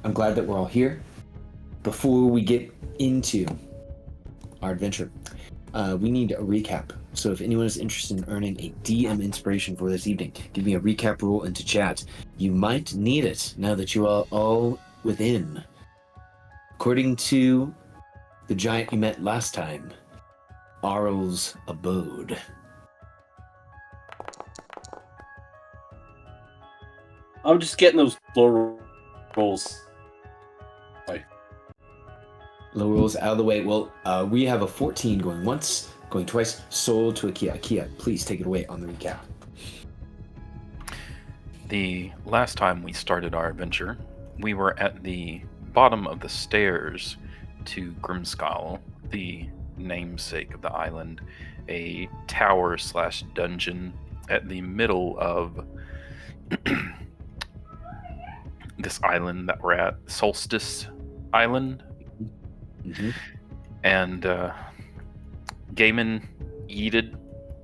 I'm glad that we're all here. Before we get into our adventure, we need a recap. So if anyone is interested in earning a DM inspiration for this evening, give me a recap roll into chat. You might need it now that you are all within. According to the giant you met last time, Auril's abode. I'm just getting those low rolls. Low rolls out of the way. Well, we have a 14 going once, going twice. Sold to Akia. Akia, please take it away on the recap. The last time we started our adventure, we were at the bottom of the stairs to Grimskalle, the namesake of the island, a tower/dungeon at the middle of this island that we're at, Solstice Island. Mm-hmm. And Gaiman yeeted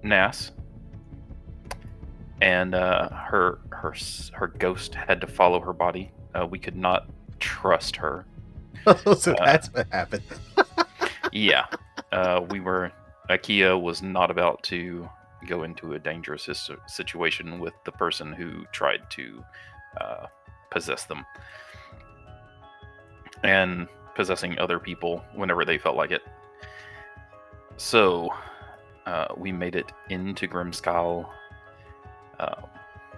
Nass, and her ghost had to follow her body. We could not trust her. So that's what happened. Yeah, Akia was not about to go into a dangerous situation with the person who tried to possess them. And possessing other people whenever they felt like it. So, we made it into Grimskalle,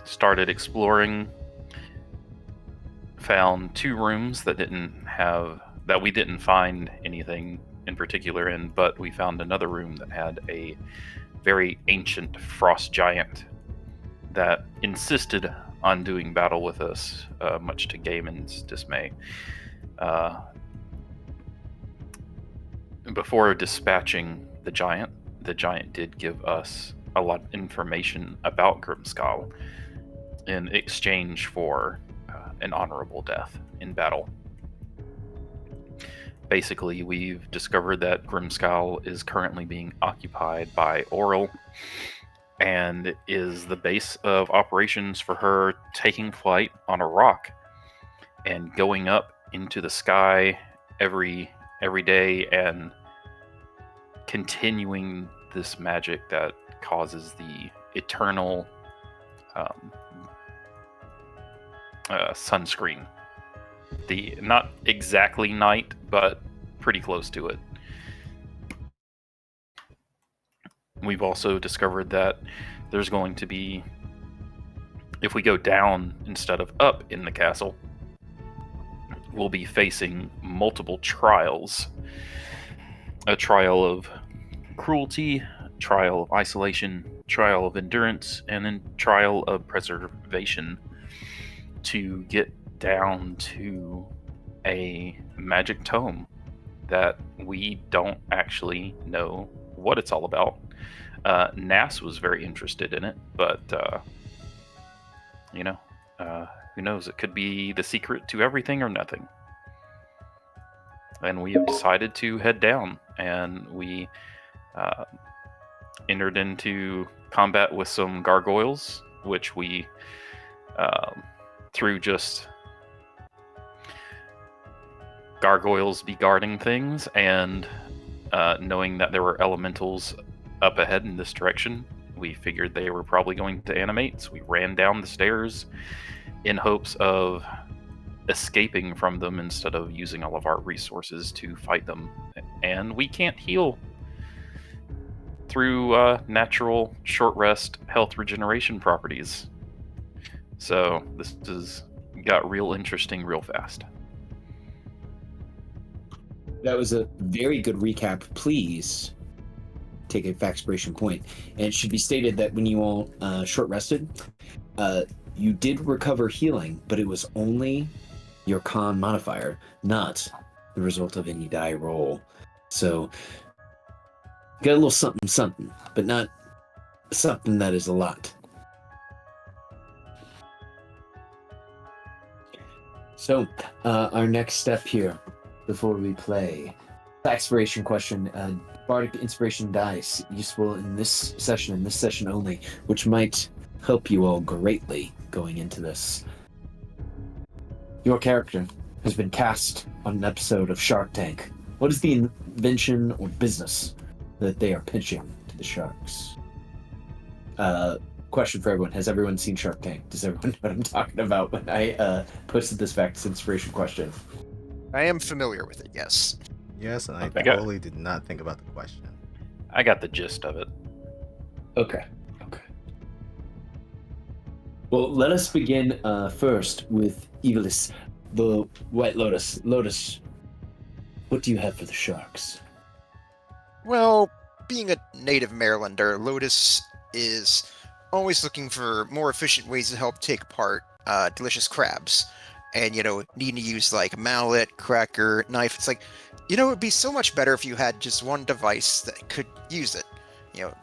started exploring, found 2 rooms that we didn't find anything in particular in, but we found another room that had a very ancient frost giant that insisted on doing battle with us, much to Gaiman's dismay. Before dispatching the giant did give us a lot of information about Grimskalle in exchange for an honorable death in battle. Basically, we've discovered that Grimskalle is currently being occupied by Auril and is the base of operations for her taking flight on a rock and going up into the sky every day and continuing this magic that causes the eternal sunscreen. The not exactly night, but pretty close to it. We've also discovered that there's going to be, if we go down instead of up in the castle, we'll be facing multiple trials. A trial of cruelty, trial of isolation, trial of endurance, and then trial of preservation to get down to a magic tome that we don't actually know what it's all about. Nass was very interested in it, but who knows? It could be the secret to everything or nothing. And we have decided to head down, and we entered into combat with some gargoyles, which we, through just gargoyles be guarding things, and knowing that there were elementals up ahead in this direction, we figured they were probably going to animate, so we ran down the stairs in hopes of escaping from them instead of using all of our resources to fight them. And we can't heal through natural short rest health regeneration properties. So this has got real interesting real fast. That was a very good recap. Please take a factspiration point. And it should be stated that when you all short rested, you did recover healing, but it was only your con modifier, not the result of any die roll. So got a little something, but not something that is a lot. So our next step here before we play, factspiration question, bardic inspiration dice, useful in this session only, which might help you all greatly going into this. Your character has been cast on an episode of Shark Tank. What is the invention or business that they are pitching to the sharks? Question for everyone. Has everyone seen Shark Tank? Does everyone know what I'm talking about when I posted this Facts Inspiration question? I am familiar with it, yes. Yes, and I Okay. totally did not think about the question. I got the gist of it. Okay. Well, let us begin first with Evilis, the White Lotus. Lotus, what do you have for the sharks? Well, being a native Marylander, Lotus is always looking for more efficient ways to help take apart delicious crabs. And, needing to use like mallet, cracker, knife. It's like, it'd be so much better if you had just one device that could use it.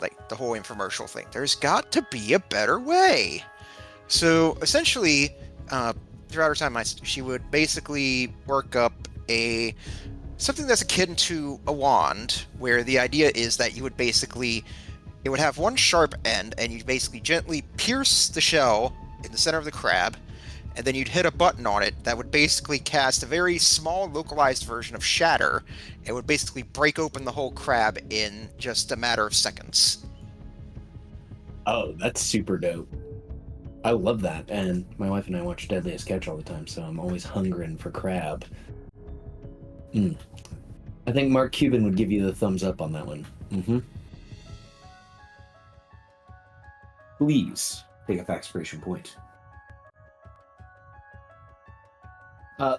Like the whole infomercial thing. There's got to be a better way. So essentially, throughout her time, she would basically work up something that's akin to a wand, where the idea is that you would it would have one sharp end, and you'd basically gently pierce the shell in the center of the crab, and then you'd hit a button on it that would basically cast a very small localized version of shatter. It would basically break open the whole crab in just a matter of seconds. Oh, that's super dope. I love that, and my wife and I watch Deadliest Catch all the time, so I'm always hungering for crab. I think Mark Cuban would give you the thumbs up on that one. Please take a Factspiration point.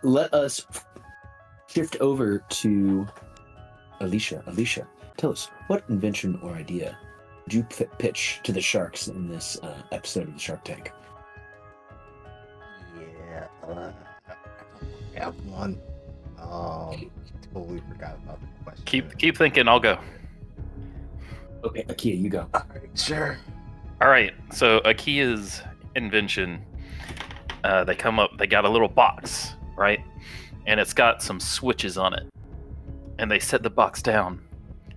Let us shift over to Alicia. Alicia, tell us, what invention or idea would you pitch to the sharks in this episode of the Shark Tank? Yeah, I have one. Totally forgot about the question. Keep thinking. I'll go. Okay, Akia, you go. All right, sure. All right. So Akia's invention. They come up. They got a little box, right? And it's got some switches on it. And they set the box down.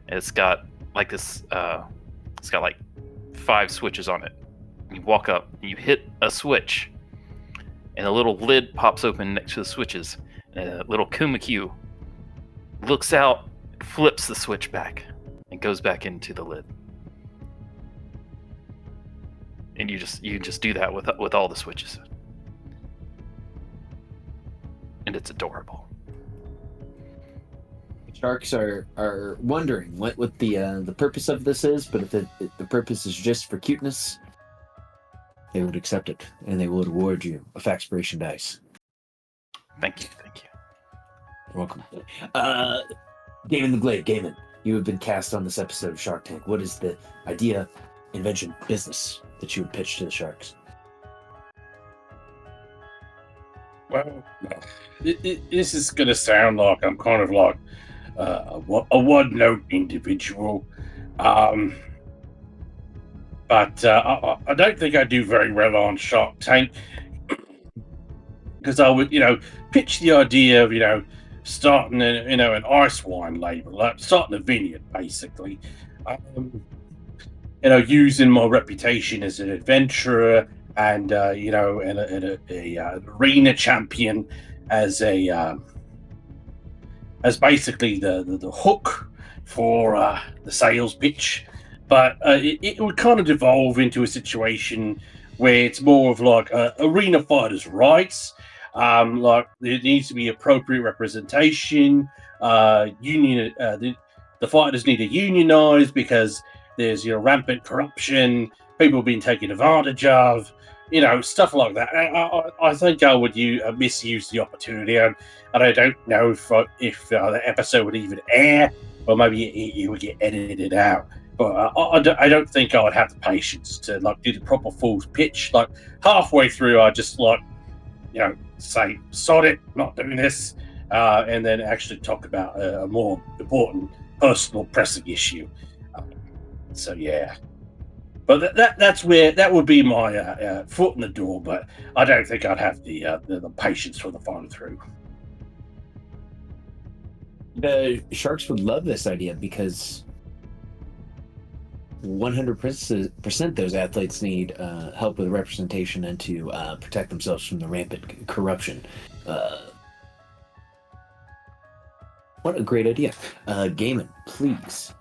And it's got like this. It's got like 5 switches on it. You walk up, and you hit a switch, and a little lid pops open next to the switches. And a little Kumakyu looks out, flips the switch back, and goes back into the lid. And you can just do that with all the switches. And it's adorable. Sharks are wondering what the purpose of this is, but if the purpose is just for cuteness, they would accept it, and they will reward you a Factspiration dice. Thank you. You're welcome. Gaiman the Glade, Gaiman, you have been cast on this episode of Shark Tank. What is the idea, invention, business that you would pitch to the sharks? Well, this is going to sound like I'm kind of like a one-note individual. But I don't think I do very well on Shark Tank, because I would, pitch the idea of, starting an ice wine label, like starting a vineyard, basically. Using my reputation as an adventurer and an arena champion as basically the hook for the sales pitch. But it would kind of devolve into a situation where it's more of like arena fighters' rights. Like there needs to be appropriate representation. The fighters need to unionize because there's rampant corruption. People being taken advantage of. Stuff like that. I think I would misuse the opportunity, and I don't know if the episode would even air, or maybe it would get edited out. But I don't think I would have the patience to do the proper full pitch. Like halfway through, I just say sod it, not doing this, and then actually talk about a more important personal pressing issue. So yeah, but that's where that would be my foot in the door. But I don't think I'd have the patience for the follow through. The sharks would love this idea because 100% those athletes need help with representation and to protect themselves from the rampant corruption. What a great idea. Gaiman, please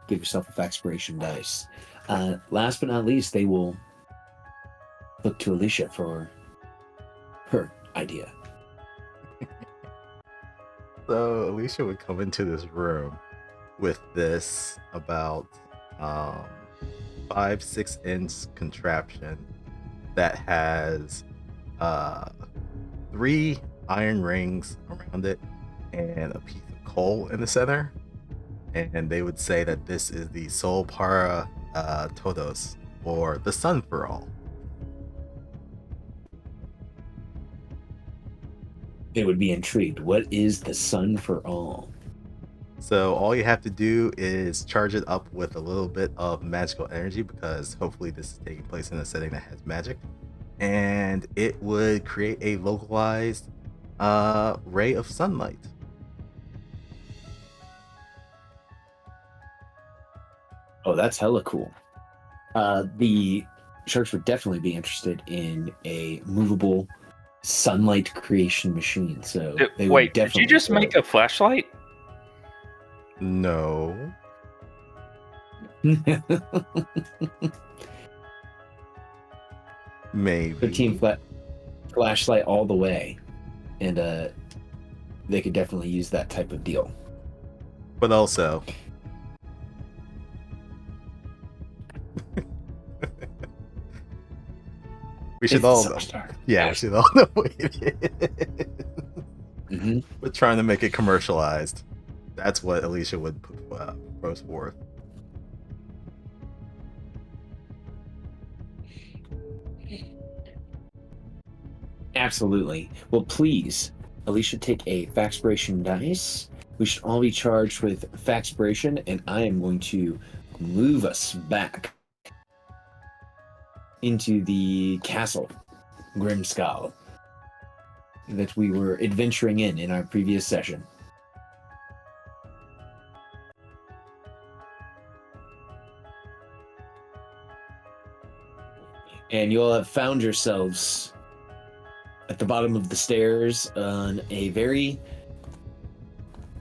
give yourself a Faxpiration dice. Last but not least, they will look to Alicia for her idea. So Alicia would come into this room with this about 5-6 inch contraption that has 3 iron rings around it and a piece of coal in the center. And they would say that this is the Sol Para Todos, or the Sun for All. They would be intrigued. What is the Sun for All? So all you have to do is charge it up with a little bit of magical energy, because hopefully this is taking place in a setting that has magic, and it would create a localized ray of sunlight. Oh, that's hella cool. The sharks would definitely be interested in a movable sunlight creation machine. So they would Wait, did definitely you just make a flashlight? No. Maybe. 15 flashlight all the way, and they could definitely use that type of deal. But also, we should all know. Yeah, we should all know what it is. Mm-hmm. We're trying to make it commercialized. That's what Alicia would post forth. Absolutely. Well, please, Alicia, take a Faxpiration dice. We should all be charged with Faxpiration, and I am going to move us back into the castle, Grimskalle, that we were adventuring in our previous session. And you all have found yourselves at the bottom of the stairs on a very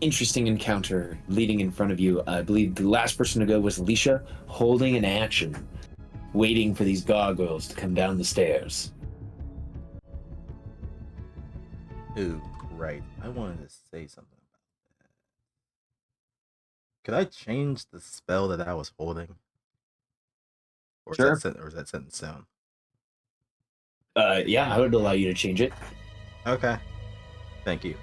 interesting encounter leading in front of you. I believe the last person to go was Alicia, holding an action, waiting for these gargoyles to come down the stairs. Ooh, right. I wanted to say something about that. Could I change the spell that I was holding? Or Sure. is that set in stone? Yeah, I would allow you to change it. Okay. Thank you.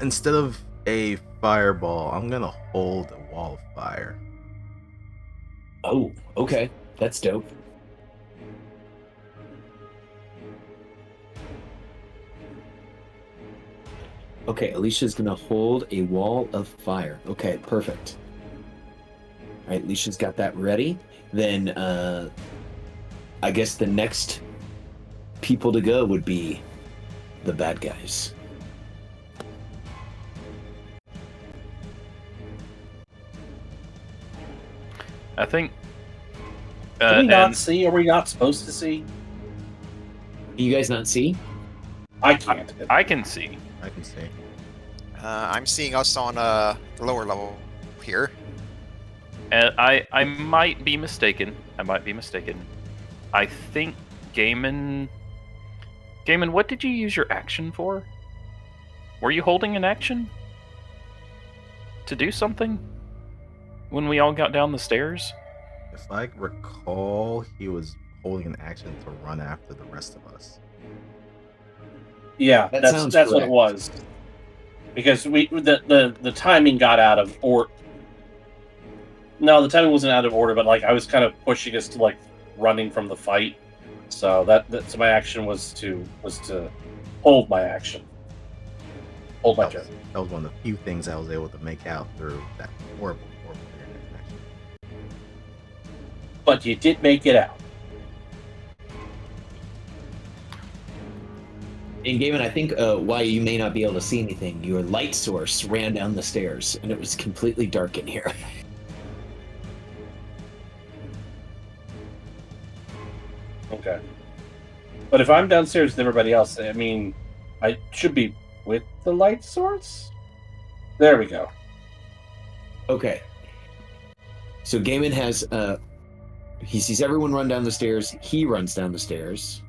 Instead of a fireball, I'm gonna hold a wall of fire. Oh, okay. That's dope. Okay, Alicia's gonna hold a wall of fire. Okay, perfect. All right, Alicia's got that ready. Then, I guess the next people to go would be the bad guys. I think. Can we not and see? Are we not supposed to see? You guys not see? I can't. I can see. I can see. I'm seeing us on the lower level here. And I might be mistaken. I think Gaiman, what did you use your action for? Were you holding an action to do something when we all got down the stairs? If I recall, he was holding an action to run after the rest of us. Yeah, That that's sounds what it correct. was. Because the timing got out of order. No, the timing wasn't out of order, but like I was kind of pushing us to like running from the fight. So that's my action was to hold my action. Hold my turn. That was one of the few things I was able to make out through that horrible internet connection. But you did make it out. In Gaiman, I think why you may not be able to see anything, your light source ran down the stairs, and it was completely dark in here. Okay. But if I'm downstairs with everybody else, I mean, I should be with the light source, There we go. Okay. So Gaiman has he sees everyone run down the stairs. He runs down the stairs.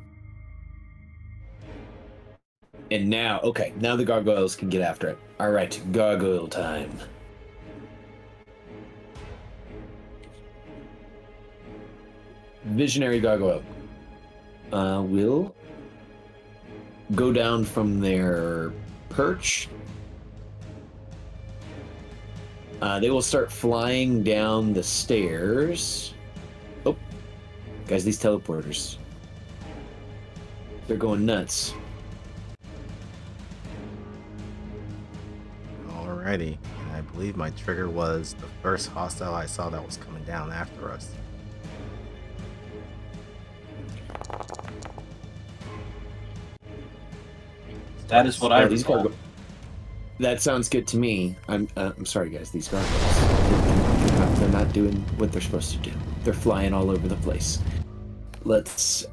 And now, okay, now the gargoyles can get after it. All right, gargoyle time. Visionary gargoyle will go down from their perch. They will start flying down the stairs. Oh, guys, these teleporters. They're going nuts. Alrighty, and I believe my trigger was the first hostile I saw that was coming down after us. That is what I These recall. That sounds good to me. I'm sorry, guys. These gargoyles, they're not doing what they're supposed to do. They're flying all over the place. Let's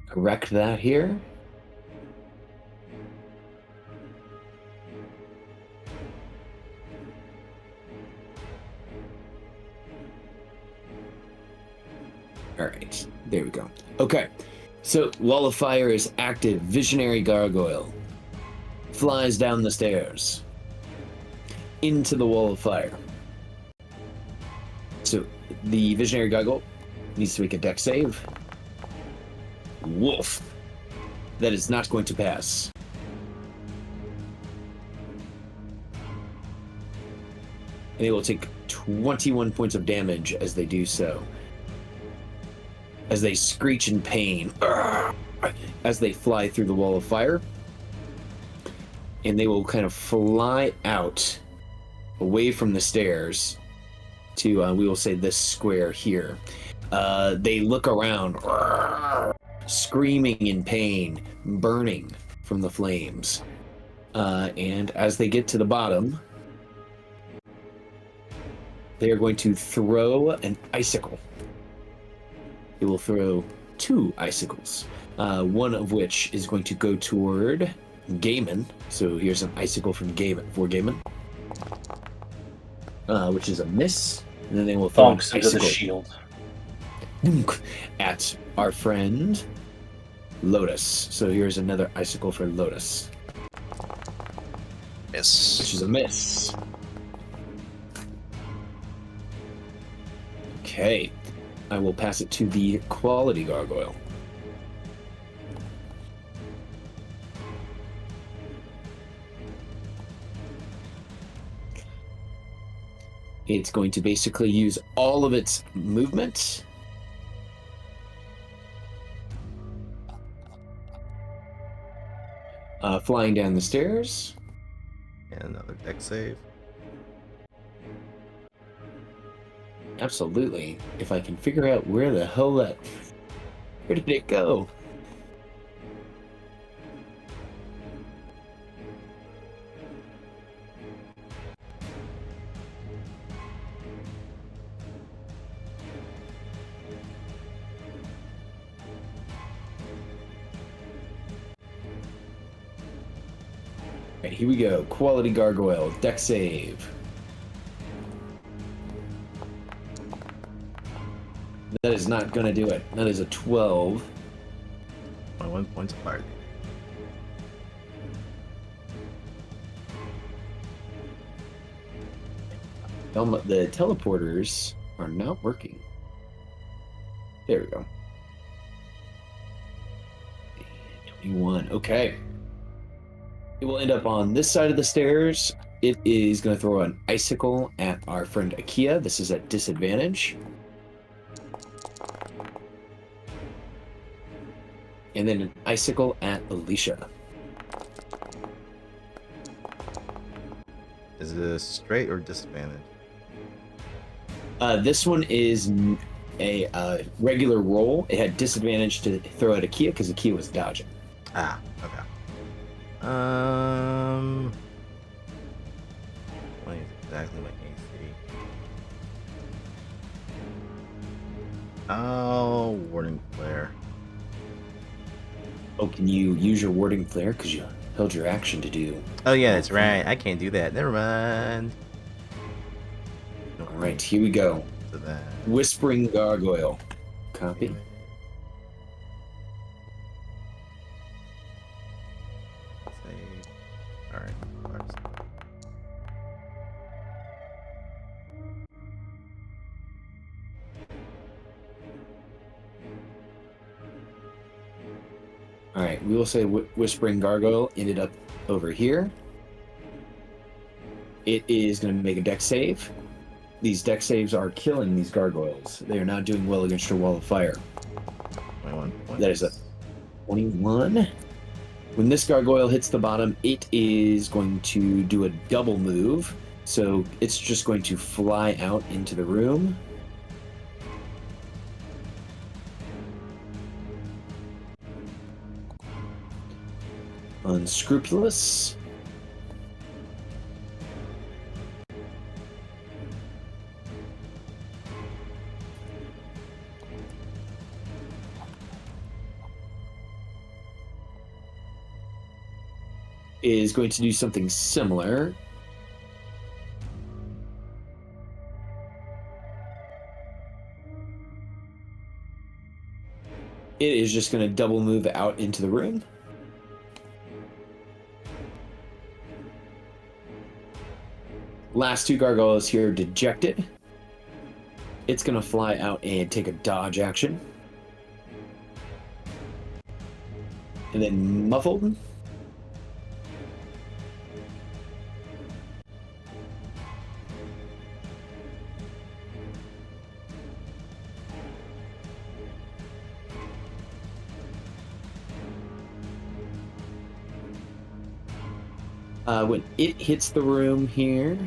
correct that here. All right, there we go. Okay, so Wall of Fire is active. Visionary Gargoyle flies down the stairs into the Wall of Fire. So the Visionary Gargoyle needs to make a dex save. Wolf. That is not going to pass. And they will take 21 points of damage as they do so. As they screech in pain as they fly through the Wall of Fire. And they will kind of fly out away from the stairs to, we will say, this square here. They look around, screaming in pain, burning from the flames. And as they get to the bottom, they are going to throw an icicle. They will throw 2 icicles, one of which is going to go toward Gaiman. So here's an icicle from Gaiman for Gaiman, which is a miss. And then they will throw an Bonks into the icicle shield. at our friend Lotus. So here's another icicle for Lotus, Miss. which is a miss. Okay. I will pass it to the Quality Gargoyle. It's going to basically use all of its movement. Flying down the stairs. And another deck save. Absolutely. If I can figure out where the hell where did it go? Alright, here we go. Quality Gargoyle, deck save. That is not going to do it. That is a 12. 21 points of fire. The teleporters are not working. There we go. 21. Okay. It will end up on this side of the stairs. It is going to throw an icicle at our friend Akia. This is at disadvantage. And then an icicle at Alicia. Is this straight or disadvantage? This one is a regular roll. It had disadvantage to throw at Akia because Akia was dodging. Ah, okay. What is exactly my AC? Oh, Warding Flare. Oh, can you use your warding flare? Because you held your action to do. Oh yeah, that's right. I can't do that. Never mind. All right, here we go. So that. Whispering Gargoyle. Copy. Save. All right. First. All right, we will say Whispering Gargoyle ended up over here. It is going to make a dex save. These dex saves are killing these gargoyles. They are not doing well against your wall of fire. 21 points. That is a 21. When this gargoyle hits the bottom, it is going to do a double move. So it's just going to fly out into the room. Unscrupulous. Is going to do something similar. It is just going to double move out into the room. Last two gargoyles here dejected. It's going to fly out and take a dodge action. And then muffled. When it hits the room here,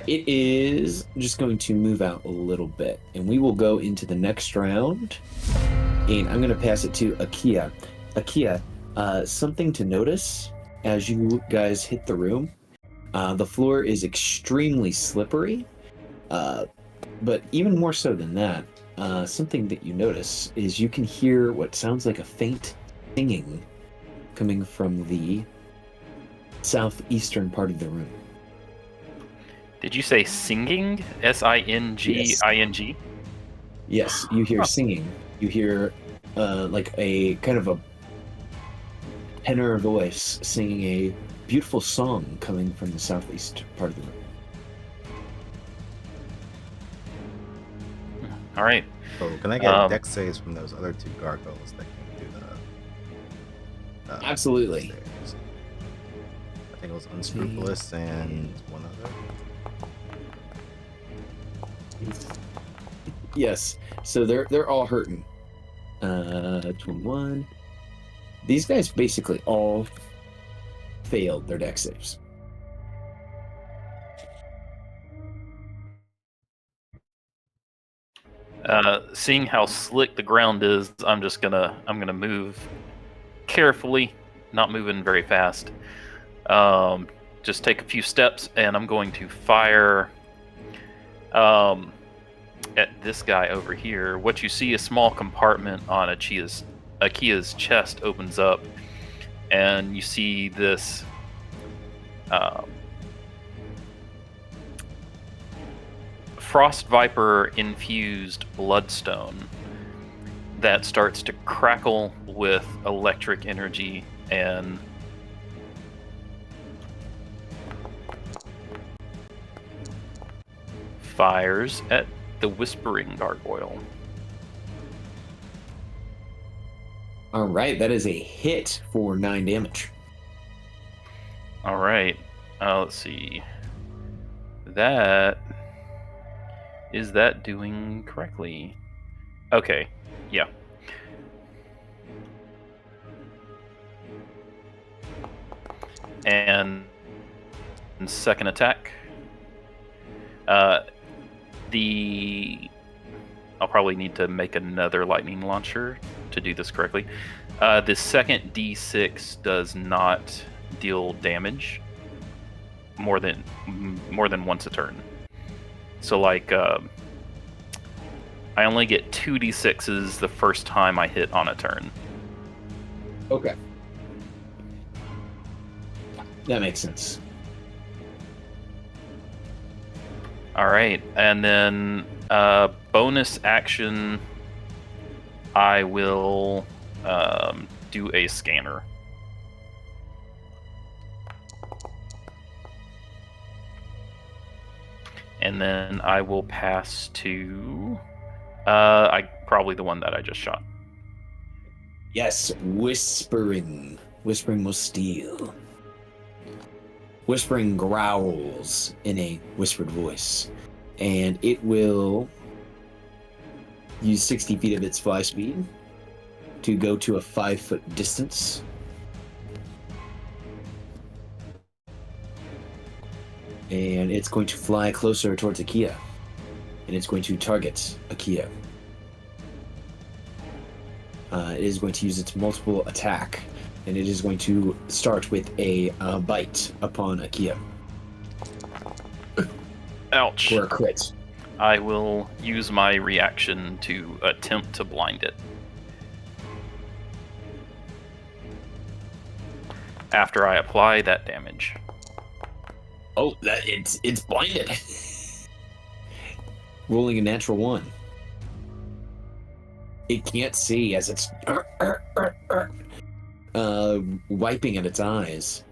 it is just going to move out a little bit, and we will go into the next round. And I'm going to pass it to Akia. Akia, something to notice as you guys hit the room. The floor is extremely slippery. But even more so than that, something that you notice is you can hear what sounds like a faint singing coming from the southeastern part of the room. Did you say singing? S-I-N-G-I-N-G? Yes, you hear singing. You hear like a kind of a tenor voice singing a beautiful song coming from the southeast part of the room. All right. So can I get dex saves from those other two gargoyles that can do the Absolutely. stairs? I think it was Unscrupulous and one other. Yes. So they're all hurting. 21. These guys basically all failed their dex saves. Seeing how slick the ground is, I'm gonna move carefully, not moving very fast. Just take a few steps, and I'm going to fire at this guy over here. What you see, a small compartment on Akia's chest opens up, and you see this Frost Viper infused bloodstone that starts to crackle with electric energy and fires at the Whispering Gargoyle. All right, that is a hit for 9 damage. All right, let's see. Is that doing correctly? Okay, yeah. And second attack. I'll probably need to make another lightning launcher to do this correctly. The second D6 does not deal damage more than once a turn. So like I only get 2d6s the first time I hit on a turn. Okay. That makes sense. All right, and then bonus action, I will do a scanner. And then I will pass to probably the one that I just shot. Yes, whispering. Whispering will steal. Whispering growls in a whispered voice, and it will use 60 feet of its fly speed to go to a 5-foot distance. And it's going to fly closer towards Akia, and it's going to target Akia. It is going to use its multiple attack, and it is going to start with a bite upon Akia. Ouch. For a crit. I will use my reaction to attempt to blind it. After I apply that damage. Oh, it's blinded. Rolling a natural 1. It can't see as it's wiping at its eyes.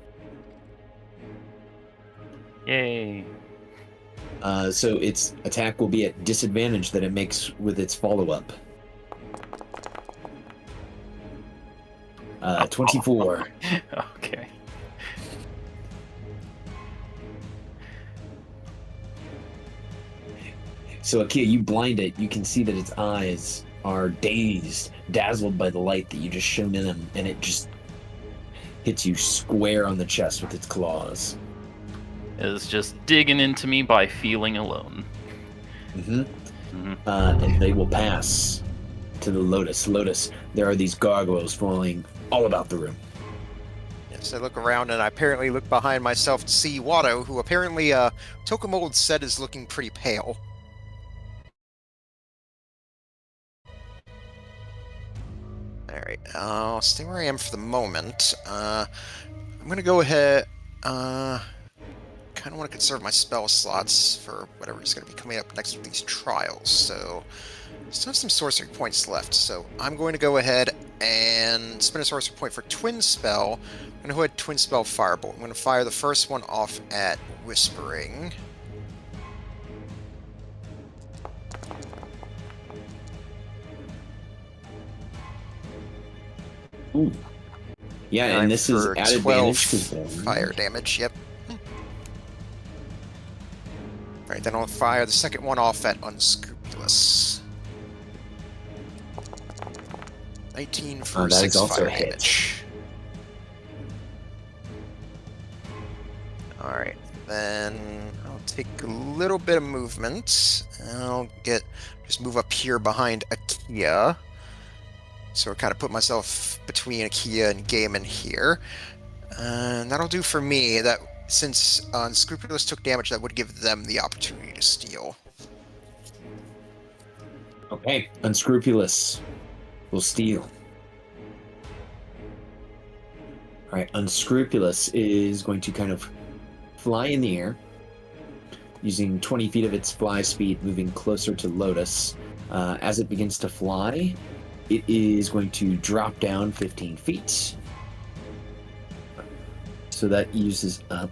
Yay. So its attack will be at disadvantage that it makes with its follow-up. 24. Okay. So Akia, you blind it. You can see that its eyes are dazed, dazzled by the light that you just shone in them, and it just hits you square on the chest with its claws. Is just digging into me by feeling alone. And they will pass to the Lotus. Lotus, there are these gargoyles falling all about the room. Yes, I look around and I apparently look behind myself to see Watto, who apparently Tokamold said is looking pretty pale. Alright, I'll stay where I am for the moment. I'm going to go ahead... kind of want to conserve my spell slots for whatever is going to be coming up next with these trials, so... still have some sorcery points left, so I'm going to go ahead and spend a sorcery point for Twin Spell. I'm going to go ahead Twin Spell Firebolt. I'm going to fire the first one off at Whispering. Ooh. Yeah, and this is for at 12 advantage. fire damage, yep. Alright, then I'll fire the second one off at Unscrupulous. 19 for that 6 is also fire a hit. damage. Alright, then I'll take a little bit of movement. I'll just move up here behind Akia. So I kind of put myself between Akia and Gaiman here. And that'll do for me. That since Unscrupulous took damage, that would give them the opportunity to steal. Okay, Unscrupulous will steal. Alright, Unscrupulous is going to kind of fly in the air, using 20 feet of its fly speed, moving closer to Lotus. As it begins to fly, it is going to drop down 15 feet. So that uses up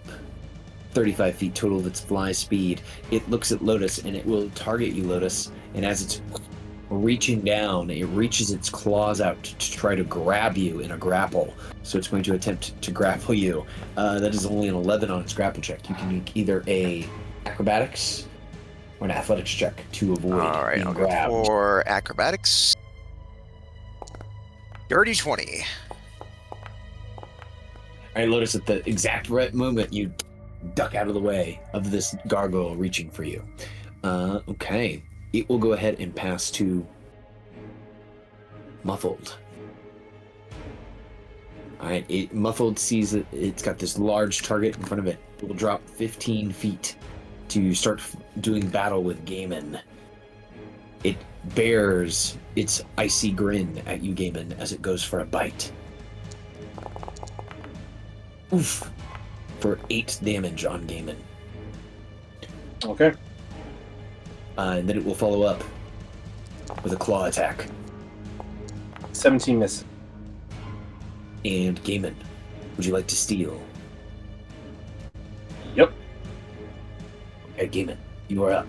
35 feet total of its fly speed. It looks at Lotus, and it will target you, Lotus. And as it's reaching down, it reaches its claws out to try to grab you in a grapple. So it's going to attempt to grapple you. That is only an 11 on its grapple check. You can make either a acrobatics or an athletics check to avoid Alright, being I'll go grabbed. for acrobatics. Dirty 20. Alright, Lotus, at the exact right moment, you duck out of the way of this gargoyle reaching for you. Okay. It will go ahead and pass to Muffled. Alright, Muffled sees that it's got this large target in front of it. It will drop 15 feet to start doing battle with Gaiman. It bears its icy grin at you, Gaiman, as it goes for a bite. Oof. For 8 damage on Gaiman. Okay. And then it will follow up with a claw attack. 17 miss. And Gaiman, would you like to steal? Yep. Okay, Gaiman, you are up.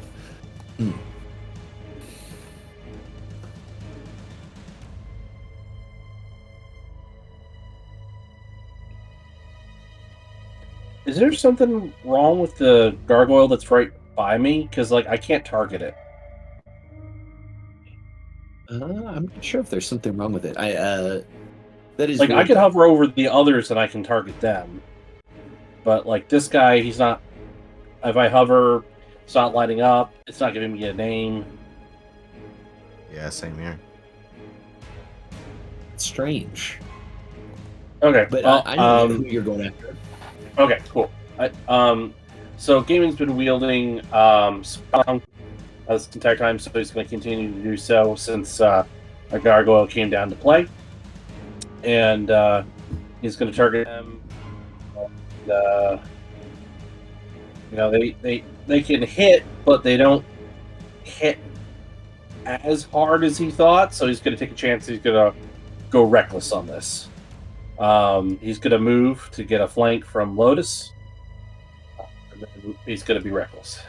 Is there something wrong with the gargoyle that's right by me? Because, like, I can't target it. I'm not sure if there's something wrong with it. That is Like, I weird, could though. hover over the others and I can target them. But, like, this guy, he's not... If I hover, it's not lighting up. It's not giving me a name. Yeah, same here. It's strange. Okay. But Well, I know who you're going after. Okay, cool. So Gaiman's been wielding Sprung this entire time, so he's going to continue to do so since a gargoyle came down to play, and he's going to target them. And, they can hit, but they don't hit as hard as he thought. So he's going to take a chance. He's going to go reckless on this. He's going to move to get a flank from Lotus. And then he's going to be reckless.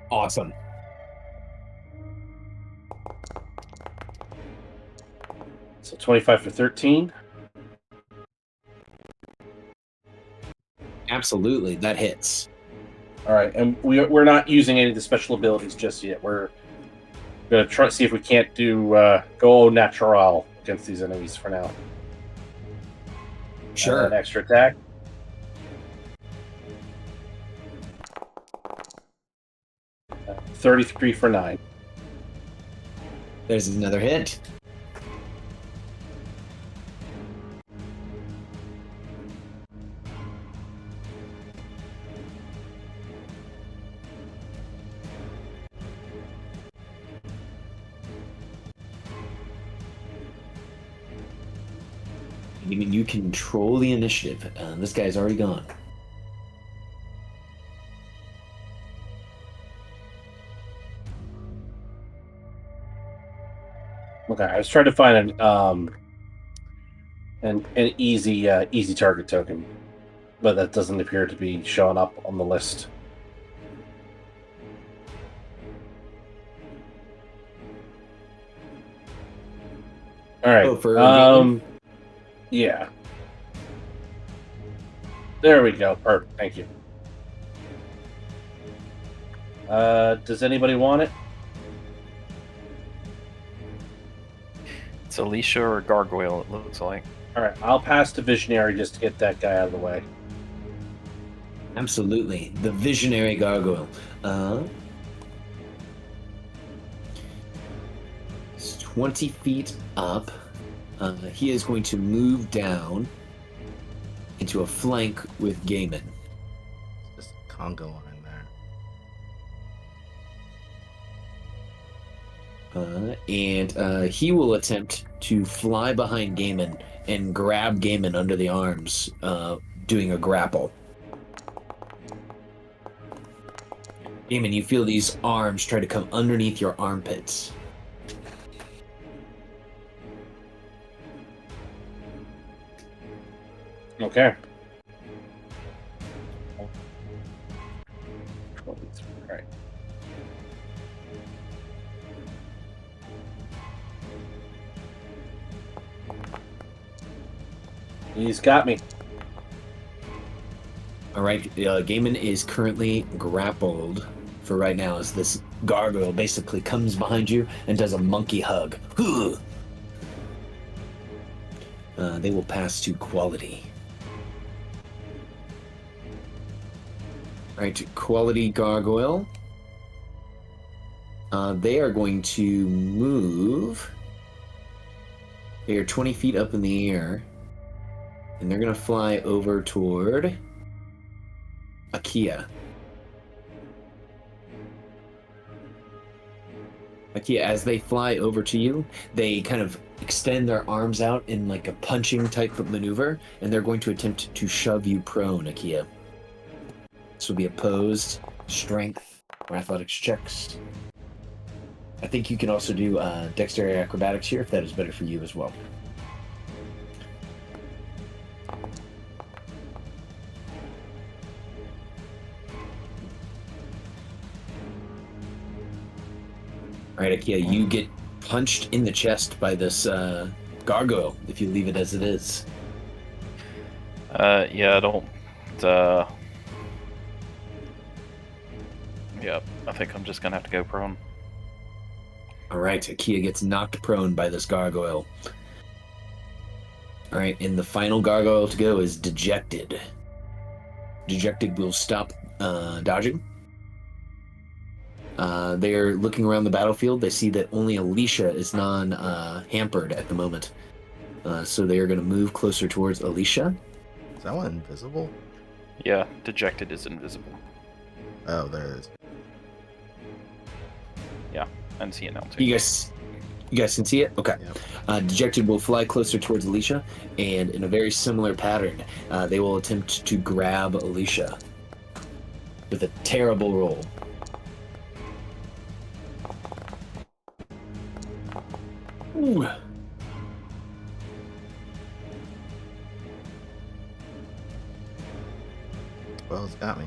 Awesome. So 25 for 13. Absolutely, that hits. All right, and we're not using any of the special abilities just yet. We're going to try see if we can't do go au natural against these enemies for now. Sure. An extra attack. Uh, 33 for 9. There's another hit. I mean, you control the initiative. This guy's already gone. Okay, I was trying to find an easy target token, but that doesn't appear to be showing up on the list. All right. Oh, for Gaiman? Yeah. There we go. Perfect. Thank you. Does anybody want it? It's Alicia or Gargoyle, it looks like. All right. I'll pass to Visionary just to get that guy out of the way. Absolutely. The visionary gargoyle. It's 20 feet up. He is going to move down into a flank with Gaiman. Just a conga line there. And he will attempt to fly behind Gaiman and grab Gaiman under the arms, doing a grapple. Gaiman, you feel these arms try to come underneath your armpits. Okay. All right. He's got me. All right, Gaiman is currently grappled for right now as this gargoyle basically comes behind you and does a monkey hug. They will pass to quality. All right, quality gargoyle. They are going to move. They are 20 feet up in the air. And they're going to fly over toward Akia. Akia, as they fly over to you, they kind of extend their arms out in like a punching type of maneuver, and they're going to attempt to shove you prone, Akia. This will be opposed strength or athletics checks. I think you can also do dexterity acrobatics here if that is better for you as well. All right, Akia, you get punched in the chest by this gargoyle if you leave it as it is. Yeah, I don't. Yeah, I think I'm just gonna have to go prone. All right, Akia gets knocked prone by this gargoyle. All right, and the final gargoyle to go is Dejected. Dejected will stop dodging. They're looking around the battlefield. They see that only Alicia is non-hampered at the moment. So they are going to move closer towards Alicia. Is that one invisible? Yeah, Dejected is invisible. Oh, there it is. Yeah, I can see it now too. You guys can see it? Okay. Yep. Dejected will fly closer towards Alicia, and in a very similar pattern, they will attempt to grab Alicia with a terrible roll. Ooh. Well, it's got me.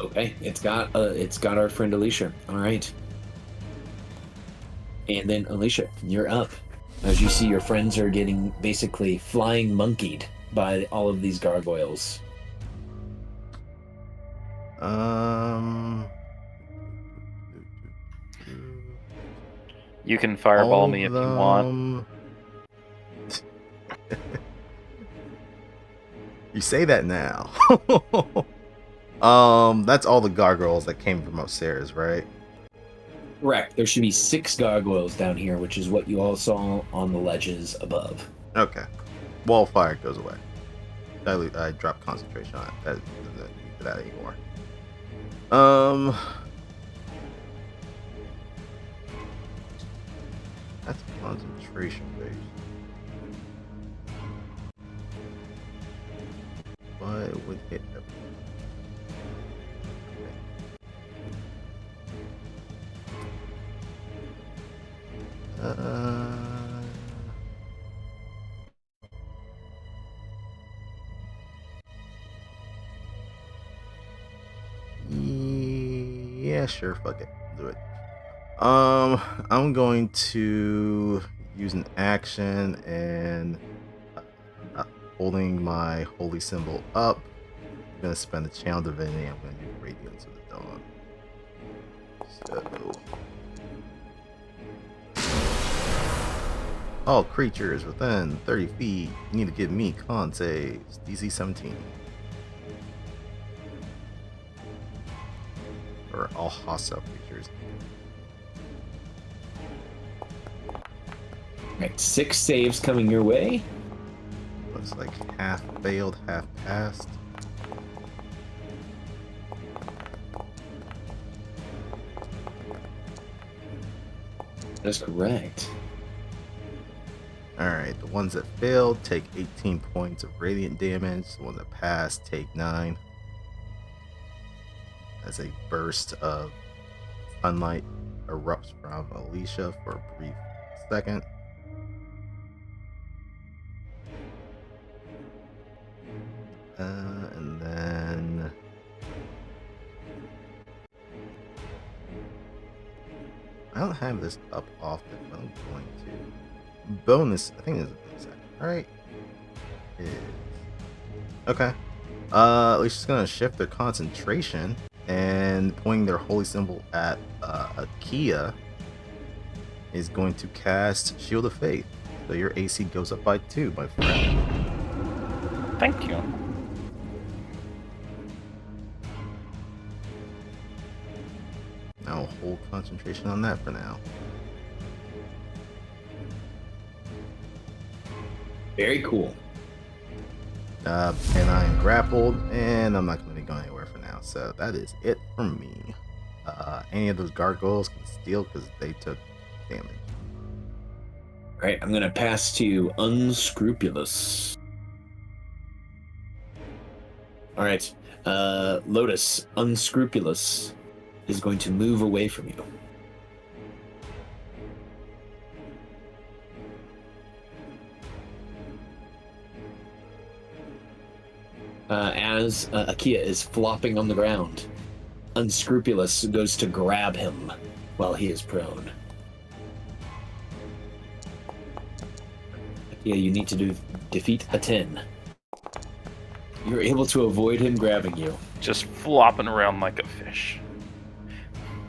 Okay, it's got our friend Alicia. All right. And then Alicia, you're up. As you see, your friends are getting basically flying monkeyed by all of these gargoyles. You can fireball me if you want. You say that now. That's all the gargoyles that came from upstairs, right? Correct. There should be 6 gargoyles down here, which is what you all saw on the ledges above. Okay. Wall fire goes away. I dropped concentration on it. That doesn't need that anymore. That's concentration based. But it would hit everyone. Yeah, sure, fuck it. Do it. I'm going to use an action and holding my holy symbol up. I'm gonna spend a channel divinity. I'm gonna do Radiance of the Dawn. So all creatures within 30 feet need to give me con saves. DC 17. Or all hostile creatures. Right, 6 saves coming your way. Looks like half failed, half passed. That's correct. Alright, the ones that failed take 18 points of radiant damage. The ones that passed take 9. As a burst of sunlight erupts from Alicia for a brief second. And then I don't have this up often, but I'm going to. Bonus, I think it's a bonus action. Alright. Is okay. Alicia's gonna shift their concentration and pointing their holy symbol at Akia is going to cast Shield of Faith. So your AC goes up by 2, my friend. Thank you. I'll hold concentration on that for now. Very cool. And I am grappled, and I'm not going to be going anywhere for now. So that is it from me. any of those gargoyles can steal because they took damage. All right, I'm going to pass to Unscrupulous. All right, Lotus, Unscrupulous is going to move away from you. As Akia is flopping on the ground, Unscrupulous goes to grab him while he is prone. Akia, you need to defeat a 10. You're able to avoid him grabbing you. Just flopping around like a fish.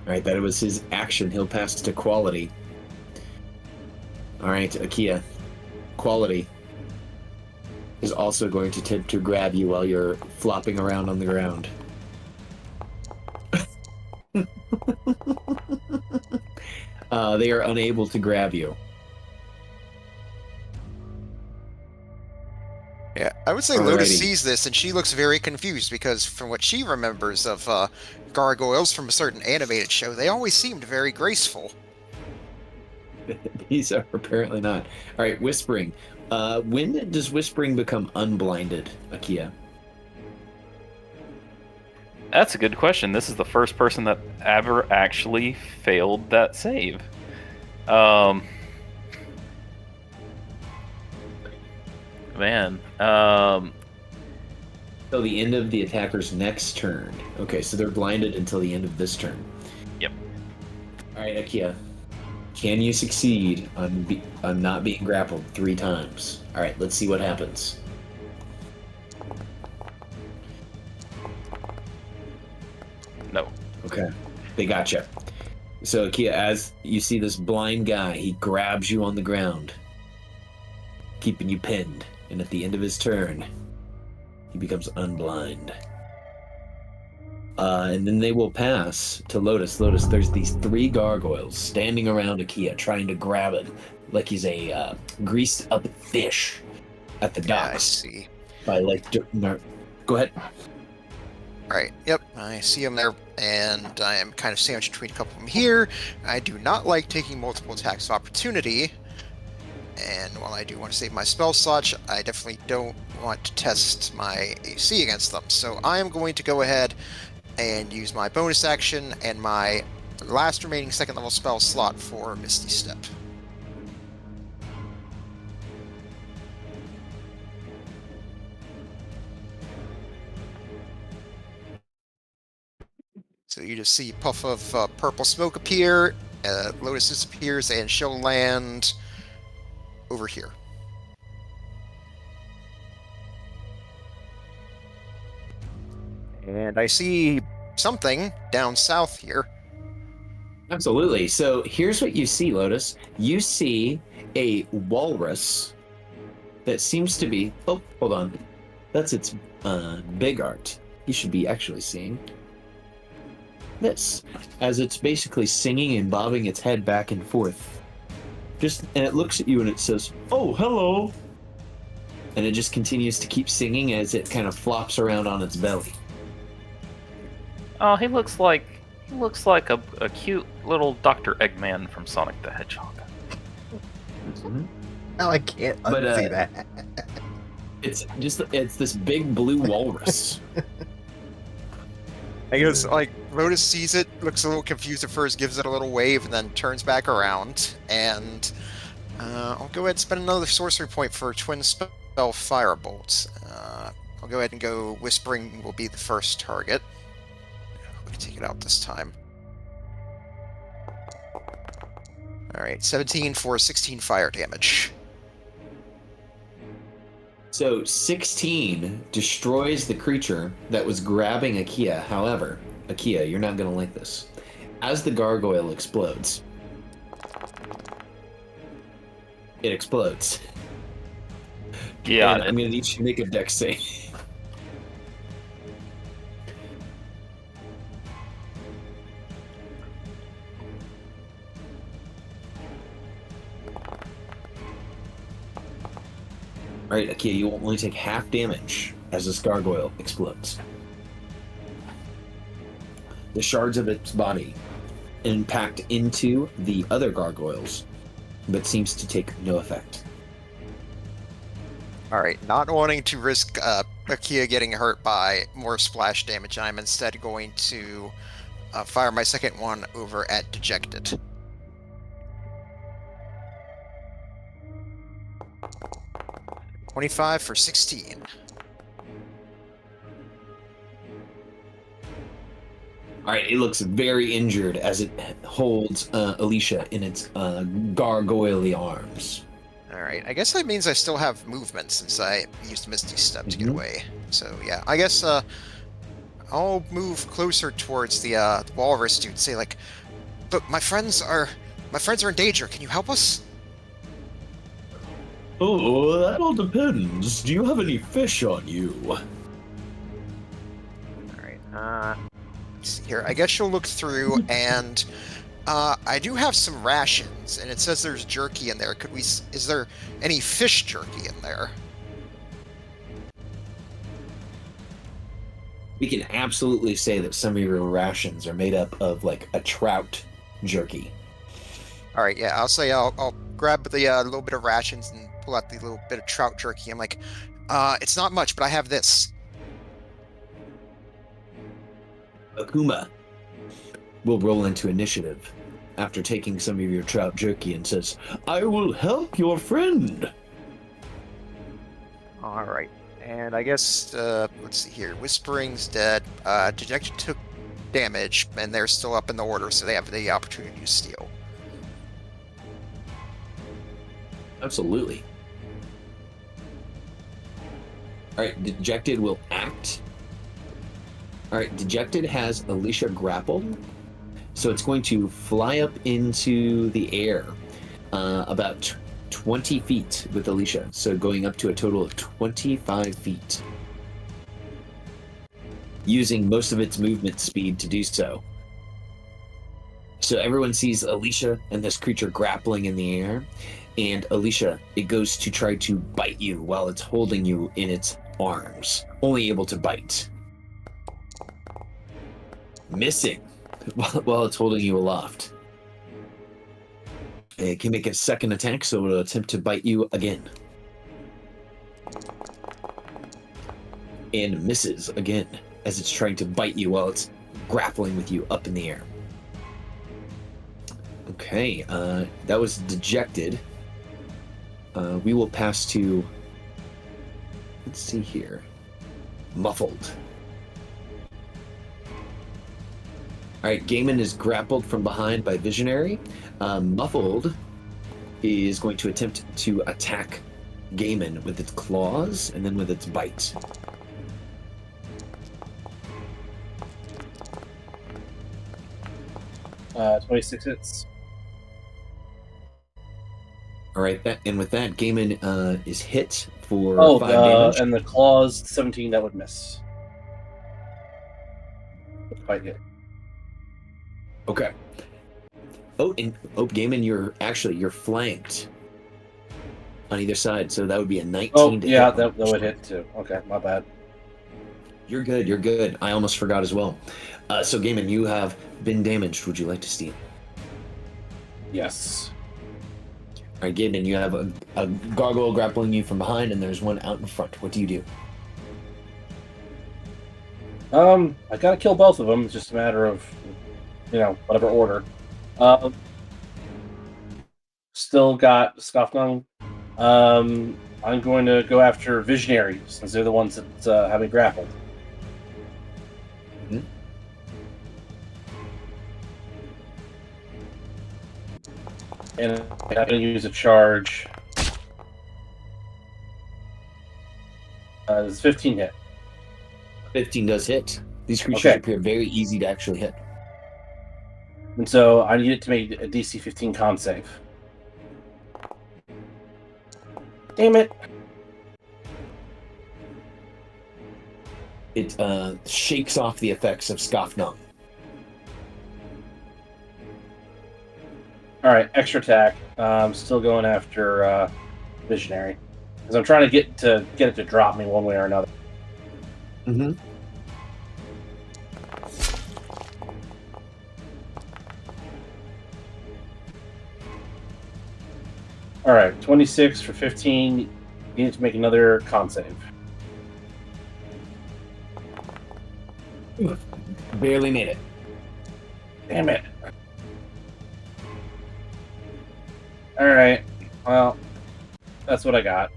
Alright, that was his action. He'll pass to Quality. Alright, Akia. Quality is also going to attempt to grab you while you're flopping around on the ground. They are unable to grab you. Yeah, I would say Alrighty. Lotus sees this and she looks very confused because from what she remembers of gargoyles from a certain animated show, they always seemed very graceful. These are apparently not. Alright, Whispering. When does Whispering become unblinded, Akia? That's a good question. This is the first person that ever actually failed that save. Man. Till the end of the attacker's next turn. Okay, so they're blinded until the end of this turn. Yep. Alright, Akia. Can you succeed on not being grappled 3 times? Alright, let's see what happens. No. Okay, they gotcha. So, Akia, as you see this blind guy, he grabs you on the ground, keeping you pinned. And at the end of his turn, he becomes unblind. And then they will pass to Lotus. Lotus, there's these 3 gargoyles standing around Akia, trying to grab him like he's a greased up fish at the Yeah, I docks. see. By go ahead. Alright, yep, I see him there, and I am kind of sandwiched between a couple of them here. I do not like taking multiple attacks of opportunity, and while I do want to save my spell slots, I definitely don't want to test my AC against them. So I am going to go ahead and use my bonus action and my last remaining 2nd level spell slot for Misty Step. So you just see a puff of purple smoke appear, Lotus disappears, and she'll land over here. And I see something down south here. Absolutely. So here's what you see, Lotus. You see a walrus that seems to be... Oh, hold on. That's its big art. You should be actually seeing this, as it's basically singing and bobbing its head back and forth. And it looks at you and it says, "Oh, hello." And it just continues to keep singing as it kind of flops around on its belly. Oh, he looks like a cute little Dr. Eggman from Sonic the Hedgehog. Now I can't But, unsee that. It's this big blue walrus. I guess, like, Lotus sees it, looks a little confused at first, gives it a little wave, and then turns back around. And I'll go ahead and spend another sorcery point for Twin Spell Firebolt. I'll go ahead and go Whispering will be the first target. We can take it out this time. Alright, 17 for 16 fire damage. So 16 destroys the creature that was grabbing Akia. However, Akia, you're not going to like this. As the gargoyle explodes, it explodes. Yeah, And I'm going to need you to make a dex save. Alright, Akia, you will only take half damage as this gargoyle explodes. The shards of its body impact into the other gargoyles, but seems to take no effect. All right, not wanting to risk Akia getting hurt by more splash damage, I'm instead going to fire my second one over at Dejected. $25 for 16. All right, it looks very injured as it holds Alicia in its gargoyle arms. All right, I guess that means I still have movement since I used Misty Step to get Mhm. away. So yeah, I guess I'll move closer towards the walrus dude and say like, "But my friends are in danger. Can you help us?" Oh, that all depends. Do you have any fish on you? All right. Let's see here. I guess she'll look through, and I do have some rations, and it says there's jerky in there. Is there any fish jerky in there? We can absolutely say that some of your rations are made up of like a trout jerky. All right. Yeah, I'll say I'll grab the little bit of rations and pull out the little bit of trout jerky. I'm like, it's not much, but I have this. Akuma will roll into initiative after taking some of your trout jerky and says, "I will help your friend." All right. And I guess, let's see here. Whispering's dead. Dejected took damage, and they're still up in the order, so they have the opportunity to steal. Absolutely. All right, Dejected will act. All right, Dejected has Alicia grappled, so it's going to fly up into the air about 20 feet with Alicia, so going up to a total of 25 feet, using most of its movement speed to do so. So everyone sees Alicia and this creature grappling in the air, and Alicia, it goes to try to bite you while it's holding you in its arms, only able to bite. Missing while it's holding you aloft. It can make a second attack, so it'll attempt to bite you again. And misses again as it's trying to bite you while it's grappling with you up in the air. Okay, that was Dejected. We will pass to, let's see here, Muffled. All right, Gaiman is grappled from behind by Visionary. Muffled is going to attempt to attack Gaiman with its claws and then with its bite. Uh, 26 hits. All right, and with that, Gaiman is hit for 5 Oh, damage. and the claws 17 that would miss. Quite good. Okay. Gaiman, you're flanked on either side, so that would be a 19 Oh, to yeah, hit. that would hit too. Okay, my bad. You're good. I almost forgot as well. So Gaiman, you have been damaged. Would you like to steal? Yes. All right, Gaiman, you have a gargoyle grappling you from behind, and there's one out in front. What do you do? I gotta kill both of them. It's just a matter of, whatever order. Still got Scoffnung. I'm going to go after Visionary, since they're the ones that have me grappled. Mhm. And I'm going to use a charge. It's 15 hit. 15 does hit. These creatures Okay. appear very easy to actually hit. And so I need it to make a DC 15 con save. Damn it. It shakes off the effects of Scoffnung. Alright, extra attack. I'm still going after Visionary. Because I'm trying to get it to drop me one way or another. All right, 26 for 15. You need to make another con save. Barely made it. Damn it. All right. Well, that's what I got.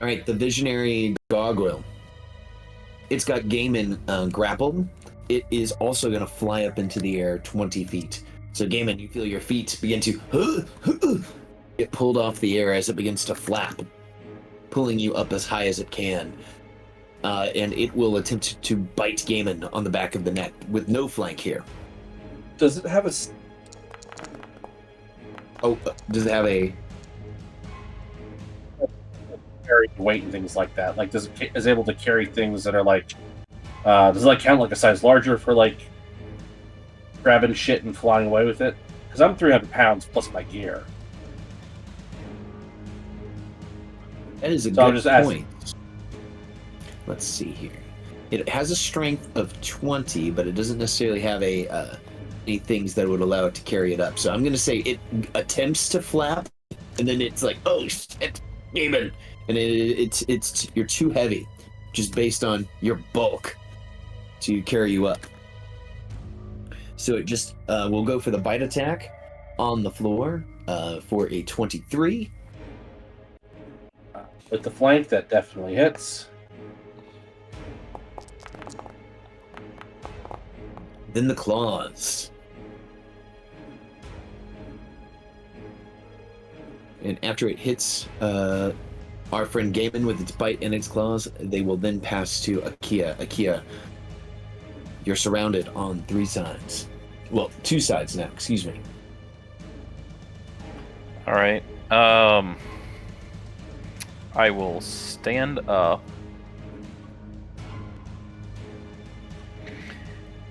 All right, the visionary gargoyle. It's got Gaiman grappled. It is also going to fly up into the air 20 feet. So, Gaiman, you feel your feet begin to get pulled off the air as it begins to flap, pulling you up as high as it can. And it will attempt to bite Gaiman on the back of the neck with no flank here. Does it have a... Oh, does it have a... carry weight and things like that? Like, is it able to carry things that are like... does it like count like a size larger for like grabbing shit and flying away with it? Because I'm 300 pounds plus my gear. That is a So I'll good just point. Let's see here. It has a strength of 20, but it doesn't necessarily have any things that would allow it to carry it up. So I'm going to say it attempts to flap, and then it's like, oh shit, Gaiman, and it's you're too heavy, just based on your bulk, to carry you up. So it just will go for the bite attack on the floor for a 23. With the flank, that definitely hits. Then the claws. And after it hits our friend Gaiman with its bite and its claws, they will then pass to Akia. Akia, you're surrounded on 3 sides. Well, 2 sides now, excuse me. All right. I will stand up.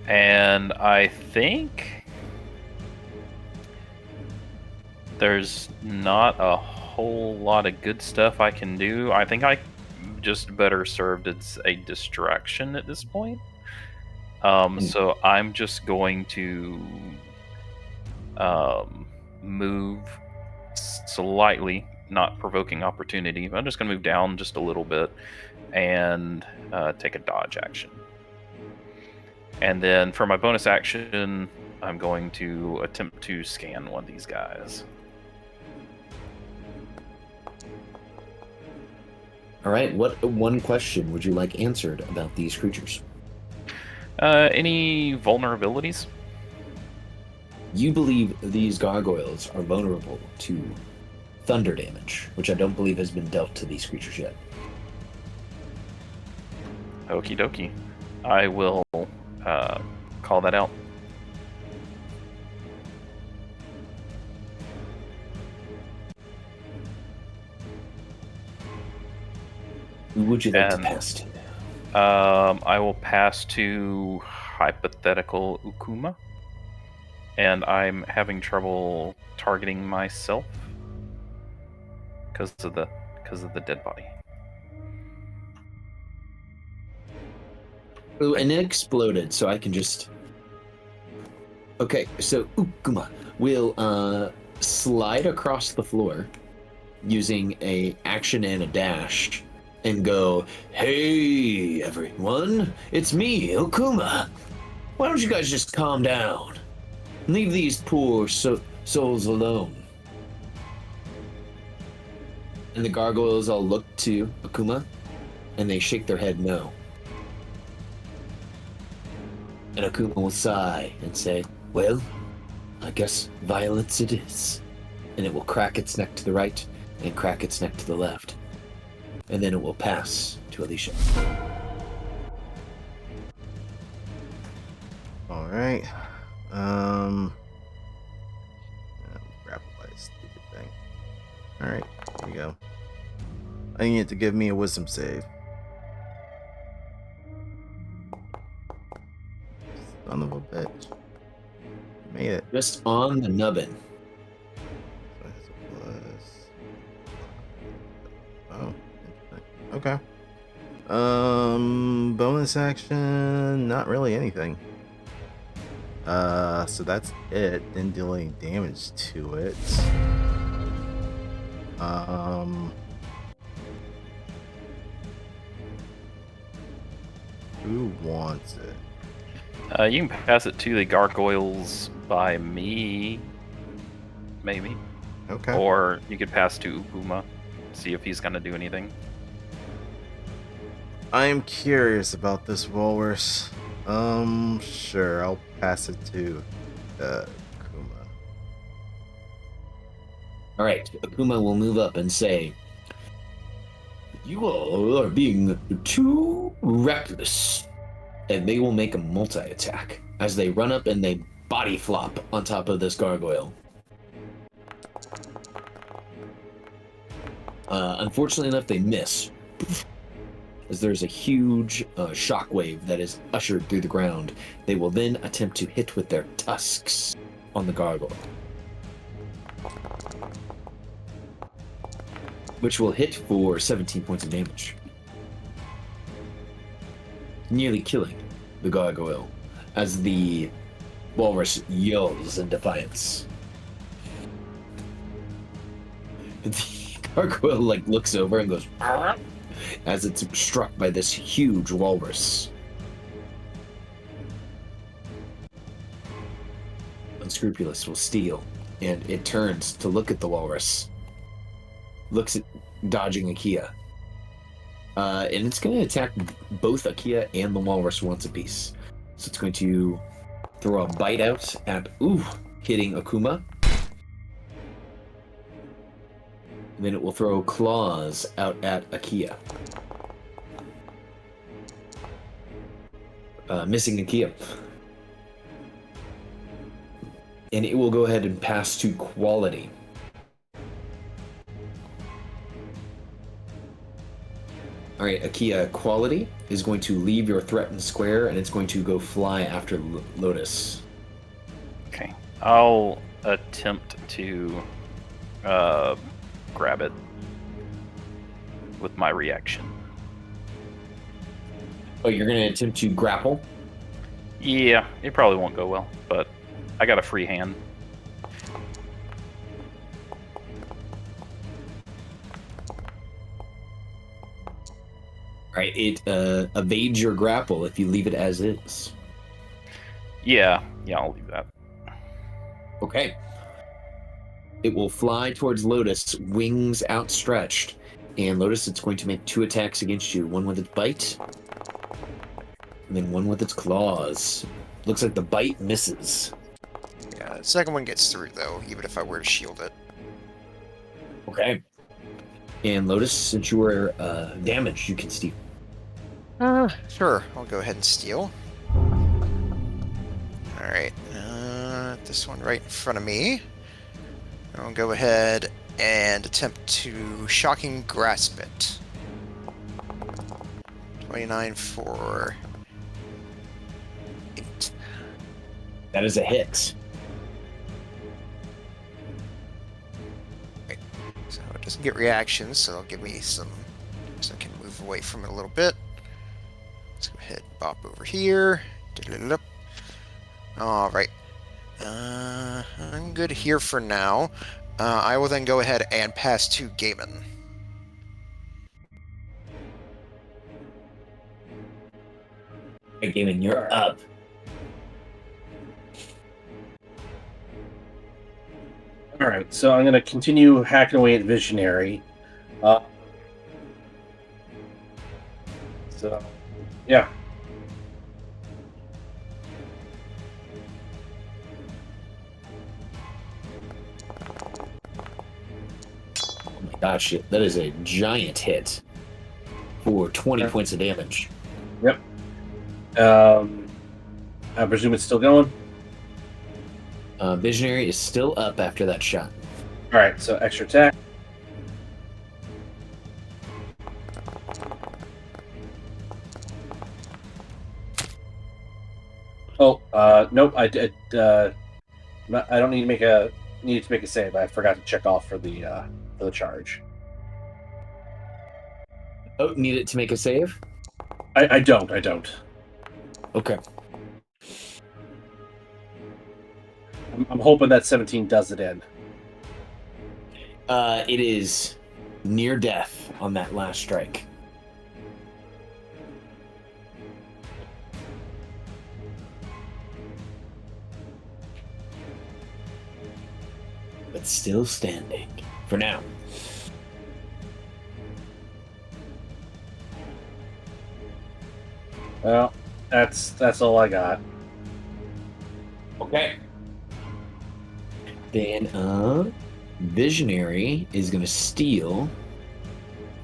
And I think there's not a whole lot of good stuff I can do. I think I just better served as a distraction at this point. So I'm just going to move slightly, not provoking opportunity. I'm just going to move down just a little bit and take a dodge action. And then for my bonus action, I'm going to attempt to scan one of these guys. All right, what one question would you like answered about these creatures? Any vulnerabilities? You believe these gargoyles are vulnerable to thunder damage, which I don't believe has been dealt to these creatures yet. Okie dokie. I will call that out. Who would you like to And, pass to? I will pass to hypothetical Ukuma. And I'm having trouble targeting myself because of the dead body. Oh, and it exploded, so I can just... Okay, so Ukuma will slide across the floor using a action and a dash and go, "Hey, everyone, it's me, Ukuma. Why don't you guys just calm down? Leave these poor souls alone." And the gargoyles all look to Ukuma, and they shake their head no. And Akuma will sigh and say, "Well, I guess violence it is." And it will crack its neck to the right and crack its neck to the left. And then it will pass to Alicia. All right. Grapple by this stupid thing. All right, here we go. I need it to give me a wisdom save. Son of a bitch. Made it. Just on the nubbin. So that's a plus. Oh, interesting. Okay. Bonus action, not really anything. So that's it. Didn't deal any damage to it. Who wants it? You can pass it to the gargoyles by me, maybe. Okay. Or you could pass to Upuma, see if he's gonna do anything. I'm curious about this walrus. Sure, I'll pass it to Kuma. All right, Akuma will move up and say, "You all are being too reckless," and they will make a multi-attack as they run up and they body flop on top of this gargoyle. Unfortunately enough, they miss, as there's a huge shockwave that is ushered through the ground. They will then attempt to hit with their tusks on the gargoyle, which will hit for 17 points of damage, nearly killing the gargoyle as the walrus yells in defiance. The gargoyle looks over and goes "Arr!" as it's struck by this huge walrus. Unscrupulous will steal, and it turns to look at the walrus. Looks at dodging Akia. And it's going to attack both Akia and the walrus once apiece. So it's going to throw a bite out at, hitting Akuma. And then it will throw claws out at Akia. Missing Akia. And it will go ahead and pass to quality. All right, Akia, quality is going to leave your threatened square, and it's going to go fly after Lotus. Okay. I'll attempt to grab it with my reaction. Oh, you're going to attempt to grapple? Yeah, it probably won't go well, but I got a free hand. All right, it evades your grapple if you leave it as is. Yeah, I'll leave that. Okay. It will fly towards Lotus, wings outstretched. And Lotus, it's going to make 2 attacks against you. One with its bite, and then one with its claws. Looks like the bite misses. Yeah, the second one gets through, though, even if I were to shield it. Okay. And Lotus, since you were damaged, you can steal. Sure, I'll go ahead and steal. Alright, this one right in front of me. I'll go ahead and attempt to shocking grasp it. 29 for 8. That is a hit. Right. So it doesn't get reactions, so it'll give me some, so I can move away from it a little bit. Let's go ahead and bop over here. Alright. I'm good here for now. I will then go ahead and pass to Gaiman. Hey, Gaiman, you're up. All right, so I'm going to continue hacking away at Visionary. So, yeah. Oh my gosh, that is a giant hit for 20 points of damage. Yep. I presume it's still going? Visionary is still up after that shot. All right, so extra attack. Oh, nope. I did. I don't need to make a save. I forgot to check off for the charge. Oh, need it to make a save? I don't. Okay. I'm hoping that 17 does it in. It is near death on that last strike. But still standing for now. Well, that's all I got. Okay. Then Visionary is gonna steal.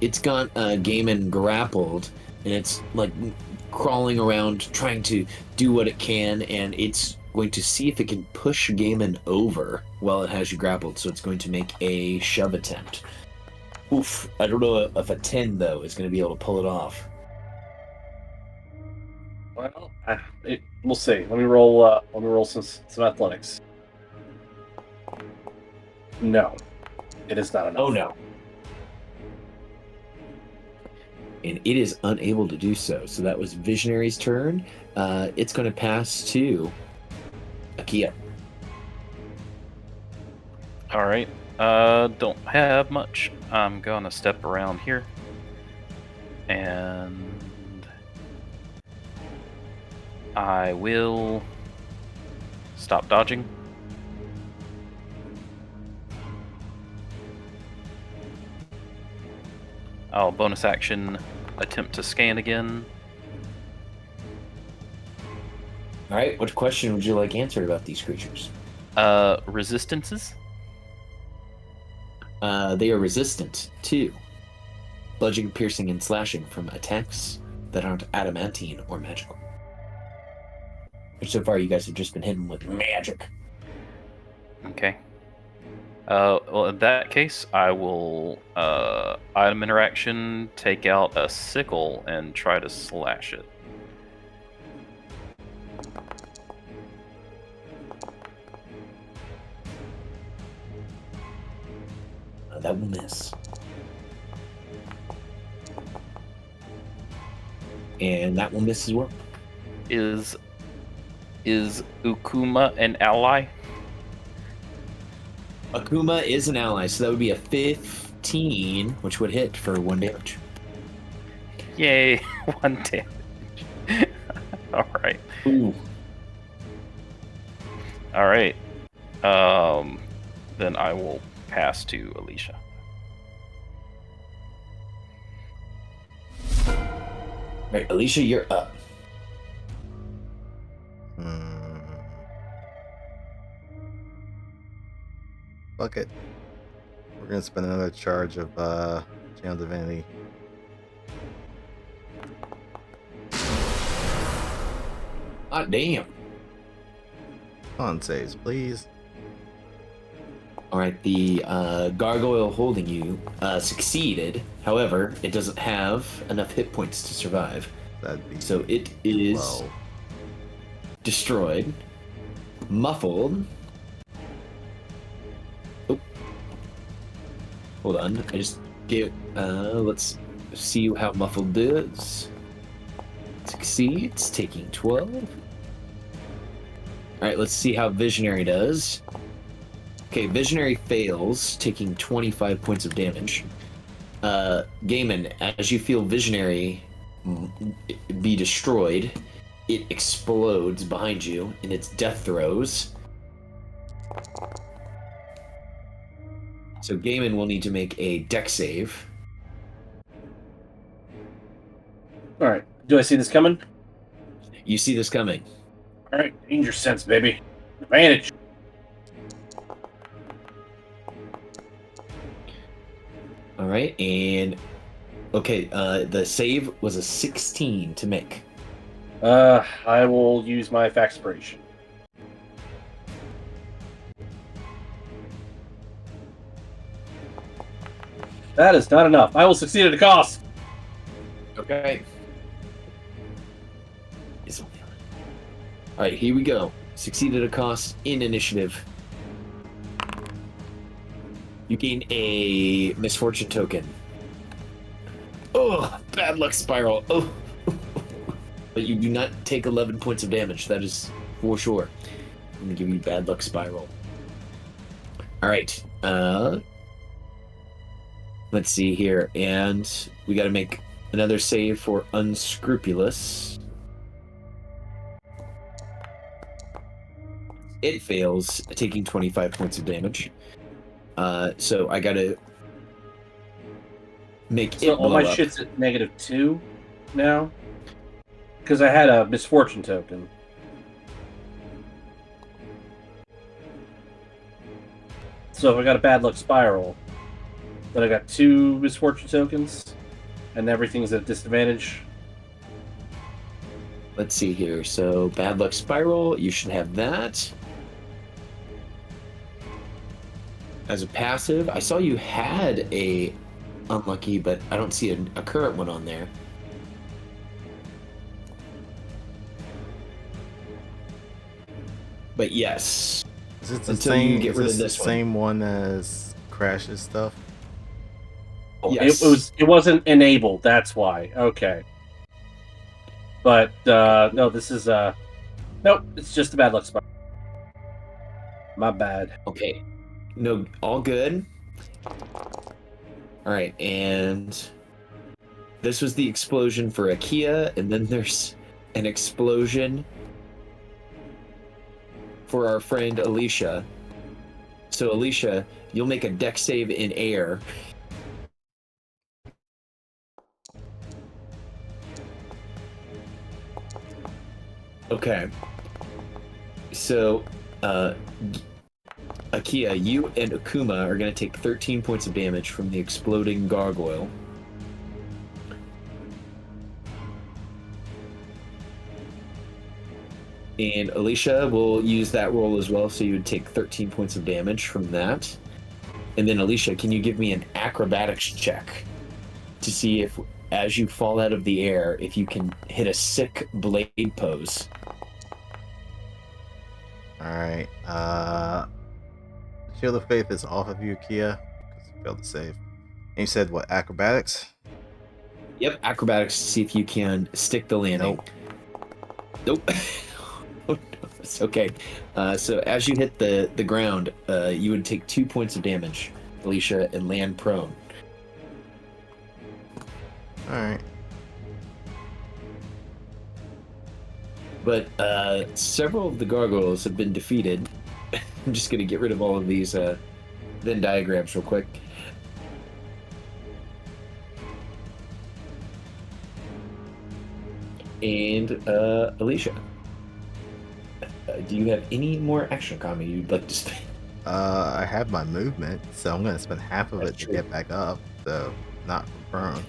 It's got Gaiman grappled, and it's like crawling around trying to do what it can, and it's going to see if it can push Gaiman over while it has you grappled. So it's going to make a shove attempt. Oof! I don't know if a 10 though is going to be able to pull it off. Well, we'll see. Let me roll some athletics. No, it is not enough. Oh no! And it is unable to do so. So that was Visionary's turn. It's going to pass to Akia. All right. Don't have much. I'm gonna step around here, and I will stop dodging. I'll bonus action attempt to scan again. All right. What question would you like answered about these creatures? Resistances? They are resistant to bludgeoning, piercing, and slashing from attacks that aren't adamantine or magical. Which so far you guys have just been hitting with magic. Okay. Well, in that case, I will item interaction, take out a sickle, and try to slash it. That will miss. And that will miss as well. Is Ukuma an ally? Akuma is an ally, so that would be a 15, which would hit for 1 damage. Yay, 1 damage. All right. Ooh. All right. Then I will pass to Alicia. Right, Alicia, you're up. Fuck it. We're gonna spend another charge of Channel Divinity. Ah, damn. Con saves, please. All right, the gargoyle holding you succeeded. However, it doesn't have enough hit points to survive. That'd be So it is low. destroyed, muffled. Oh, hold on. I just get. Let's see how muffled does. Succeeds, taking 12. All right, let's see how visionary does. Okay, visionary fails, taking 25 points of damage. Gaiman, as you feel visionary be destroyed, it explodes behind you in its death throes. So Gaiman will need to make a dex save. All right. Do I see this coming? You see this coming. All right. Danger sense, baby. Advantage. All right, and okay, the save was a 16 to make. I will use my Faxpiration. That is not enough. I will succeed at a cost. Okay. All right, here we go. Succeed at a cost in initiative. You gain a misfortune token. Oh, bad luck spiral. Oh. But you do not take 11 points of damage. That is for sure. I'm gonna give you bad luck spiral. All right. Let's see here, and we got to make another save for unscrupulous. It fails, taking 25 points of damage. So I got to make So it all my blow up. shit's at -2 now? Because I had a misfortune token. So if I got a bad luck spiral, then I got 2 misfortune tokens, and everything's at a disadvantage. Let's see here. So bad luck spiral, you should have that. As a passive, I saw you had a unlucky, but I don't see a current one on there. But yes, Is it the Until you same? get Is rid of this the this one. same one as Crash's stuff? Yes. It wasn't enabled. That's why. Okay. But no, this is nope. It's just a bad luck spiral. My bad. Okay. No, all good. All right, and this was the explosion for Akia, and then there's an explosion for our friend Alicia. So Alicia, you'll make a dex save in air. Okay. So, Akia, you and Akuma are going to take 13 points of damage from the exploding gargoyle. And Alicia will use that roll as well, so you would take 13 points of damage from that. And then Alicia, can you give me an acrobatics check to see if, as you fall out of the air, if you can hit a sick blade pose? Alright. Shield of Faith is off of you, Kia, because you failed to save. And you said what, acrobatics? Yep, acrobatics to see if you can stick the landing. Nope. Oh, no, it's okay. So as you hit the ground, you would take 2 points of damage, Alicia, and land prone. Alright. But several of the gargoyles have been defeated. I'm just going to get rid of all of these Venn diagrams real quick. And Alicia, do you have any more action economy you'd like to spend? I have my movement, so I'm gonna spend half of That's it to true. get back up, so not from prone.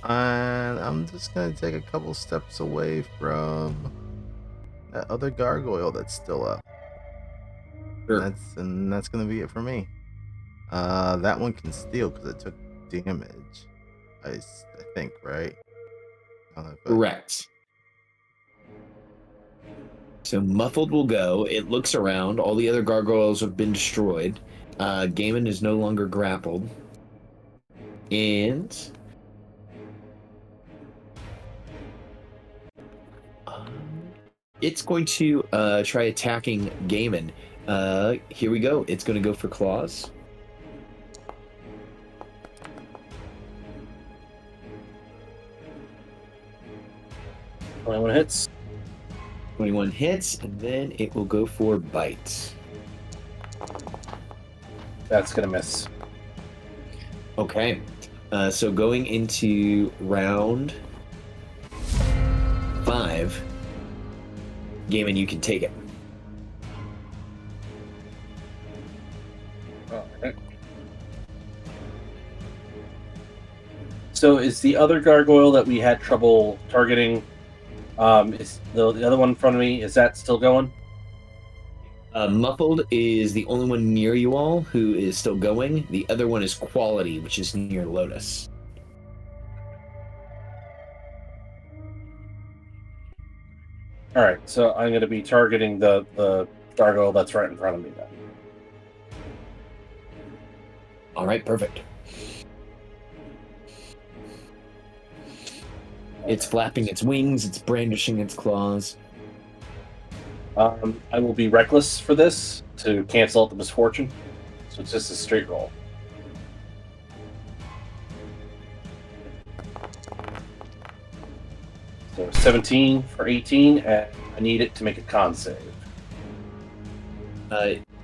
And I'm just gonna take a couple steps away from that other gargoyle that's still up. Sure. And that's gonna be it for me. That one can steal because it took damage. I think, right? I don't know if Correct. So Muffled will go. It looks around. All the other gargoyles have been destroyed. Gaiman is no longer grappled. And it's going to try attacking Gaiman. Here we go. It's going to go for claws. 21 hits. 21 hits, and then it will go for bite. That's gonna miss. Okay. So going into round 5, Gaiman, you can take it. Alright. So is the other gargoyle that we had trouble targeting? Is the other one in front of me? Is that still going? Muffled is the only one near you all who is still going. The other one is Quality, which is near Lotus. All right, so I'm going to be targeting the gargoyle that's right in front of me then. All right, perfect. It's flapping its wings, it's brandishing its claws. I will be reckless for this to cancel out the misfortune. So it's just a straight roll. So 17 for 18, and I need it to make a con save.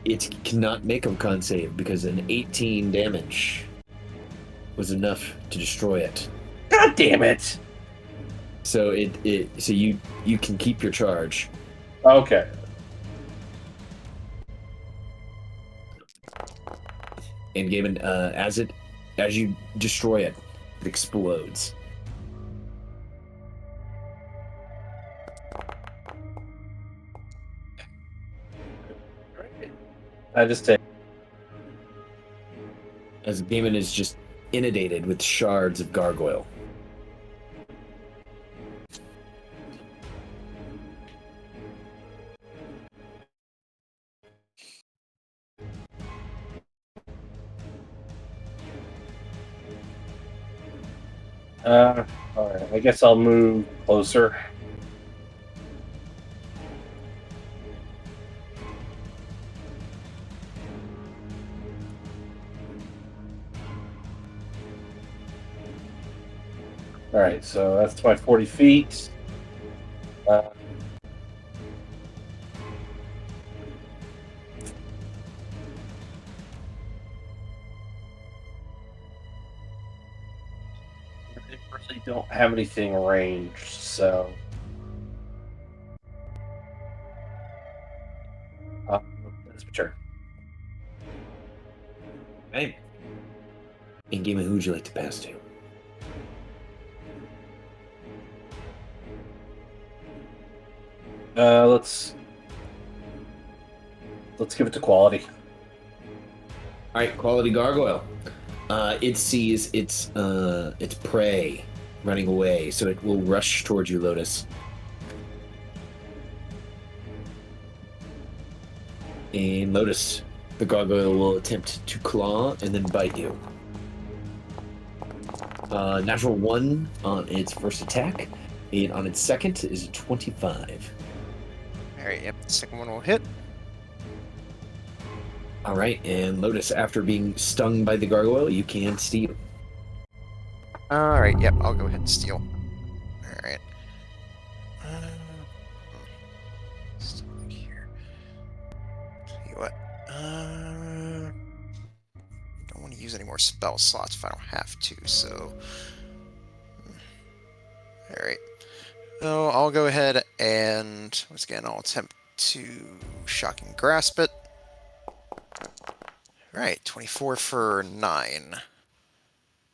It cannot make a con save because an 18 damage was enough to destroy it. God damn it! So so you can keep your charge. Okay. And Gaiman, as you destroy it, it explodes. I just take. As Gaiman is just inundated with shards of gargoyle. Alright, I guess I'll move closer. Alright, so that's my 40 feet. They really don't have anything arranged, so. That's my turn. Hey. And Gaiman, who would you like to pass to? Let's give it to quality. All right, quality gargoyle. It sees its prey running away, so it will rush towards you, Lotus. And Lotus, the gargoyle will attempt to claw and then bite you. Natural 1 on its first attack, and on its second is a 25. Alright, yep, the second one will hit. All right, and Lotus, after being stung by the gargoyle, you can steal. Alright, yep, I'll go ahead and steal. Alright. Still like here. Tell you what. Don't want to use any more spell slots if I don't have to, so. Alright. So I'll go ahead and, once again, I'll attempt to shock and grasp it. Alright, 24 for 9.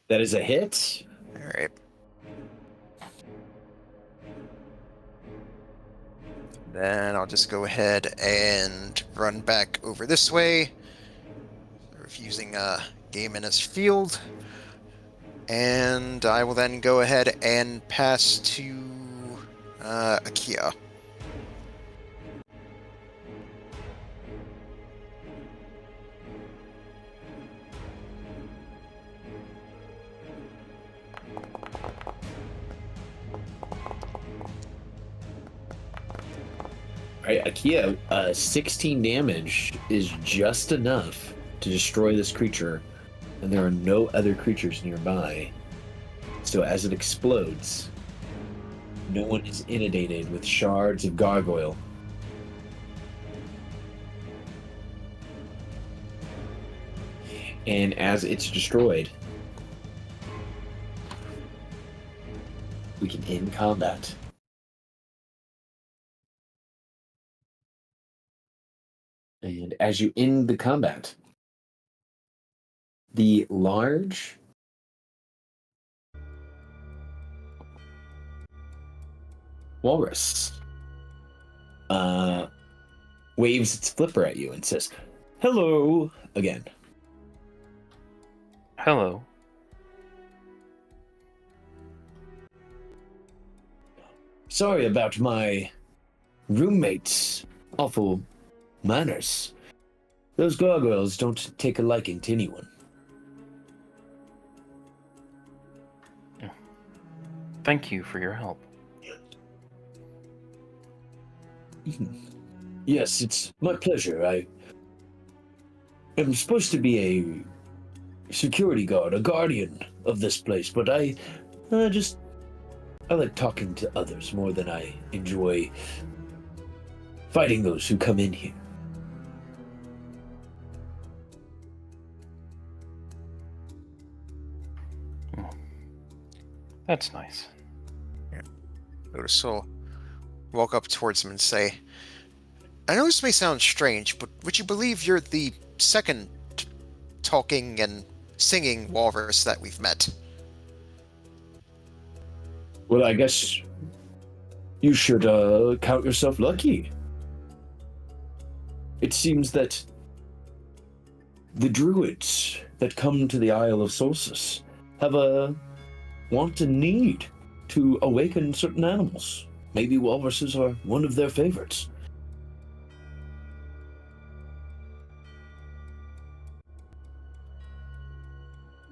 That is a hit. Alright. Then I'll just go ahead and run back over this way, sort of using Gaiman as field. And I will then go ahead and pass to Akia. All right, Akia, 16 damage is just enough to destroy this creature, and there are no other creatures nearby. So as it explodes, no one is inundated with shards of gargoyle. And as it's destroyed, we can end combat. And as you end the combat, the large walrus waves its flipper at you and says, "Hello," again. Hello. Sorry about my roommate's awful manners. Those gargoyles don't take a liking to anyone. Thank you for your help. Yes, it's my pleasure. I am supposed to be a security guard, a guardian of this place, but I like talking to others more than I enjoy fighting those who come in here. That's nice. Lotus will walk up towards him and say, I know this may sound strange, but would you believe you're the second talking and singing walrus that we've met? Well, I guess you should count yourself lucky. It seems that the druids that come to the Isle of Solstice have a want and need to awaken certain animals. Maybe walruses are one of their favorites.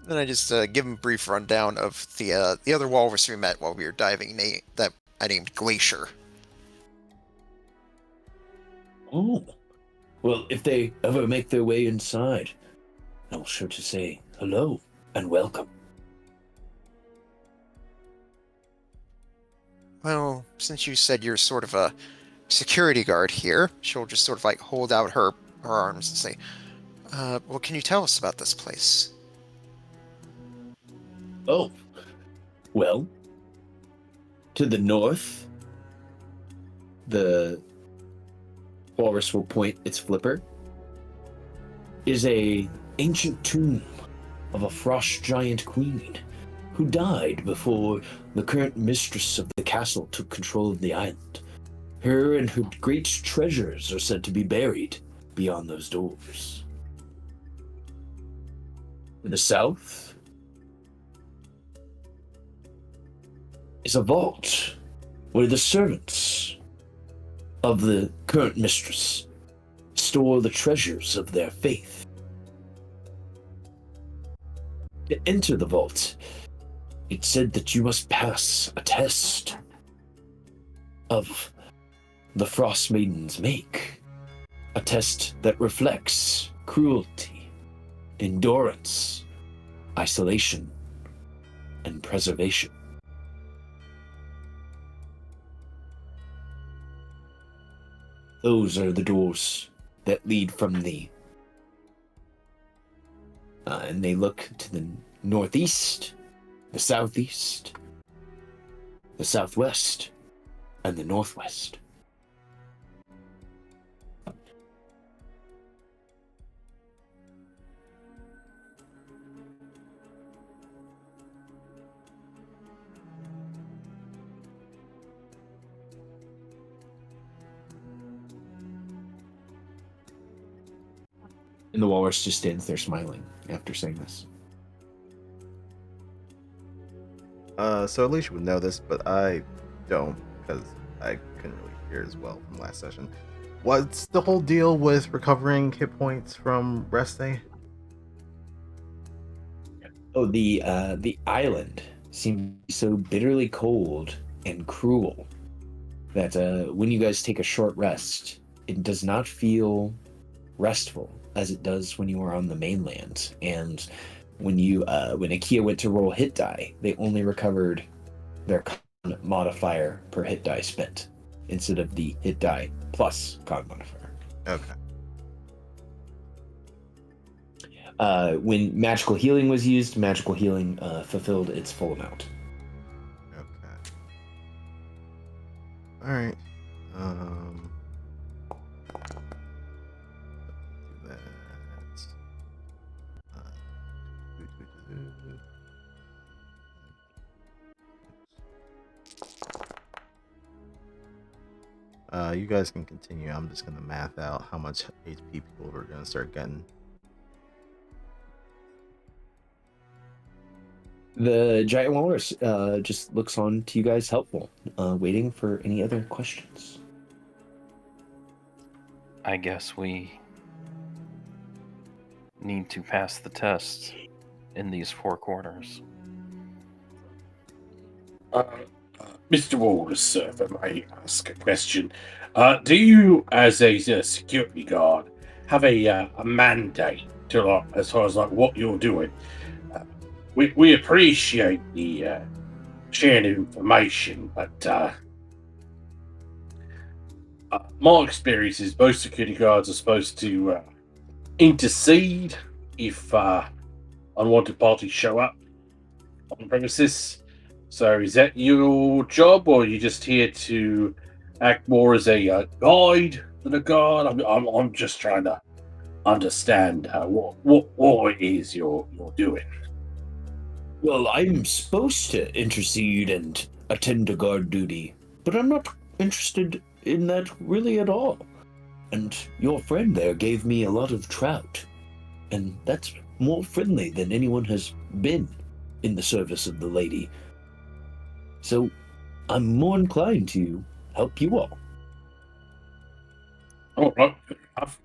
Then I just give him a brief rundown of the other walrus we met while we were diving, that I named Glacier. Oh. Well, if they ever make their way inside, I'll sure to say hello and welcome. Well, since you said you're sort of a security guard here, she'll just sort of like hold out her arms and say, what can you tell us about this place? Oh, well, to the north, the walrus will point its flipper, is a ancient tomb of a frost giant queen who died before the current mistress of the castle took control of the island. Her and her great treasures are said to be buried beyond those doors. In the south is a vault where the servants of the current mistress store the treasures of their faith. To enter the vault, it said that you must pass a test of the Frostmaidens make, a test that reflects cruelty, endurance, isolation, and preservation. Those are the doors that lead from the... and they look to the northeast, the southeast, the southwest, and the northwest. And the walrus just stands there smiling after saying this. So Alicia would know this, but I don't, because I couldn't really hear as well from last session. What's the whole deal with recovering hit points from resting? Oh, the island seems so bitterly cold and cruel that when you guys take a short rest, it does not feel restful as it does when you are on the mainland. And when Akia went to roll hit die, they only recovered their con modifier per hit die spent instead of the hit die plus con modifier. Okay. When magical healing was used, magical healing fulfilled its full amount. Okay. All right. Do that. You guys can continue. I'm just gonna math out how much HP people are gonna start getting. The giant walrus just looks on to you guys helpful, waiting for any other questions. I guess we need to pass the tests in these 4 corners. Mr. Walrus, sir, if I may ask a question. Do you, as a security guard, have a mandate to, like, as far as like what you're doing? We appreciate the sharing of information, but my experience is most security guards are supposed to intercede if unwanted parties show up on premises. So is that your job, or are you just here to act more as a guide than a guard? I'm just trying to understand what it is you're doing. Well, I'm supposed to intercede and attend to guard duty, but I'm not interested in that really at all. And your friend there gave me a lot of trout, and that's more friendly than anyone has been in the service of the lady. So I'm more inclined to help you all. All right, fair enough.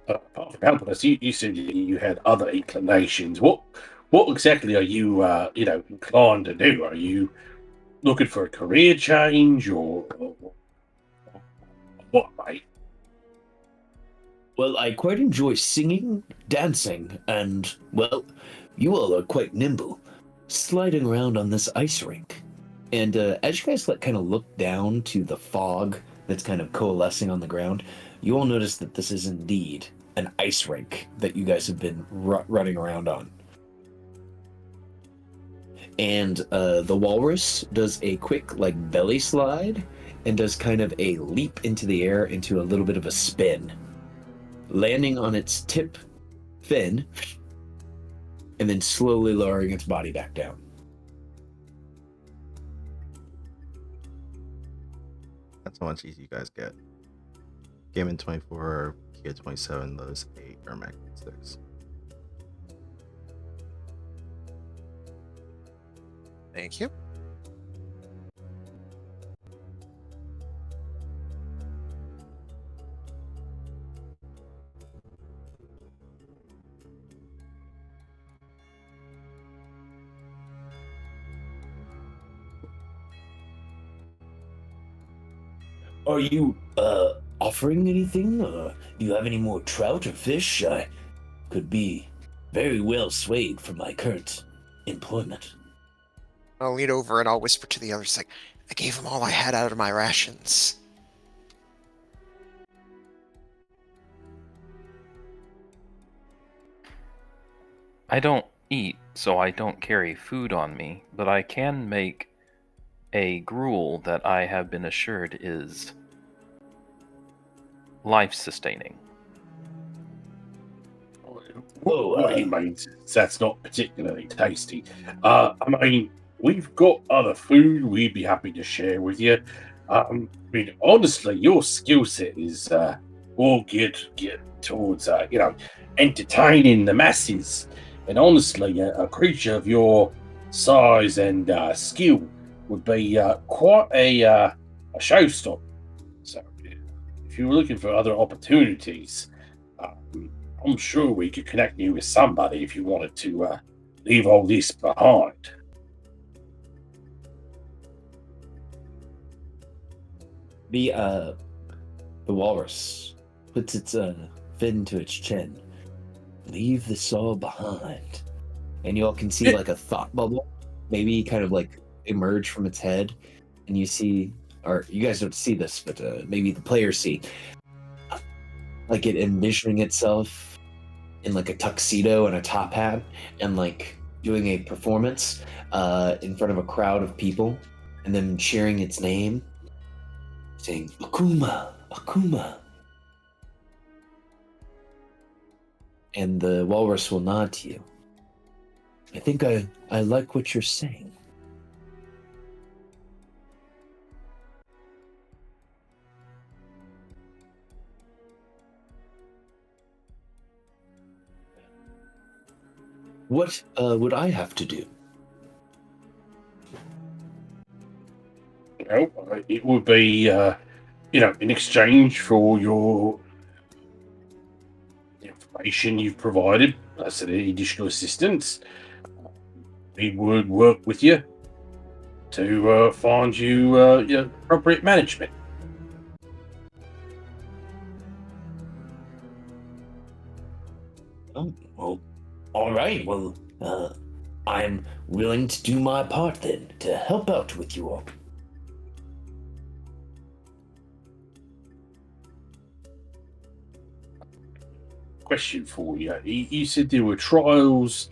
Apart from helping us, you said you had other inclinations. What exactly are you inclined to do? Are you looking for a career change, or what, mate? Well, I quite enjoy singing, dancing, and, well, you all are quite nimble, sliding around on this ice rink. And as you guys kind of look down to the fog that's kind of coalescing on the ground, you all notice that this is indeed an ice rink that you guys have been running around on. And the walrus does a quick belly slide and does kind of a leap into the air into a little bit of a spin, landing on its tip fin and then slowly lowering its body back down. That's how much easy you guys get. Gaming 24, Kia 27, Lotus 8, Ermac 6. Thank you. Are you offering anything? Do you have any more trout or fish? I could be very well swayed from my current employment. I'll lean over and I'll whisper to the others, I gave them all I had out of my rations. I don't eat, so I don't carry food on me, but I can make a gruel that I have been assured is life-sustaining. What he means is that's not particularly tasty. I mean, we've got other food we'd be happy to share with you. Honestly, your skill set is all geared towards, entertaining the masses. And honestly, a creature of your size and skill would be quite a showstopper. So, if you were looking for other opportunities, I'm sure we could connect you with somebody if you wanted to leave all this behind. The walrus puts its fin to its chin. Leave this all behind. And you all can see a thought bubble maybe kind of emerge from its head. And you see, or you guys don't see this, but maybe the players see, it envisioning itself in a tuxedo and a top hat and doing a performance in front of a crowd of people and then cheering its name, saying, Akuma, Akuma. And the walrus will nod to you. I think I like what you're saying. What would I have to do? It would be, in exchange for your information you've provided, us any additional assistance, we would work with you to find you your appropriate management. Oh, well, all right. Well, I'm willing to do my part then to help out with you all. Question for you. You said there were trials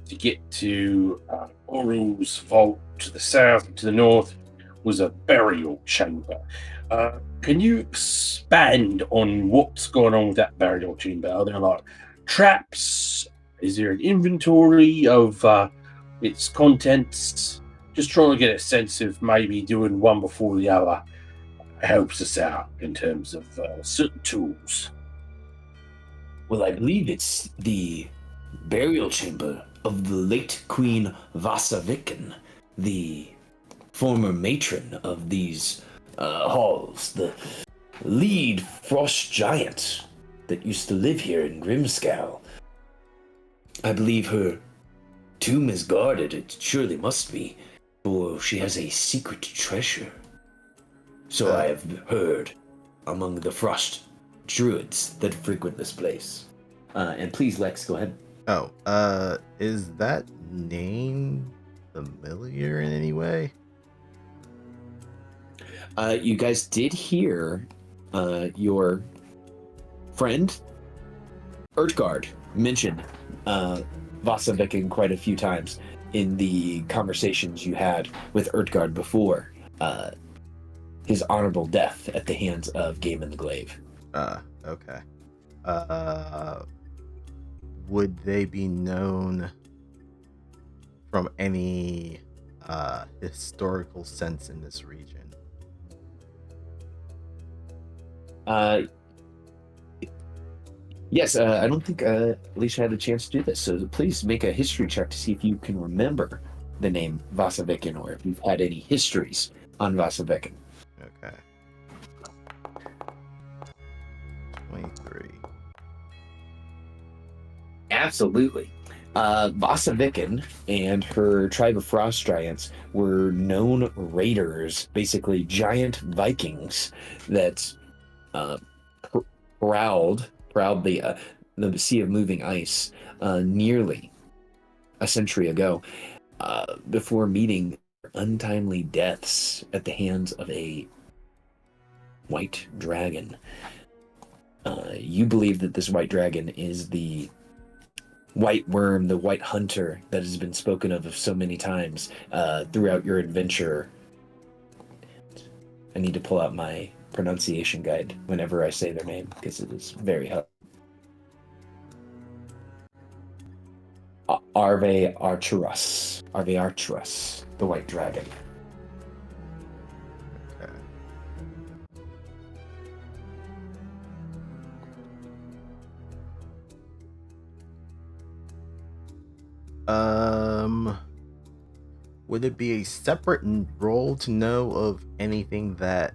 to get to Auril's vault to the south and to the north was a burial chamber. Can you expand on what's going on with that burial chamber? Are there like traps? Is there an inventory of its contents? Just trying to get a sense of maybe doing one before the other helps us out in terms of certain tools. Well, I believe it's the burial chamber of the late Queen Vasaviken, the former matron of these halls, the lead frost giant that used to live here in Grimskalle. I believe her tomb is guarded. It surely must be, for she has a secret treasure. So I have heard among the frost druids that frequent this place. And please, Lex, go ahead. Oh, is that name familiar in any way? You guys did hear your friend Urtgard mention Vasaviken quite a few times in the conversations you had with Urtgard before his honorable death at the hands of Gaiman the Glaive. Okay. Would they be known from any historical sense in this region? Yes, I don't think Alicia had a chance to do this, so please make a history check to see if you can remember the name Vasaviken or if you've had any histories on Vasaviken. Okay. 23. Absolutely. Vasaviken and her tribe of frost giants were known raiders, basically giant Vikings that prowled the Sea of Moving Ice nearly a century ago before meeting untimely deaths at the hands of a white dragon. You believe that this white dragon is the white worm, the white hunter that has been spoken of so many times throughout your adventure. I need to pull out my pronunciation guide whenever I say their name because it is very helpful. Arve Arturus, the white dragon. Okay. Would it be a separate role to know of anything that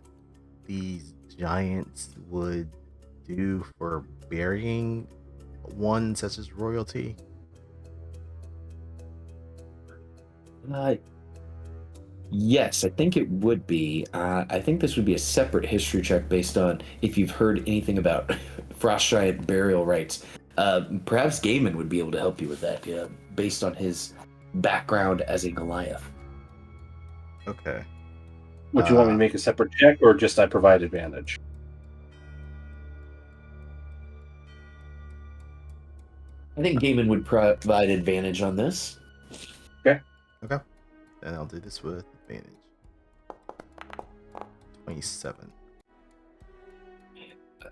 these giants would do for burying one such as royalty? Yes, I think it would be. I think this would be a separate history check based on if you've heard anything about frost giant burial rites. Perhaps Gaiman would be able to help you with that, based on his background as a Goliath. Okay. Would you want me to make a separate check, or just I provide advantage? I think Gaiman would provide advantage on this. Okay. Then I'll do this with advantage. 27.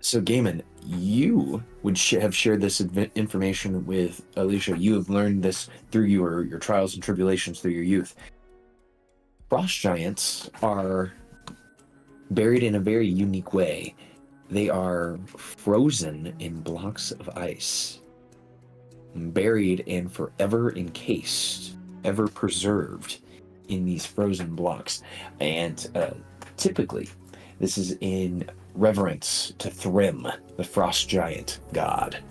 So, Gaiman, you would have shared this information with Alicia. You have learned this through your trials and tribulations through your youth. Frost giants are buried in a very unique way. They are frozen in blocks of ice, buried and forever encased, ever preserved in these frozen blocks. And typically, this is in reverence to Thrym, the frost giant god.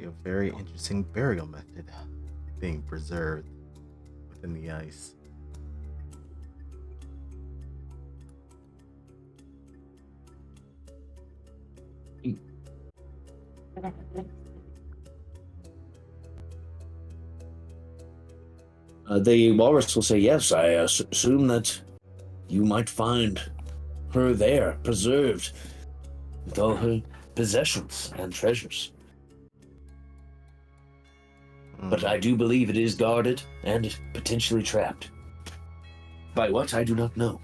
actually a very interesting burial method being preserved within the ice. The walrus will say, yes, I assume that you might find her there, preserved, with all her possessions and treasures. But I do believe it is guarded and potentially trapped. By what, I do not know.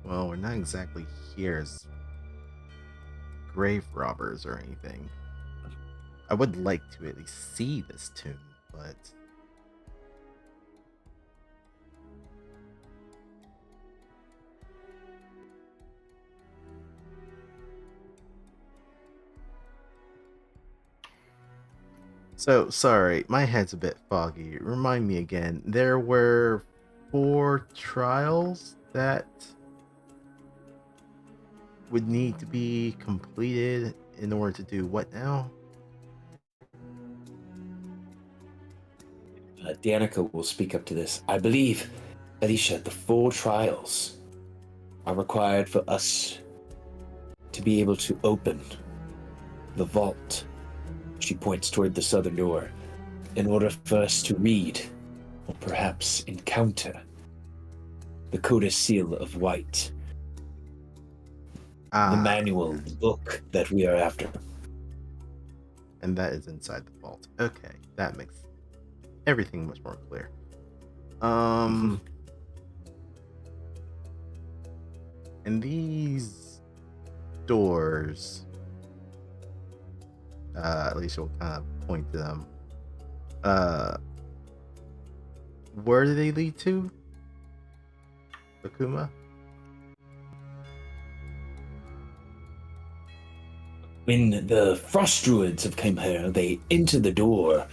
Well, we're not exactly here as grave robbers or anything. I would like to at least see this tomb, but so sorry, my head's a bit foggy. Remind me again. There were 4 trials that would need to be completed in order to do what now? Danica will speak up to this. I believe, Alicia, the 4 trials are required for us to be able to open the vault. She points toward the southern door. In order for us to read, or perhaps encounter, the Coda Seal of White, the manual, the book that we are after. And that is inside the vault. Okay, that makes everything much more clear. And these doors, Alicia will kind of point to them. Where do they lead to? Akuma? When the frost druids have come here, they enter the door,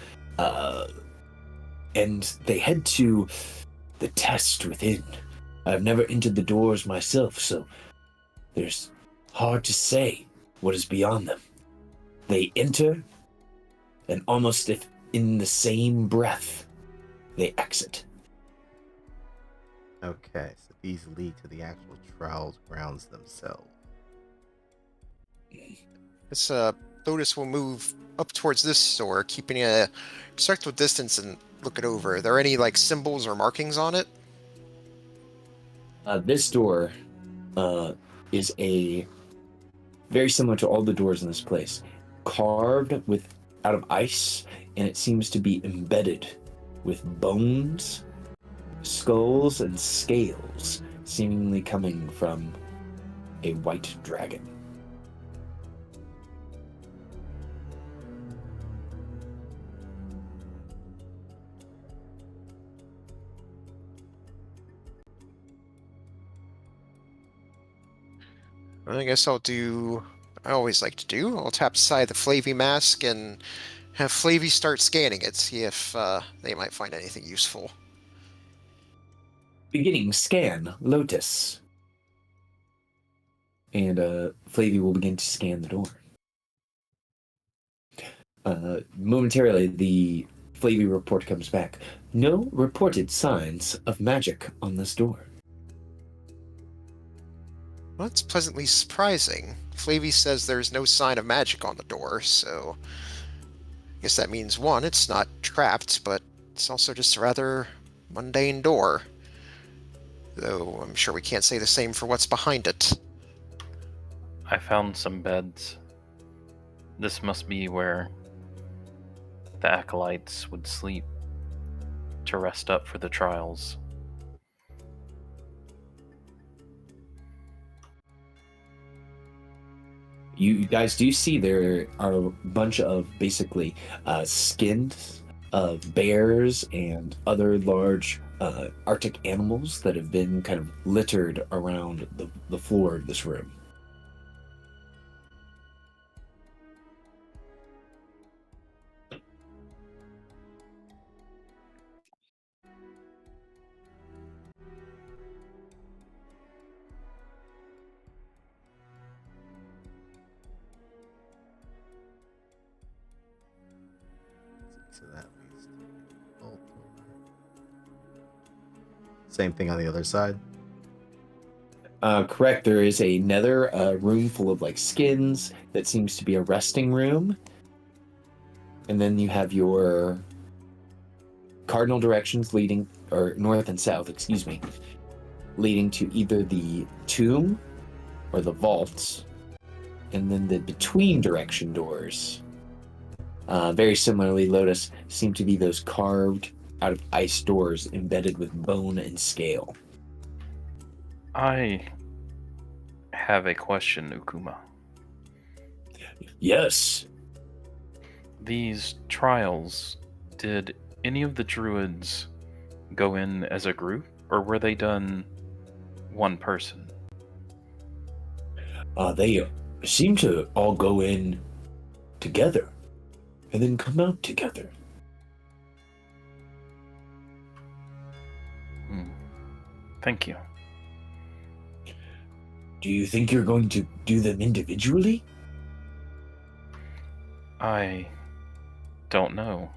and they head to the test within. I've never entered the doors myself, so there's hard to say what is beyond them. They enter, and almost if in the same breath, they exit. Okay, so these lead to the actual trials grounds themselves. This Lotus will move up towards this door, keeping a respectful distance and look it over. Are there any like symbols or markings on it? This door is very similar to all the doors in this place, carved out of ice, and it seems to be embedded with bones, skulls, and scales, seemingly coming from a white dragon. I guess I'll do I always like to do. I'll tap aside the Flavy mask and have Flavy start scanning it, see if they might find anything useful. Beginning scan Lotus. And Flavy will begin to scan the door. Momentarily, the Flavy report comes back. No reported signs of magic on this door. Well, that's pleasantly surprising. Flavy says there's no sign of magic on the door, so I guess that means one, it's not trapped, but it's also just a rather mundane door. Though I'm sure we can't say the same for what's behind it. I found some beds. This must be where the acolytes would sleep to rest up for the trials. You guys do see there are a bunch of basically skins of bears and other large Arctic animals that have been kind of littered around the floor of this room. so that leads to the vault door. Same thing on the other side. Correct. There is another room full of like skins that seems to be a resting room. And then you have your cardinal directions leading, or north and south, excuse me, leading to either the tomb or the vaults. And then the between direction doors. Very similarly, Lotus, seem to be those carved out of ice doors embedded with bone and scale. I have a question, Ukuma. Yes. These trials, did any of the druids go in as a group, or were they done one person? They seem to all go in together and then come out together. Thank you. Do you think you're going to do them individually? I don't know.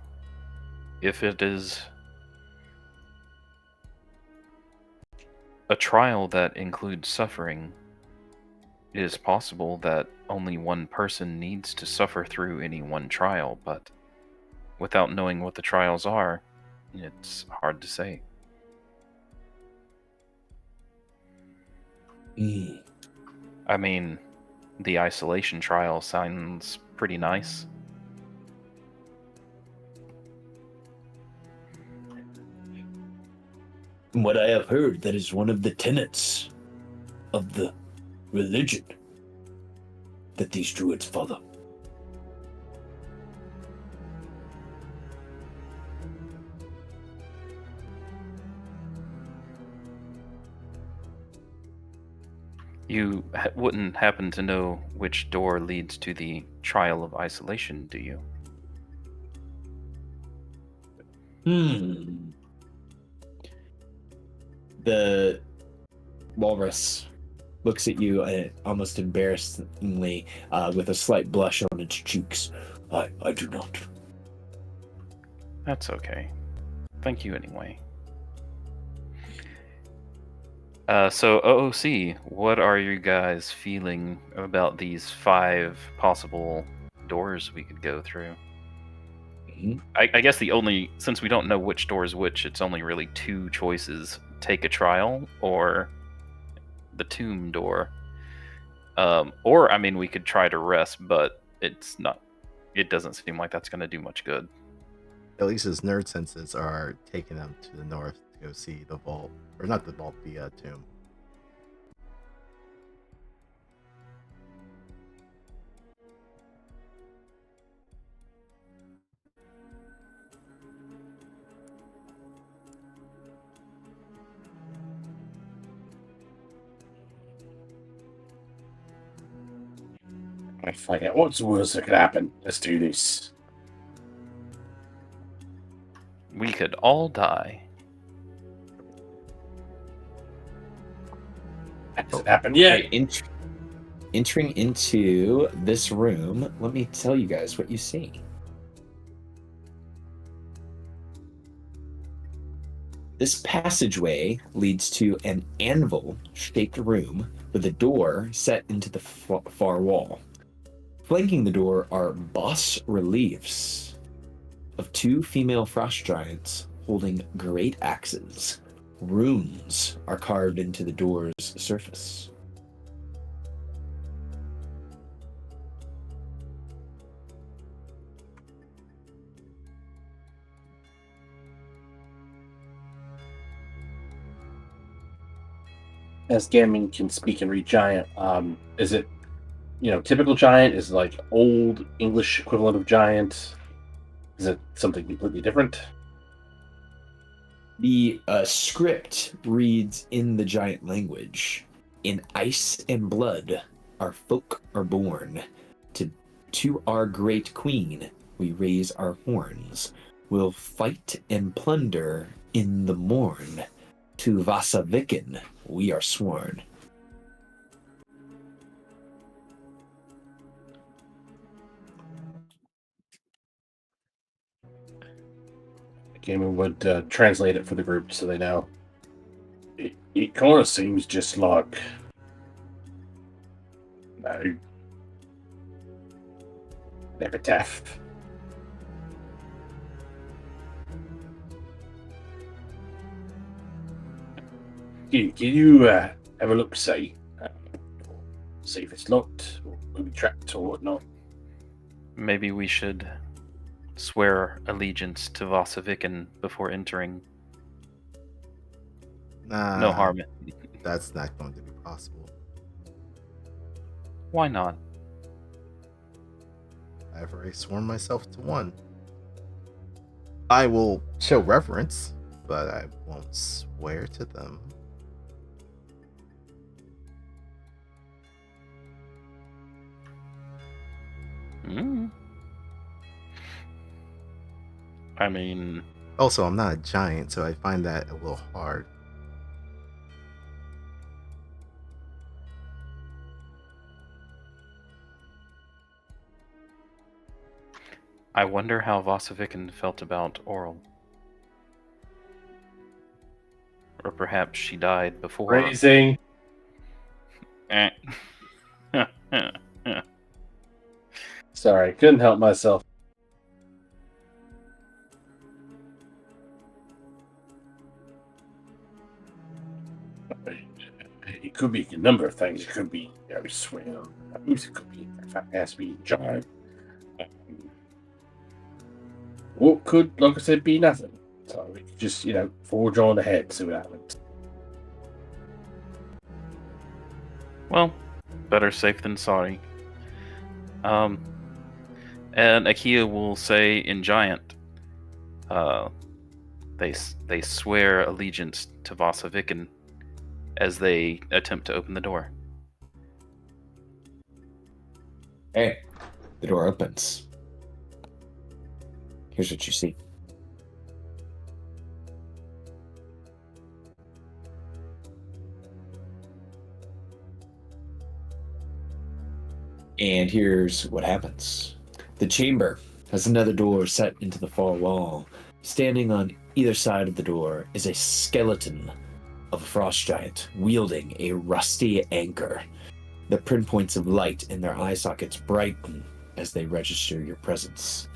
If it is a trial that includes suffering, it is possible that only one person needs to suffer through any one trial, but without knowing what the trials are, it's hard to say. I mean, the isolation trial sounds pretty nice. From what I have heard, that is one of the tenets of the religion that these druids follow. You wouldn't happen to know which door leads to the trial of isolation, do you? The walrus looks at you almost embarrassingly with a slight blush on its cheeks. I do not. That's okay. Thank you anyway. So OOC, what are you guys feeling about these 5 possible doors we could go through? I guess since we don't know which door is which, it's only really 2 choices. Take a trial or the tomb door. Or, I mean, we could try to rest, but it doesn't seem like that's going to do much good. At least his nerd senses are taking them to the north to go see the vault. Or not the vault, the tomb. I find out what's the worst that could happen. Let's do this. We could all die. Hasn't happened yet. Right, entering into this room, let me tell you guys what you see. This passageway leads to an anvil-shaped room with a door set into the far wall. Flanking the door are boss reliefs of 2 female frost giants holding great axes. Runes are carved into the door's surface. As Gammon can speak and read giant, is it, typical giant? Is it like old English equivalent of giant? Is it something completely different? The script reads in the giant language. In ice and blood, our folk are born. To our great queen, we raise our horns. We'll fight and plunder in the morn. To Vasaviken, we are sworn. Gamer would translate it for the group so they know. It kind of seems just like an epitaph. Can you have a look, see if it's locked or maybe trapped or whatnot? Maybe we should swear allegiance to Vasaviken before entering. Nah, No harm. That's not going to be possible. Why not? I've already sworn myself to one. I will show reverence, but I won't swear to them. I mean, Also, I'm not a giant, so I find that a little hard. I wonder how Vasaviken felt about Auril. Or perhaps she died before. Raising. Eh. Sorry, couldn't help myself. It could be a number of things. It could be, swear. It could be, in fact, it has to be giant. Or could, like I said, be nothing. So we could just, forge on ahead, see what happens. Well, better safe than sorry. And Akia will say in Giant, they swear allegiance to Vasaviken as they attempt to open the door. Hey, the door opens. Here's what you see. And here's what happens. The chamber has another door set into the far wall. Standing on either side of the door is a skeleton of a frost giant wielding a rusty anchor. The pinpoints of light in their eye sockets brighten as they register your presence.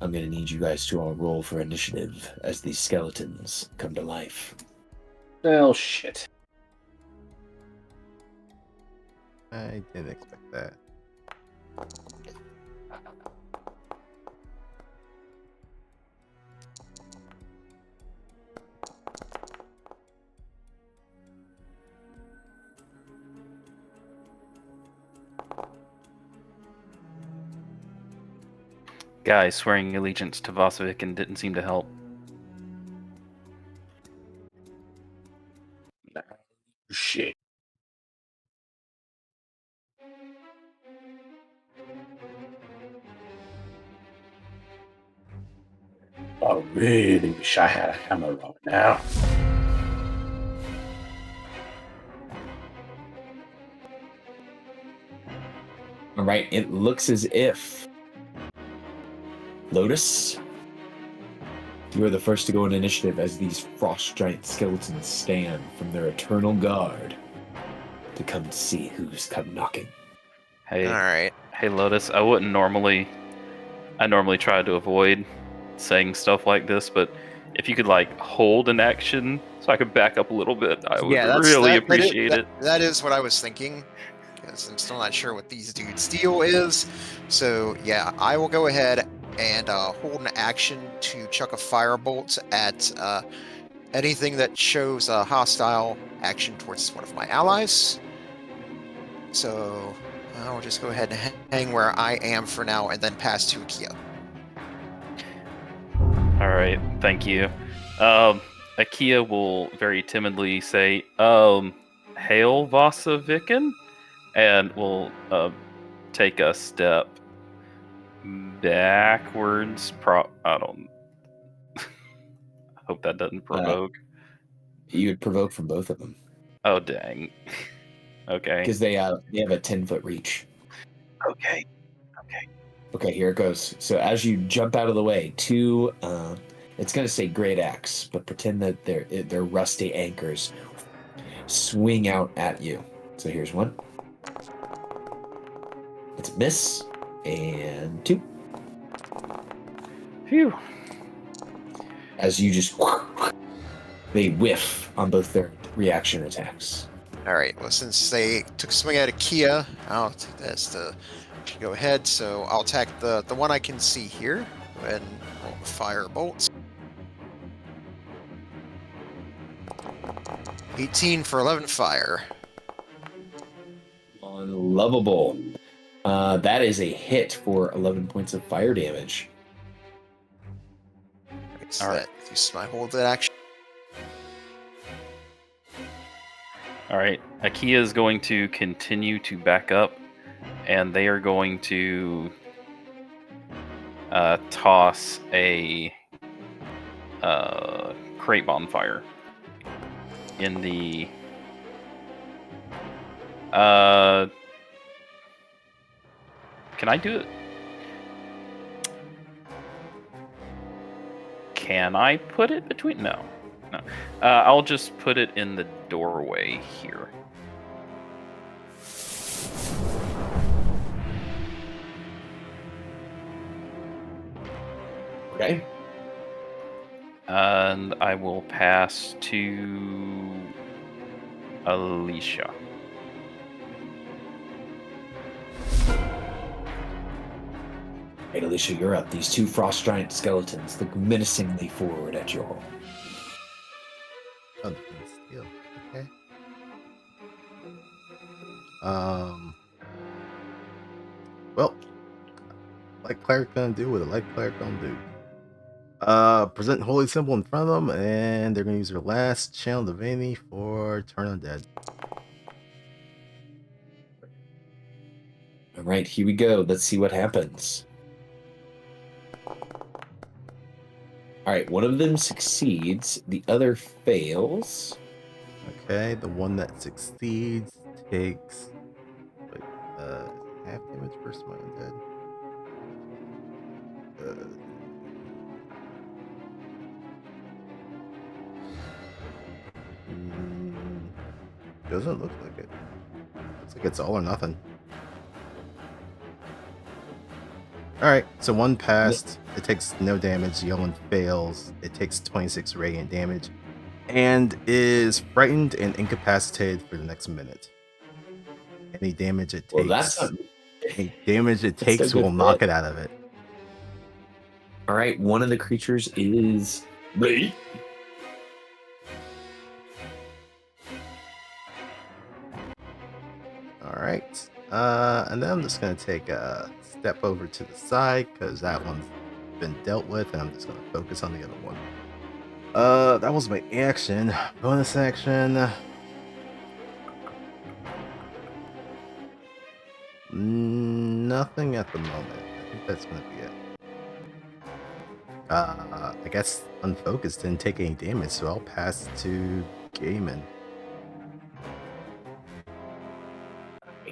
I'm going to need you guys to all roll for initiative as these skeletons come to life. Well, shit. I didn't expect that. Guys, swearing allegiance to Vasaviken didn't seem to help. Shit. I really wish I had a hammer right now. All right, it looks as if Lotus, you are the first to go in initiative as these frost giant skeletons stand from their eternal guard to come to see who's come knocking. Hey, All right. hey, Lotus. I normally try to avoid saying stuff like this, but if you could hold an action so I could back up a little bit, I would really appreciate it. That is what I was thinking, because I'm still not sure what these dudes' deal is. So yeah, I will go ahead and hold an action to chuck a firebolt at anything that shows a hostile action towards one of my allies. So I'll just go ahead and hang where I am for now and then pass to Akia. All right, thank you. Akia will very timidly say, "Hail, Vasaviken," and will take a step backwards. I don't. I hope that doesn't provoke. You would provoke from both of them. Oh dang. Okay. Because they have a 10-foot reach. Okay. Okay, here it goes. So as you jump out of the way, two, it's going to say great axe, but pretend that they're rusty anchors swing out at you. So here's one. It's a miss, and two. Phew. As you just, they whiff on both their reaction attacks. All right. Well, since they took a swing at a Kia, I'll take that as the go ahead. So I'll attack the one I can see here and roll the fire bolts. 18 for 11 fire. Unlovable. That is a hit for 11 points of fire damage. Right, so All right. that uses my hold that action. All right. IKEA is going to continue to back up, and they are going to toss a crate bonfire in the. Can I do it? Can I put it between? No. No. I'll just put it in the doorway here. Okay. And I will pass to Alicia. Hey, Alicia, you're up. These two frost giant skeletons look menacingly forward at you all. Oh, steel. Okay. Well, like cleric gonna do what a like cleric gonna do. Present holy symbol in front of them, and they're gonna use their last channel divinity for turn undead. All right, here we go. Let's see what happens. All right, one of them succeeds, the other fails. Okay, the one that succeeds takes half damage versus my undead. Doesn't look like it. Looks like it's all or nothing. Alright, so one passed. It takes no damage. The other one fails. It takes 26 radiant damage. And is frightened and incapacitated for the next minute. Any damage it takes. Well, that's not... Any damage it That's takes no will good knock fit. it out of it. All right, one of the creatures is... Ready? Alright. And then I'm just going to take a step over to the side because that one's been dealt with, and I'm just going to focus on the other one. That was my action. Bonus action. Nothing at the moment. I think that's going to be it. I guess Unfocused didn't take any damage, so I'll pass to Gaiman.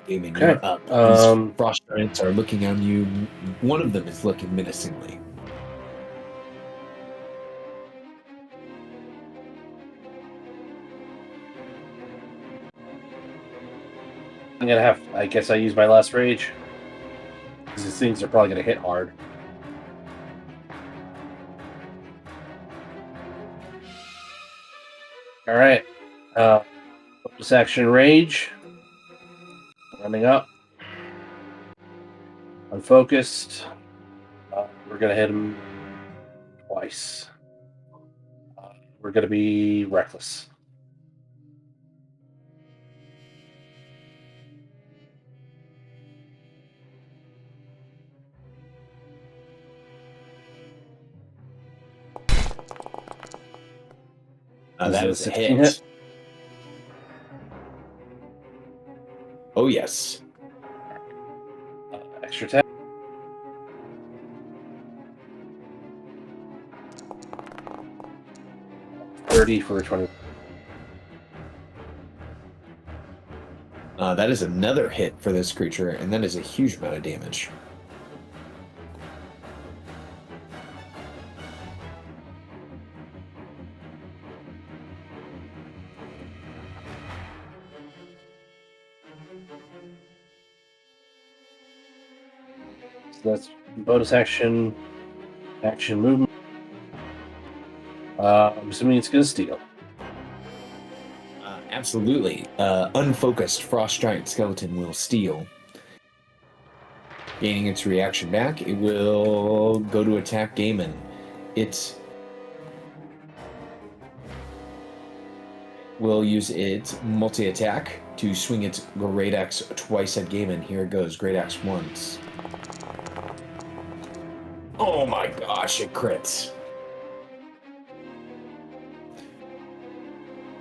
Damon, Okay. you're up. These frost giants are looking on you. One of them is looking menacingly. I'm gonna have. I guess I use my last rage. These things are probably gonna hit hard. All right. Bonus action rage. Running up. Unfocused. We're gonna hit him twice. We're gonna be reckless. That is a 16 hit. Oh, yes. Extra attack. $30 for 20. That is another hit for this creature, and that is a huge amount of damage. So that's bonus action, action movement. I'm assuming it's going to steal. Absolutely. Unfocused frost giant skeleton will steal. Gaining its reaction back, it will go to attack Gaiman. It will use its multi-attack to swing its great axe twice at Gaiman. Here it goes. Great axe once. Oh my gosh, it crits.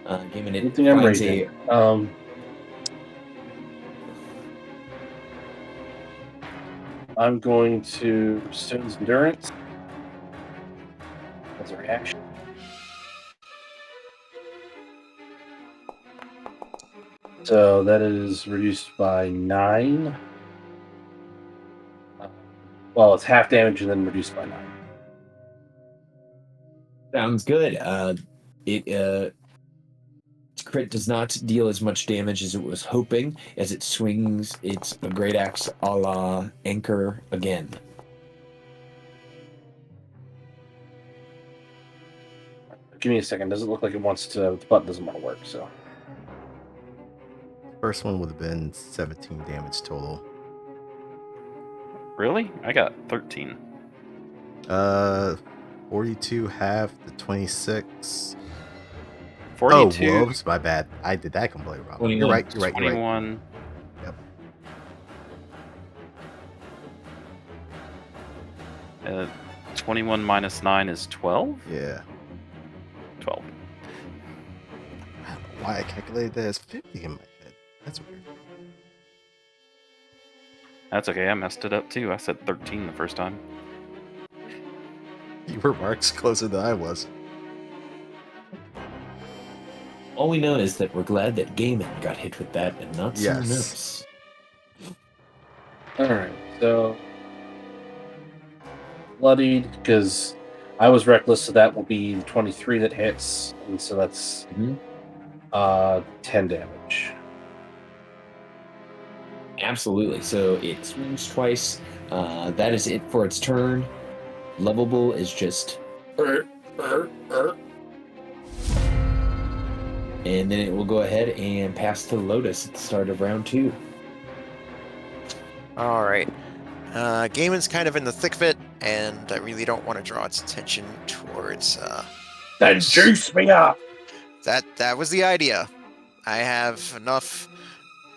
Gaiman, Good it thing I'm finds raging. I'm going to Stone's Endurance as a reaction. So that is reduced by 9. Well, it's half damage and then reduced by 9. Sounds good. Its crit does not deal as much damage as it was hoping as it swings its great axe a la Anchor again. Give me a second. Doesn't look like it wants to. The button doesn't want to work. So First one would have been 17 damage total. Really? I got 13. 42 half the 26. 42, Oh, whoops, my bad. I did that completely wrong. 21. You're right. You're right. 21. Yep. Uh, 21 minus 9 is 12? Yeah. 12. I don't know why I calculated that as 50 in my head. That's weird. That's okay, I messed it up too. I said 13 the first time. You were marks closer than I was. All we know is that we're glad that Gaiman got hit with that and not someone Yes. else. all right. So bloodied because I was reckless, so that will be 23 that hits, and so that's 10 damage. Absolutely. So it swings twice. That is it for its turn. Lovable is just. And then it will go ahead and pass to Lotus at the start of round 2. All right. Gaiman's kind of in the thick of it, and I really don't want to draw its attention towards. Then juice me up. That was the idea. I have enough.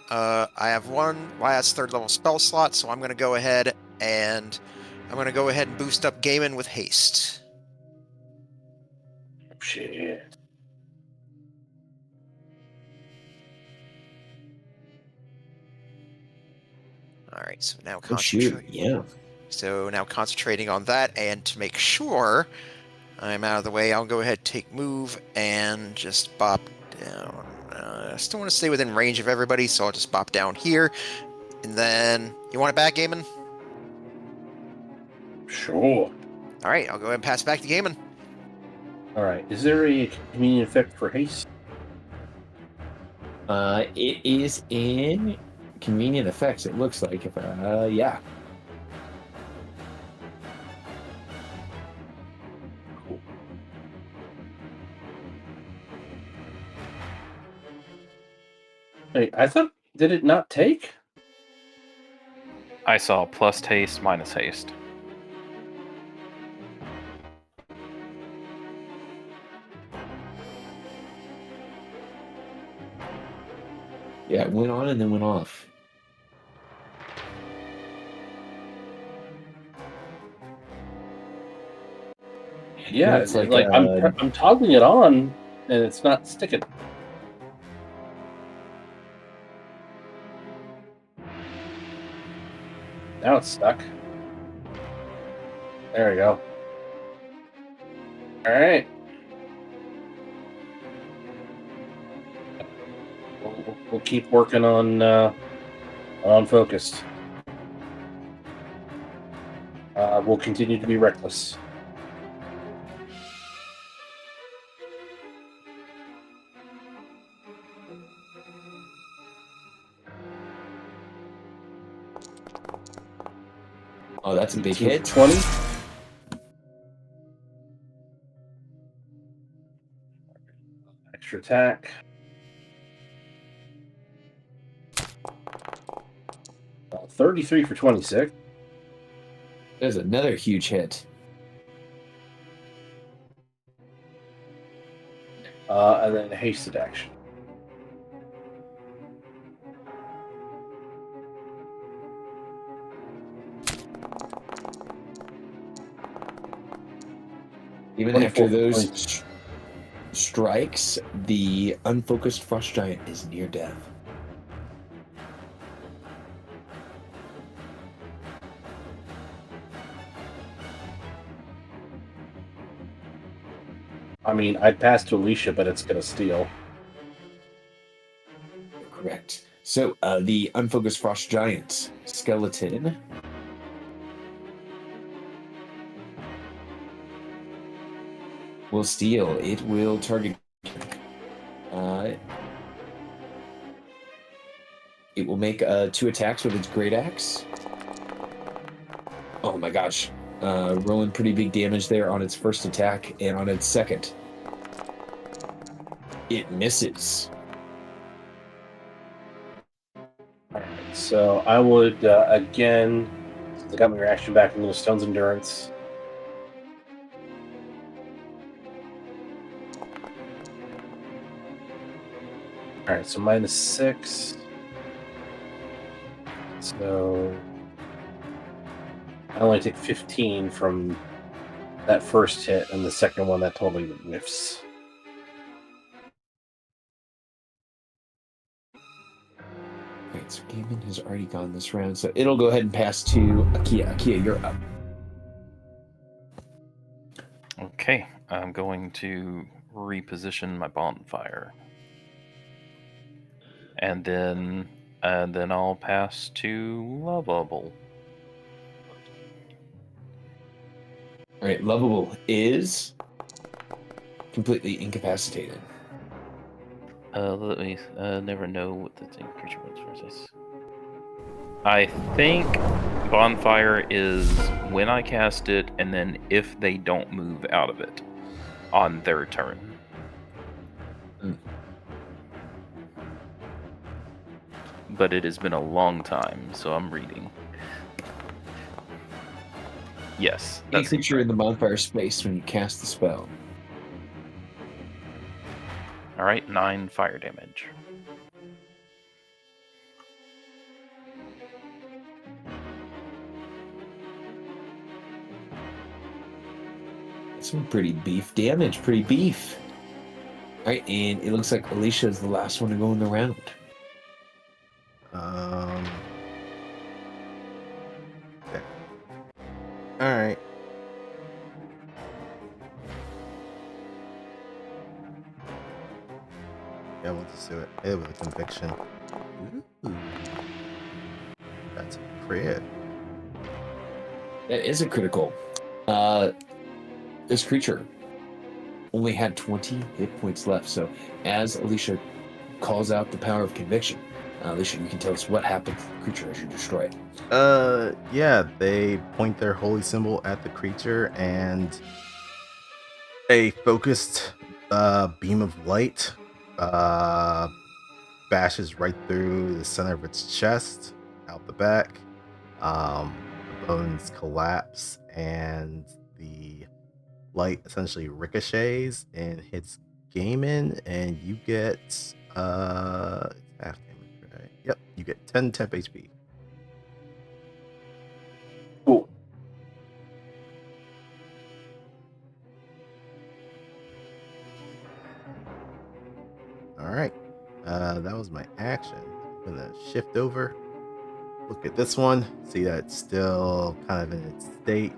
I have one last third level spell slot, so I'm going to go ahead and boost up Gaiman with haste. Shit. All right, so now Oh, shoot. Yeah. So now concentrating on that, and to make sure I'm out of the way, I'll go ahead, take move, and just bop down. I still want to stay within range of everybody, so I'll just bop down here. And then, you want it back, Gaiman? Sure. All right, I'll go ahead and pass back to Gaiman. All right. Is there a convenient effect for haste? It is in convenient effects, it looks like. Yeah. Cool. Wait, I thought, did it not take? I saw plus haste, minus haste. Yeah, it went on and then went off. Yeah, it's like, I'm toggling it on, and it's not sticking. Now it's stuck. There we go. All right. We'll keep working on focused. We'll continue to be reckless. Oh, that's a big 18 for hit. 20. Extra attack. 33 for 26. There's another huge hit. And then hasted action. Even 24 after for those 20. strikes, the unfocused frost giant is near death. I mean, I'd pass to Alicia, but it's going to steal. Correct. So, the unfocused frost giant skeleton will steal. It will target. It will make 2 attacks with its great axe. Oh my gosh. Rolling pretty big damage there on its first attack, and on its second, it misses. Alright, so I would, again, since I got my reaction back from the Stone's Endurance. Alright, so -6. So I only take 15 from that first hit, and the second one that totally whiffs. Right, so Gaiman has already gone this round, so it'll go ahead and pass to Akia. Akia, you're up. Okay, I'm going to reposition my bonfire, and then I'll pass to Lovable. All right, Lovable is completely incapacitated. Let me never know what the thing creature was versus. I think bonfire is when I cast it, and then if they don't move out of it on their turn. But it has been a long time, so I'm reading. Yes, Any that's creature in the bonfire space when you cast the spell. all right. 9 fire damage. Some pretty beef damage, pretty beef. All right, and it looks like Alicia is the last one to go in the round. Okay. All right. Yeah, we'll just do it. Hit it with a conviction. Ooh. That's a crit. That is a critical. This creature only had 20 hit points left, so as Alicia calls out the power of conviction, Alicia, you can tell us what happened to the creature as you destroy it. Yeah, they point their holy symbol at the creature, and a focused beam of light bashes right through the center of its chest, out the back. The bones collapse, and the light essentially ricochets and hits Gaiman, and you get half damage, right? Yep, you get 10 temp HP. Cool. All right, that was my action. I'm gonna shift over, look at this one, see that it's still kind of in its state.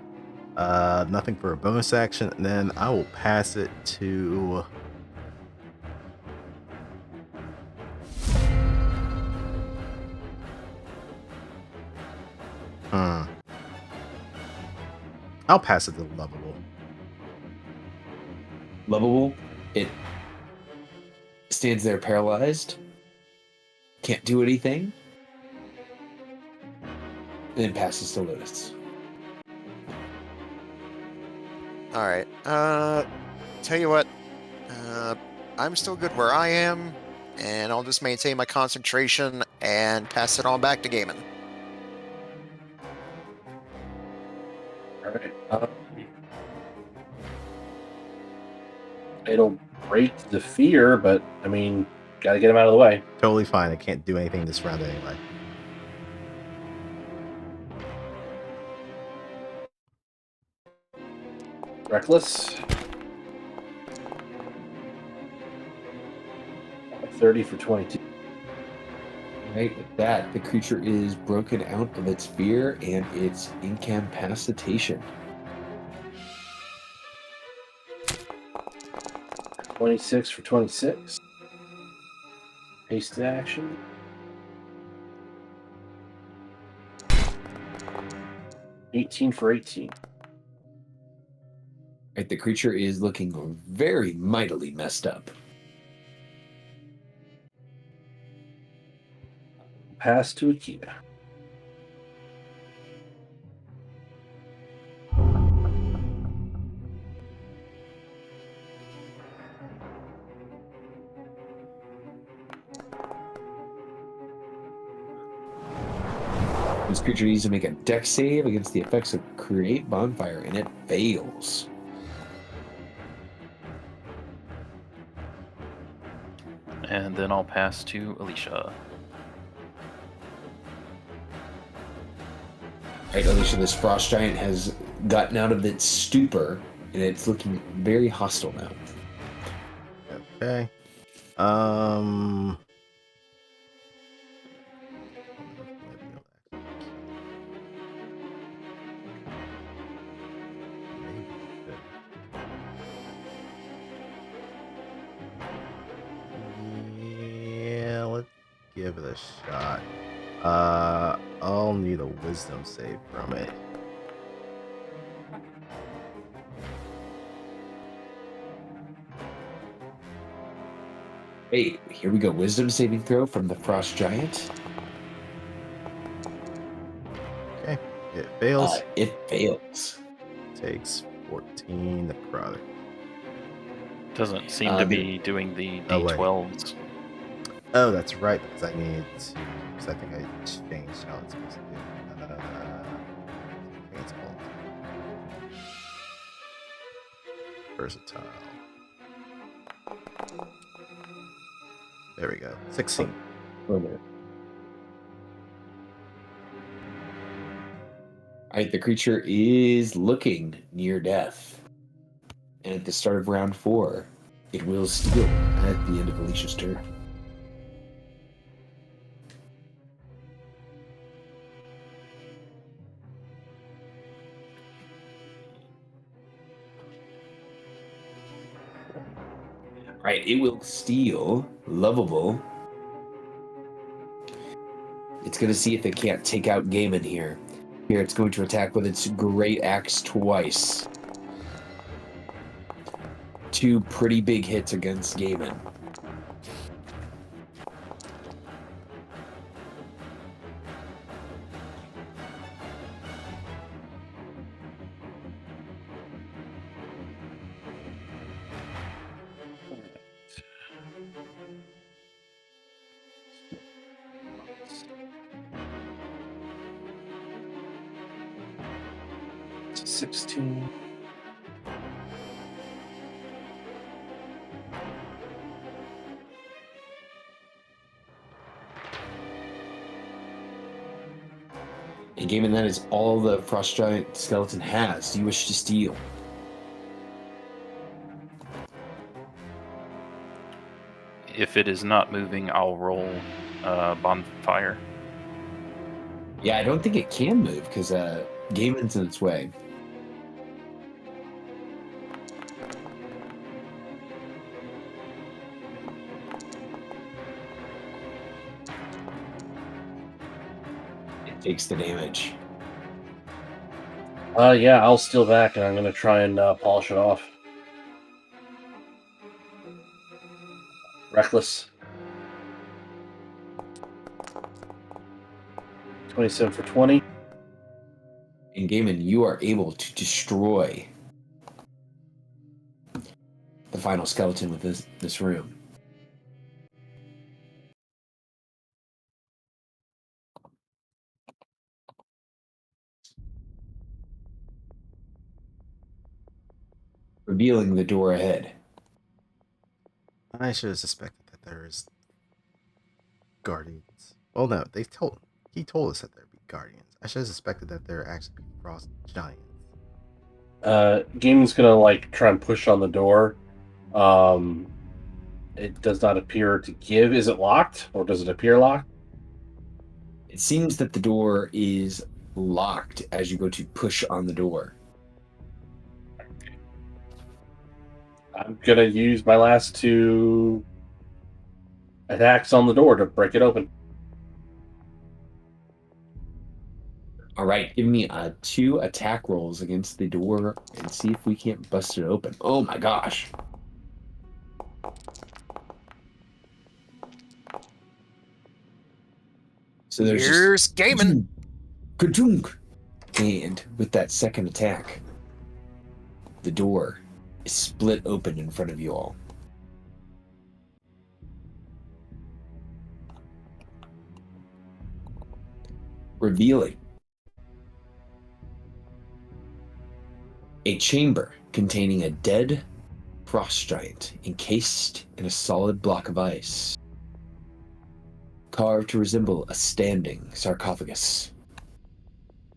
Nothing for a bonus action, and then I will pass it to I'll pass it to Lovable. Lovable, it stands there paralyzed, can't do anything, and then passes to Lotus. All right. Tell you what. I'm still good where I am, and I'll just maintain my concentration and pass it on back to Gaiman. All right. It'll break the fear, but I mean, gotta get him out of the way. Totally fine. I can't do anything this round anyway. Reckless. 30 for 22. Right, with that, the creature is broken out of its fear and its incapacitation. 26 for 26. Hasted action. $18 for 18. Right, the creature is looking very mightily messed up. Pass to Akita. This creature needs to make a dex save against the effects of Create Bonfire, and it fails. And then I'll pass to Alicia. Right, Alicia, this frost giant has gotten out of its stupor, and it's looking very hostile now. Okay. Yeah, let's give it a shot. I'll need a wisdom save from it. Hey, here we go. Wisdom saving throw from the frost giant. Okay, it fails. It fails. Takes 14 necrotic. Doesn't seem to be doing the Oh, wait. D12s. Oh, that's right, because I need to, because I think I changed how it's supposed to do. I think it's called versatile. There we go. 16. Okay. Alright, the creature is looking near death. And at the start of round 4, it will steal at the end of Alicia's turn. Alright, it will steal Lovable. It's going to see if it can't take out Gaiman here. Here, it's going to attack with its Great Axe twice. 2 pretty big hits against Gaiman. It's 16. And Gaiman, that is all the Frost Giant skeleton has. Do you wish to steal? If it is not moving, I'll roll bonfire. Yeah, I don't think it can move because Gaiman's in its way. It takes the damage. Yeah, I'll steal back and I'm gonna try and polish it off. Reckless. 27 for 20. And Gaiman, you are able to destroy the final skeleton with this room. Revealing the door ahead. I should have suspected that there's guardians. Well, no, he told us that there'd be guardians. I should have suspected that there actually be frost giants. Gaming's gonna like try and push on the door. It does not appear to give. Is it locked, or does it appear locked? It seems that the door is locked as you go to push on the door. I'm gonna use my last 2 attacks on the door to break it open. All right, give me 2 attack rolls against the door and see if we can't bust it open. Oh my gosh. So there's Here's gaming. Ka-dunk. And with that second attack, the door is split open in front of you all. Revealing a chamber containing a dead frost giant encased in a solid block of ice, carved to resemble a standing sarcophagus.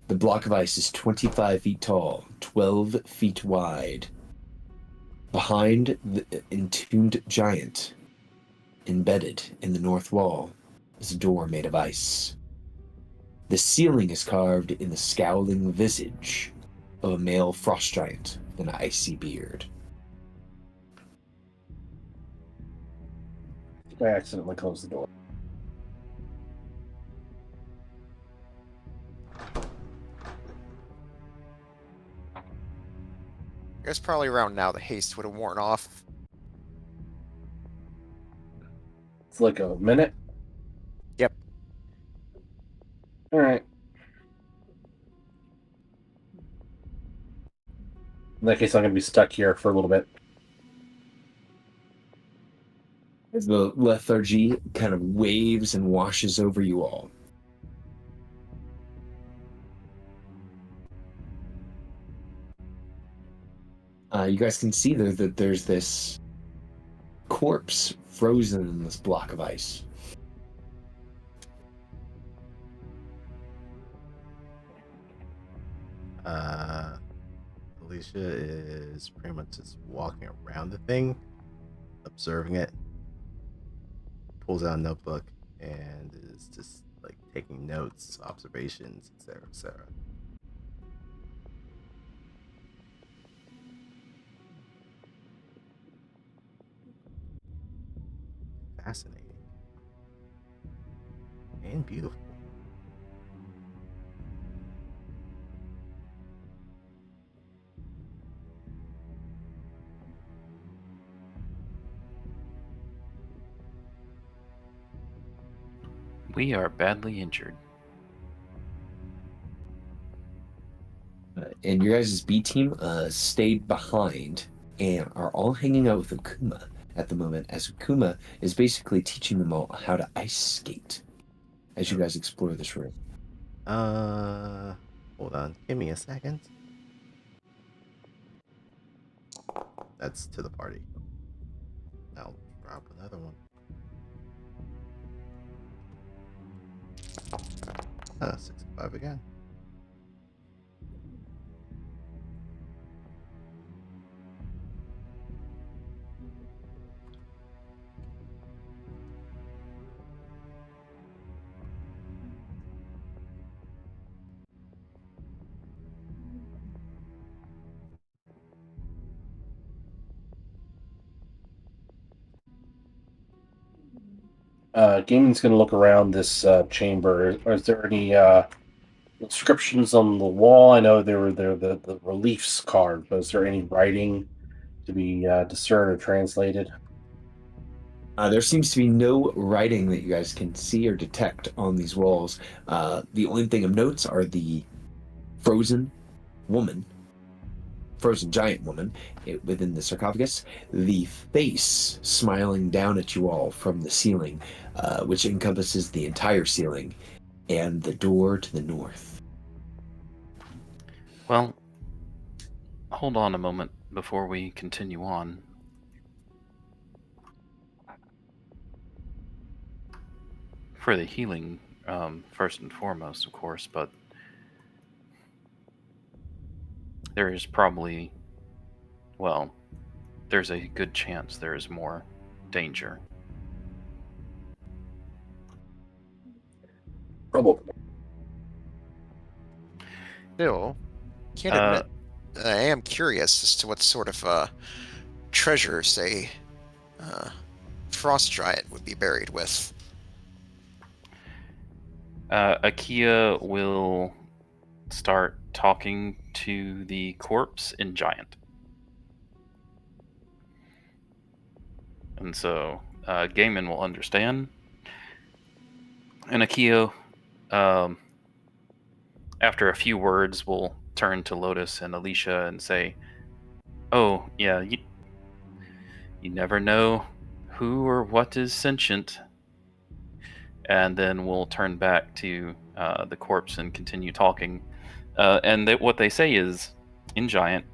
The block of ice is 25 feet tall, 12 feet wide. Behind the entombed giant, embedded in the north wall, is a door made of ice. The ceiling is carved in the scowling visage of a male frost giant with an icy beard. I accidentally closed the door. I guess probably around now the haste would have worn off. It's like a minute. Yep. All right. In that case, I'm gonna be stuck here for a little bit. As the lethargy kind of waves and washes over you all. You guys can see there that there's this corpse frozen in this block of ice. Alicia is pretty much just walking around the thing, observing it, pulls out a notebook, and is just like taking notes, observations, etc., etc. Fascinating and beautiful. We are badly injured. And your guys' B team stayed behind and are all hanging out with Akuma at the moment, as Akuma is basically teaching them all how to ice skate as you guys explore this room. Hold on, give me a second. That's to the party. I'll drop another one. 65 again. Gaming's going to look around this chamber. Is there any inscriptions on the wall? I know there were the reliefs carved, but is there any writing to be discerned or translated? There seems to be no writing that you guys can see or detect on these walls. The only thing of notes are the frozen woman frozen giant woman within the sarcophagus, the face smiling down at you all from the ceiling, which encompasses the entire ceiling, and the door to the north. Well, hold on a moment before we continue on. For the healing, first and foremost, of course, but there is probably, well, there's a good chance there is more danger. Probably. Still, can't admit, I am curious as to what sort of treasures a frost giant would be buried with. Akia will start talking to the corpse in giant. And so Gaiman will understand. And Akia, after a few words, will turn to Lotus and Alicia and say, "Oh, yeah, you never know who or what is sentient." And then we'll turn back to the corpse and continue talking. And what they say is, in giant,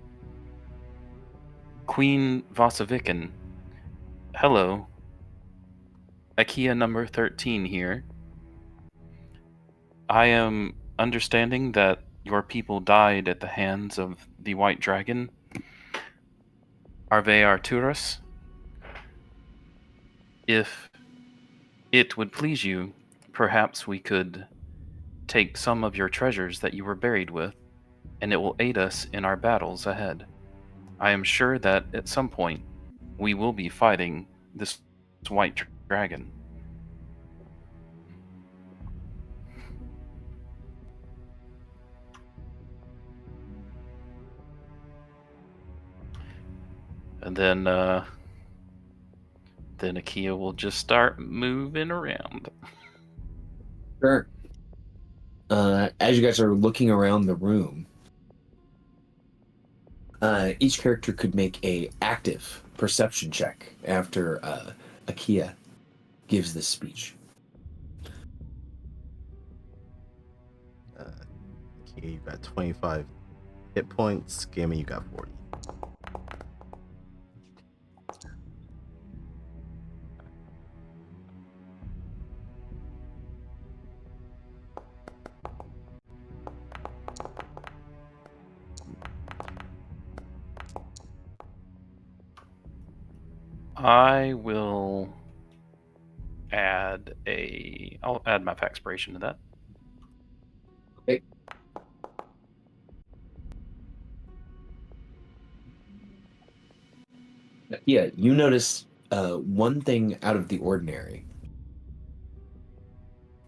"Queen Vasaviken, hello. Akia number 13 here. I am understanding that your people died at the hands of the White Dragon, Arve Arturus. If it would please you, perhaps we could take some of your treasures that you were buried with, and it will aid us in our battles ahead. I am sure that at some point we will be fighting this White Dragon." And then Akia will just start moving around. Sure. As you guys are looking around the room, each character could make a active perception check after Akia gives this speech. Okay, you got 25 hit points. Gaming, you got 40. I will I'll add my Faxpiration to that. Okay. Yeah, you notice one thing out of the ordinary.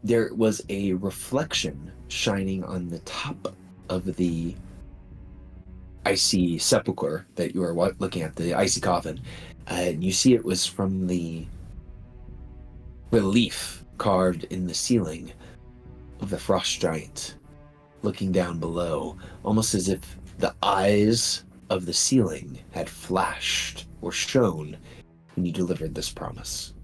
There was a reflection shining on the top of the icy sepulcher that you are looking at, the icy coffin. And you see it was from the relief carved in the ceiling of the frost giant, looking down below, almost as if the eyes of the ceiling had flashed or shone when you delivered this promise.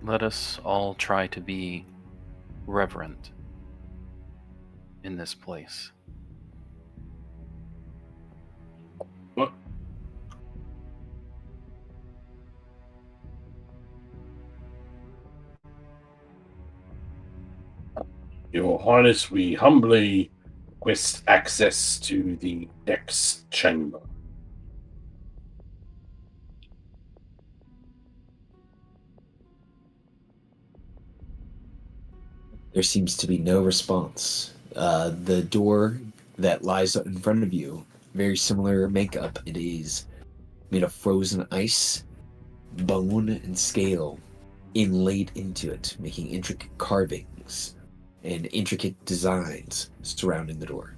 Let us all try to be reverent in this place. What? Your Highness, we humbly request access to the next chamber. There seems to be no response. The door that lies in front of you, very similar makeup. It is made of frozen ice, bone, and scale inlaid into it, making intricate carvings and intricate designs surrounding the door.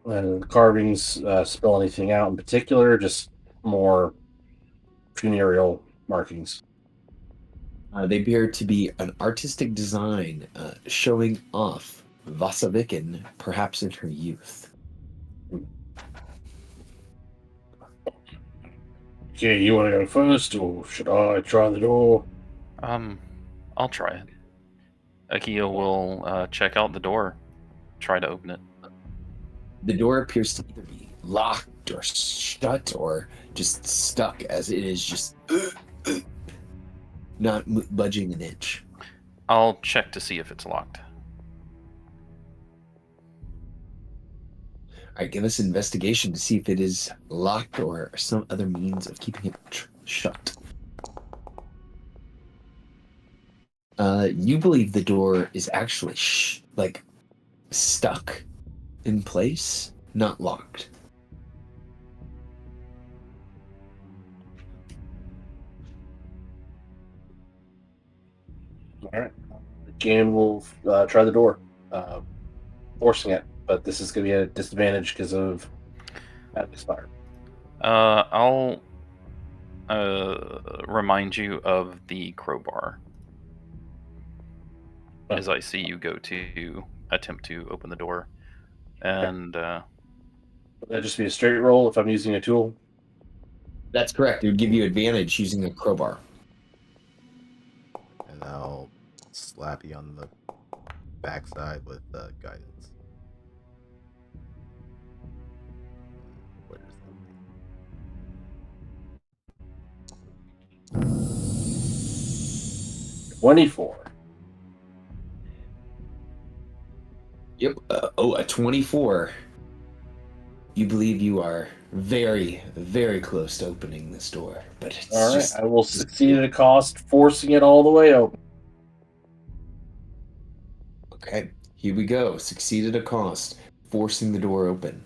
The carvings spell anything out in particular? Just more funereal markings. They appear to be an artistic design showing off Vasaviken, perhaps in her youth. Okay, you want to go first, or should I try the door? I'll try it. Akia will check out the door, try to open it. The door appears to either be locked or shut or just stuck, as it is just not budging an inch. I'll check to see if it's locked. All right, give us an investigation to see if it is locked or some other means of keeping it shut. You believe the door is actually stuck in place, not locked. All right. Again, we'll try the door, forcing it, but this is going to be a disadvantage because of expired. I'll remind you of the crowbar as I see you go to attempt to open the door. And Would that just be a straight roll if I'm using a tool? That's correct. It would give you advantage using a crowbar. And I'll slap you on the backside with guidance. Where is that? 24. Yep. A 24. You believe you are very, very close to opening this door, but it's All right, just... I will succeed at a cost, forcing it all the way open. Okay, here we go. Succeed at a cost, forcing the door open.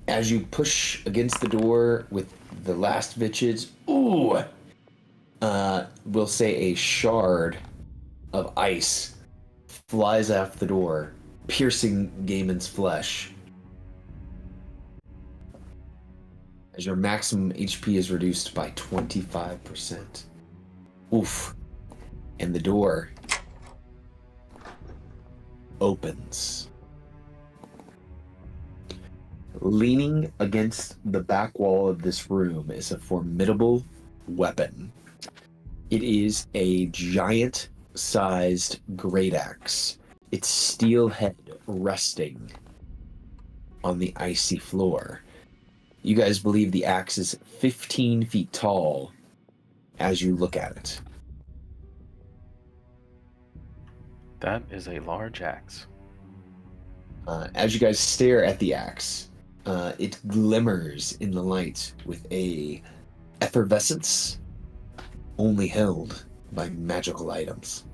As you push against the door with the last vitches, we'll say a shard of ice flies off the door, piercing Gaiman's flesh. As your maximum HP is reduced by 25%. Oof. And the door opens. Leaning against the back wall of this room is a formidable weapon. It is a giant-sized great axe. Its steel head resting on the icy floor. You guys believe the axe is 15 feet tall as you look at it. that is a large axe. As you guys stare at the axe, it glimmers in the light with a effervescence only held by magical items.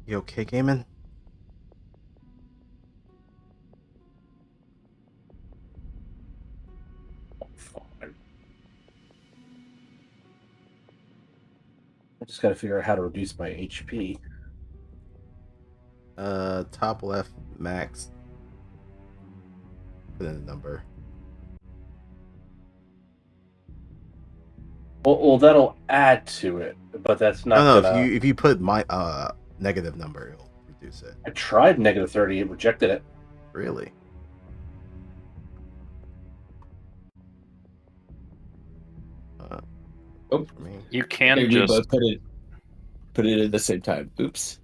You okay, Gaiman? Fine. I just got to figure out how to reduce my HP. Top left, max. Put in the number. Well, that'll add to it, but that's not. No, gonna... if you put my negative number, it'll reduce it. I tried negative 30, it rejected it. Really? Oh, for me. You can okay, we just both put it at the same time. Oops.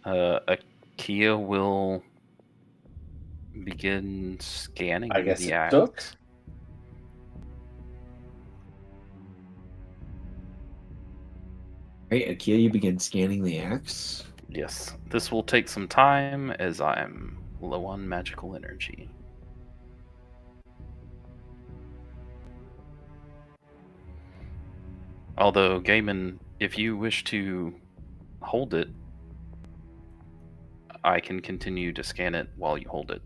Akia will begin scanning I guess the it axe. took. Right, Akia, you begin scanning the axe. Yes, this will take some time as I'm low on magical energy. Although, Gaiman, if you wish to hold it, I can continue to scan it while you hold it.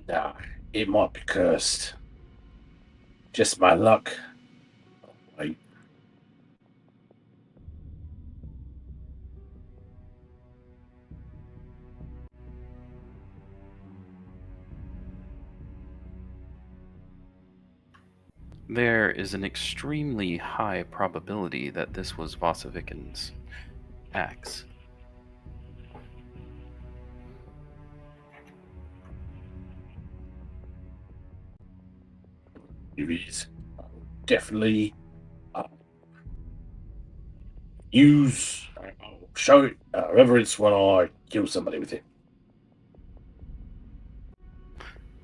Nah, it might be cursed. Just my luck. Wait. There is an extremely high probability that this was Vasavikin's axe. It is definitely use, show it reverence when I kill somebody with it.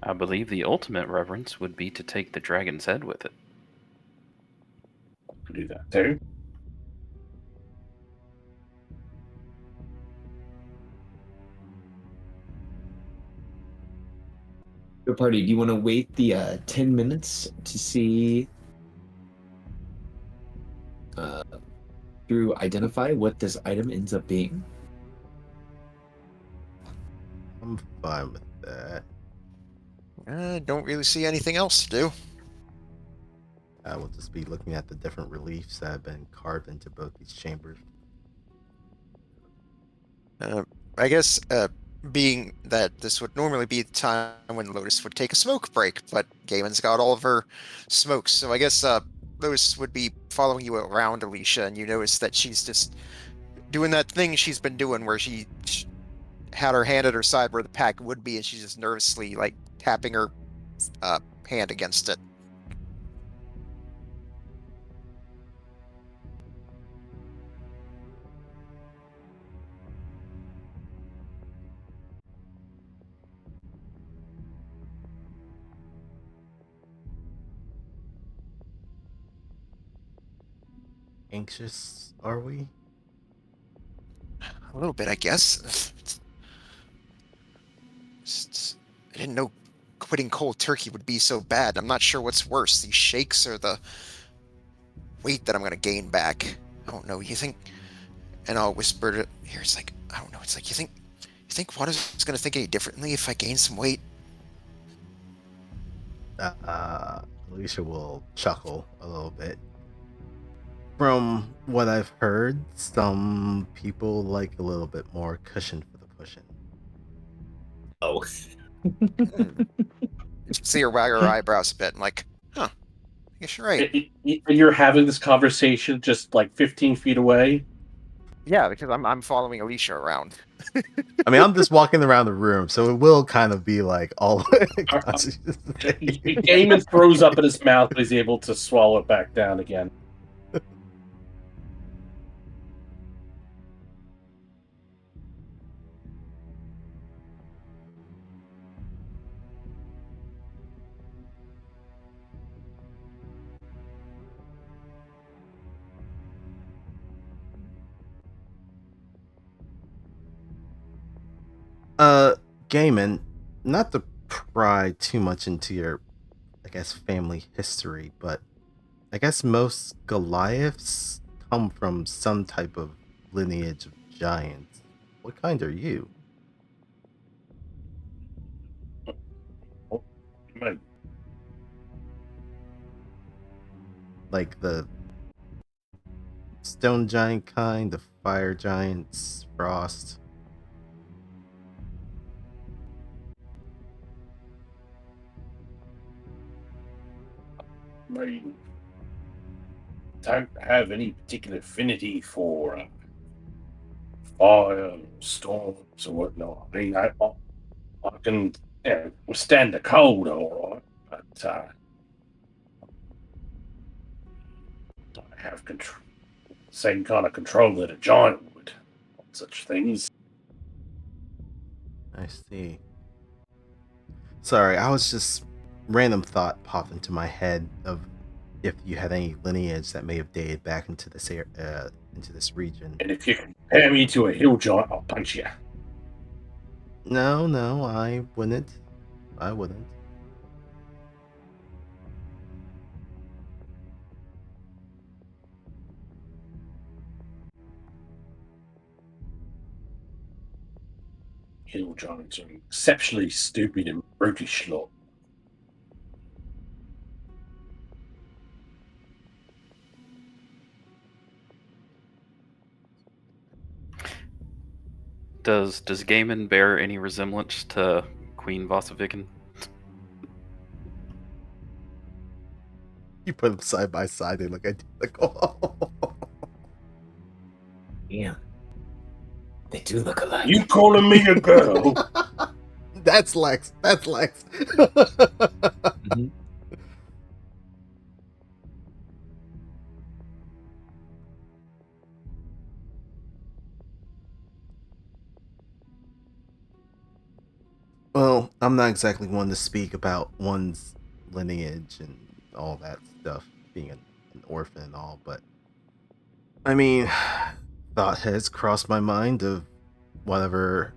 I believe the ultimate reverence would be to take the dragon's head with it. I can do that too. Your party, do you want to wait the 10 minutes to see through identify what this item ends up being? I'm fine with that. Don't really see anything else to do. I will just be looking at the different reliefs that have been carved into both these chambers. I guess being that this would normally be the time when Lotus would take a smoke break, but Gaiman's got all of her smokes, so I guess Lotus would be following you around, Alicia, and you notice that she's just doing that thing she's been doing where she had her hand at her side where the pack would be, and she's just nervously like tapping her hand against it. Anxious, are we? A little bit, I guess. I didn't know quitting cold turkey would be so bad. I'm not sure what's worse, these shakes or the weight that I'm going to gain back. I don't know. You think? And I'll whisper to here. It's like, I don't know. It's like, you think Water's going to think any differently if I gain some weight? Alicia will chuckle a little bit. From what I've heard, some people like a little bit more cushion for the pushing. Oh. Just see her wag her eyebrows a bit. I'm like, huh. I guess you're right. You're having this conversation just like 15 feet away. Yeah, because I'm following Alicia around. I mean, I'm just walking around the room, so it will kind of be like all Gaiman throws up in his mouth, but he's able to swallow it back down again. Gaiman, not to pry too much into your, I guess, family history, but I guess most Goliaths come from some type of lineage of giants. What kind are you? Like the stone giant kind, the fire giants, frost? I don't have any particular affinity for fire, storms, or whatnot. I mean, I can withstand the cold, all right, but I have same kind of control that a giant would on such things. I see. Sorry, I was just random thought popped into my head of if you had any lineage that may have dated back into this into this region. And if you compare me to a hill giant, I'll punch you. No, I wouldn't. I wouldn't. Hill giants are an exceptionally stupid and brutish lot. Does Gaiman bear any resemblance to Queen Vasaviken? You put them side by side, they look at you like, oh. Yeah. They do look alike. You calling me a girl? That's Lex. That's Lex. Mhm. Well, I'm not exactly one to speak about one's lineage and all that stuff, being an orphan and all, but I mean, thought has crossed my mind of whatever,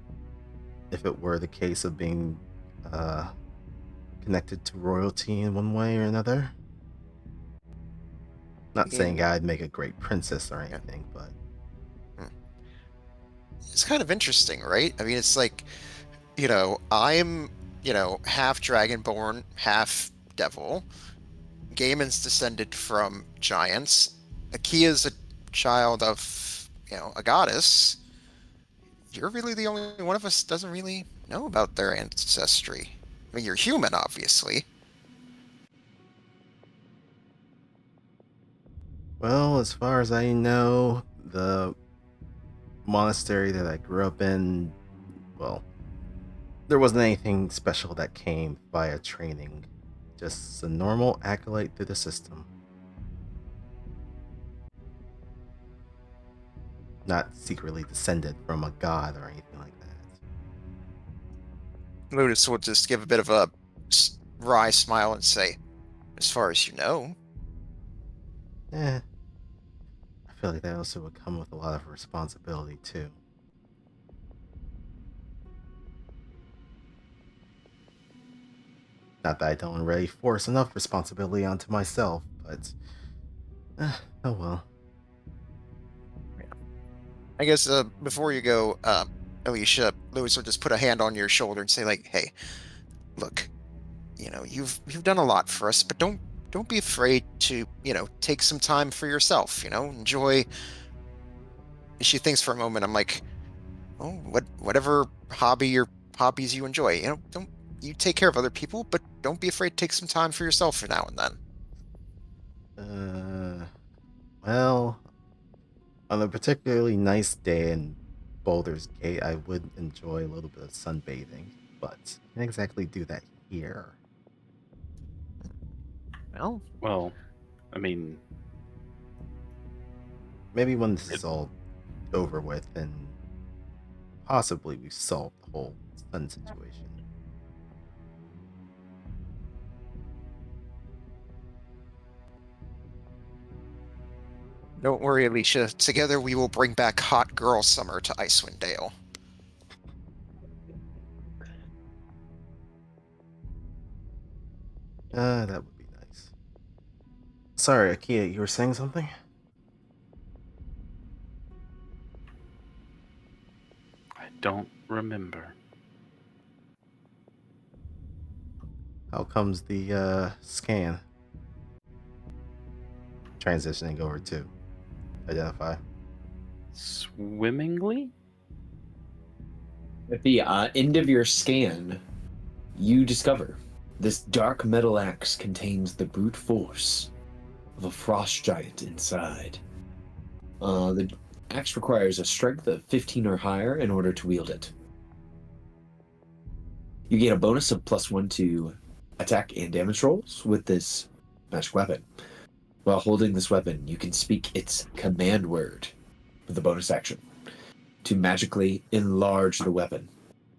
if it were the case of being connected to royalty in one way or another. Not saying I'd make a great princess or anything, but It's kind of interesting, right? I mean, it's like, I'm, half dragonborn, half devil. Gaiman's descended from giants. Akia's a child of, a goddess. You're really the only one of us doesn't really know about their ancestry. I mean, you're human, obviously. well, as far as I know, the monastery that I grew up in, well, there wasn't anything special that came via training. Just a normal acolyte through the system. Not secretly descended from a god or anything like that. Lotus will just give a bit of a wry smile and say, as far as you know. I feel like that also would come with a lot of responsibility too. Not that I don't really force enough responsibility onto myself, but oh well. I guess before you go, Alicia, Lotus will just put a hand on your shoulder and say, like, hey, look, you've done a lot for us, but don't be afraid to, take some time for yourself, enjoy. She thinks for a moment. I'm like, oh, whatever hobbies you enjoy, don't you take care of other people, but don't be afraid to take some time for yourself for now and then. Well, on a particularly nice day in Baldur's Gate, I would enjoy a little bit of sunbathing, but can't exactly do that here. Well, I mean, maybe when this is all over with and possibly we've solved the whole sun situation. Don't worry, Alicia. Together we will bring back hot girl summer to Icewind Dale. That would be nice. Sorry, Akia, you were saying something? I don't remember. How comes the scan? Transitioning over to identify. Swimmingly? At the end of your scan, you discover this dark metal axe contains the brute force of a frost giant inside. The axe requires a strength of 15 or higher in order to wield it. You gain a bonus of +1 to attack and damage rolls with this magic weapon. While holding this weapon, you can speak its command word with a bonus action to magically enlarge the weapon.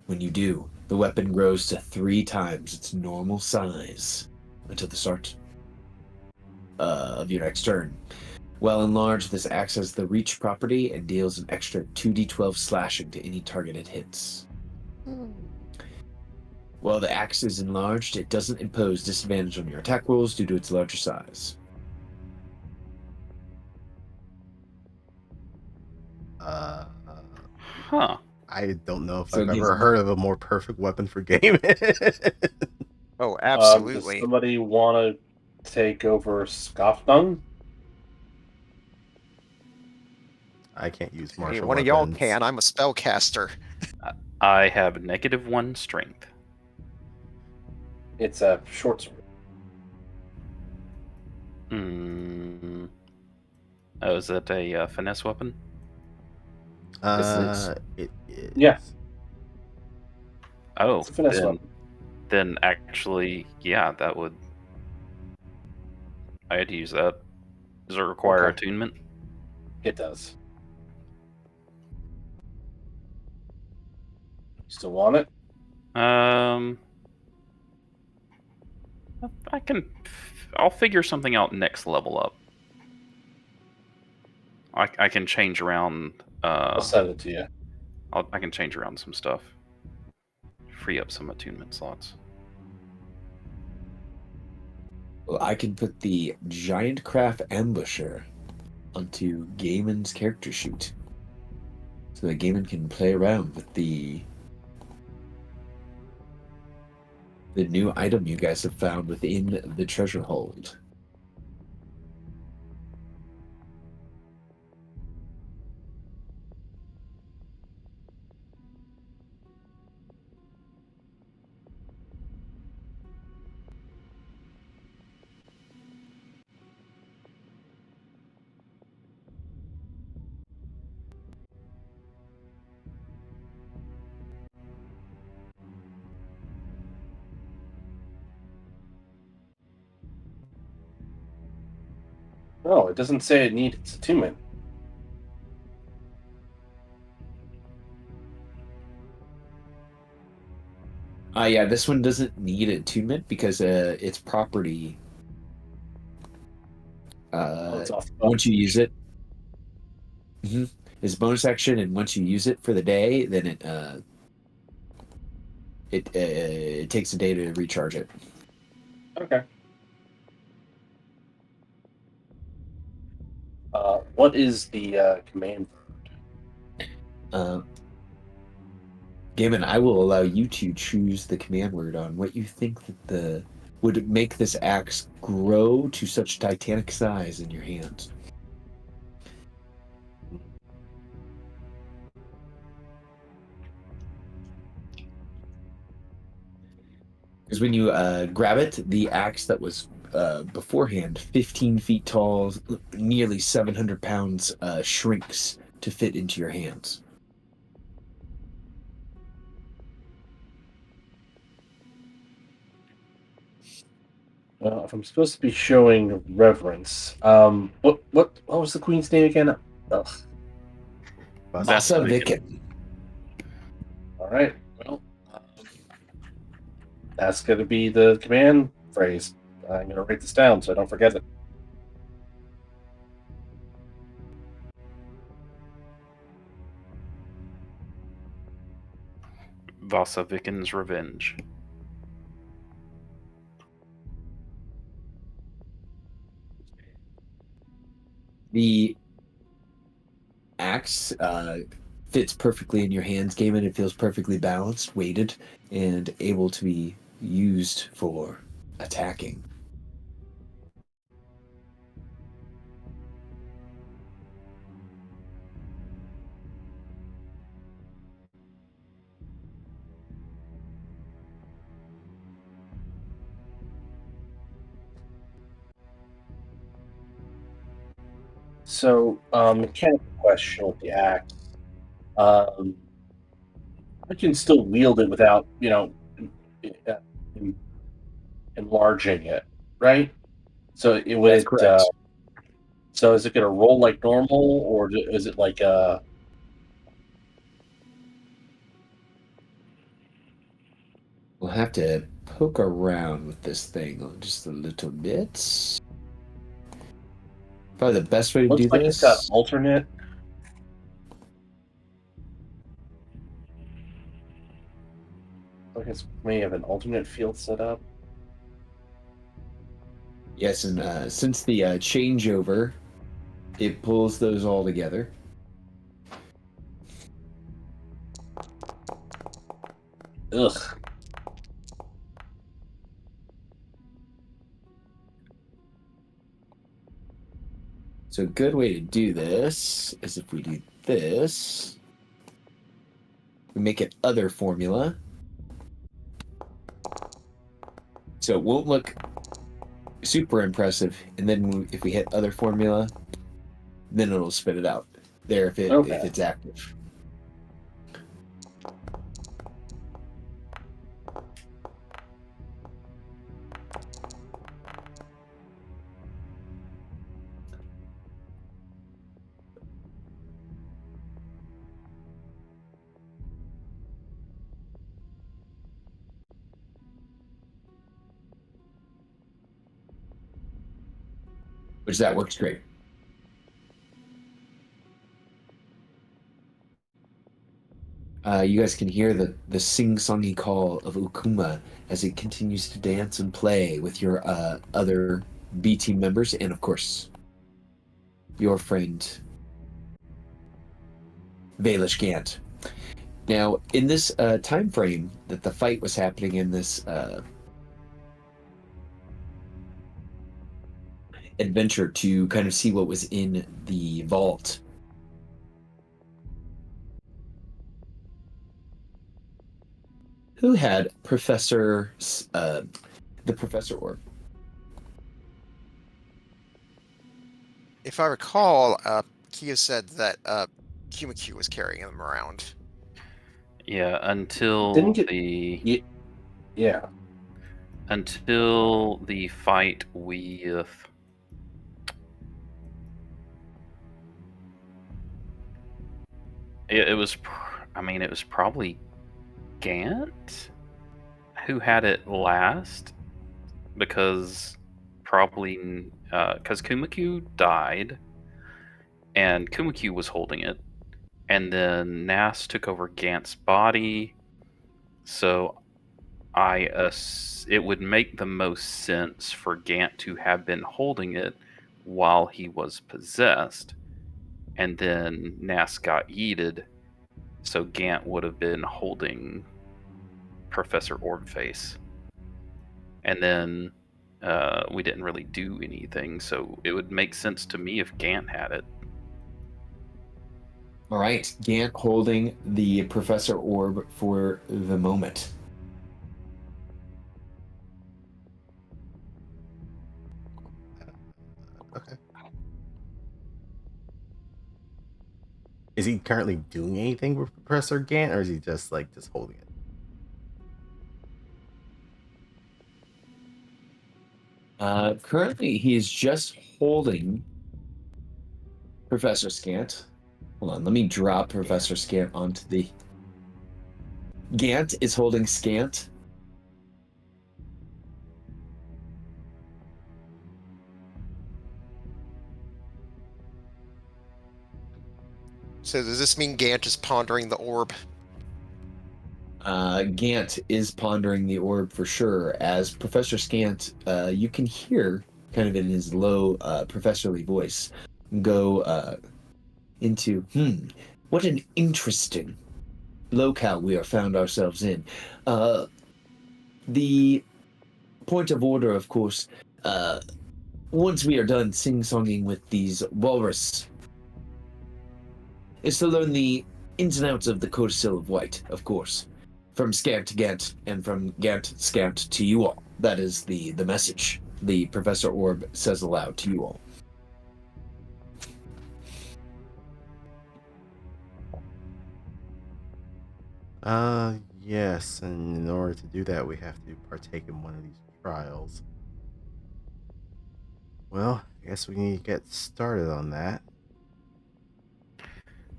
When you do, the weapon grows to 3 times its normal size until the start of your next turn. While enlarged, this acts as the reach property and deals an extra 2d12 slashing to any targeted hits. While the axe is enlarged, it doesn't impose disadvantage on your attack rolls due to its larger size. Huh. I don't know if So I've it gives ever them- heard of a more perfect weapon for gaming. Oh, Does absolutely. somebody want to take over Scoffdung? I can't use Hey, martial one of y'all weapons. can. I'm a spellcaster. I have -1 strength. It's a short sword. Hmm. Oh, is that a finesse weapon? It is. Yeah. Oh, It's a finesse then, weapon. then actually, yeah, that would. I had to use that. Does it require Okay. attunement? It does. Still want it? I can. I'll figure something out next level up. I can change around. I'll send it to you. I can change around some stuff. Free up some attunement slots. Well, I can put the Giant Craft Ambusher onto Gaiman's character sheet. So that Gaiman can play around with the new item you guys have found within the treasure hold. No, it doesn't say it needs attunement. Yeah, this one doesn't need attunement because its property. It's off. Once you use it, is bonus action, and once you use it for the day, then it takes a day to recharge it. Okay. What is the command? Gaiman, I will allow you to choose the command word on what you think that would make this axe grow to such titanic size in your hands. Because when you grab it, the axe that was beforehand 15 feet tall, nearly 700 pounds, shrinks to fit into your hands. Well, if I'm supposed to be showing reverence, what was the queen's name again? Ugh. Vasa Viken. Viken. All right. Well, that's going to be the command phrase. I'm going to write this down so I don't forget it. Vasa Viken's Revenge. The axe fits perfectly in your hands, Gaiman. It feels perfectly balanced, weighted, and able to be used for attacking. So, mechanical question with the axe. I can still wield it without, uh, enlarging it, right? So it would. That's correct. So is it going to roll like normal, or is it like a? We'll have to poke around with this thing just a little bit. Probably the best way to Looks do like it's got this. alternate. Like it's may have an alternate field set up. Yes, and since the changeover, it pulls those all together. Ugh. So a good way to do this is if we do this, we make an other formula. So it won't look super impressive, and then if we hit other formula, then it'll spit it out there if Okay. it's active. Which that works great. You guys can hear the sing-songy call of Ukuma as it continues to dance and play with your other B team members, and of course, your friend Valish Gant. Now, in this time frame that the fight was happening in this adventure to kind of see what was in the vault, who had the Professor Orb? If I recall, Kia said that QMQ was carrying them around. Yeah, until Didn't it- the Yeah. until the fight with it was it was probably Gant who had it last, because Kumaku died and Kumaku was holding it, and then Nas took over Gant's body, so it would make the most sense for Gant to have been holding it while he was possessed, and then Nas got yeeted, so Gant would have been holding Professor Orbface. And then we didn't really do anything, so it would make sense to me if Gant had it. All right, Gant holding the Professor Orb for the moment. Okay. Is he currently doing anything with Professor Gant, or is he just holding it? Currently, he is just holding Professor Scant. Hold on, let me drop Professor Scant onto the... Gant is holding Scant. So does this mean Gant is pondering the orb? Gant is pondering the orb for sure. As Professor Scant, you can hear, kind of in his low, professorly voice, go into, what an interesting locale we are found ourselves in. The point of order, of course, once we are done sing-songing with these walrus, is to learn the ins and outs of the Codicil of White, of course. From Scant to Gant, and from Gant Scant to you all. That is the message the Professor Orb says aloud to you all. Yes, and in order to do that, we have to partake in one of these trials. Well, I guess we need to get started on that.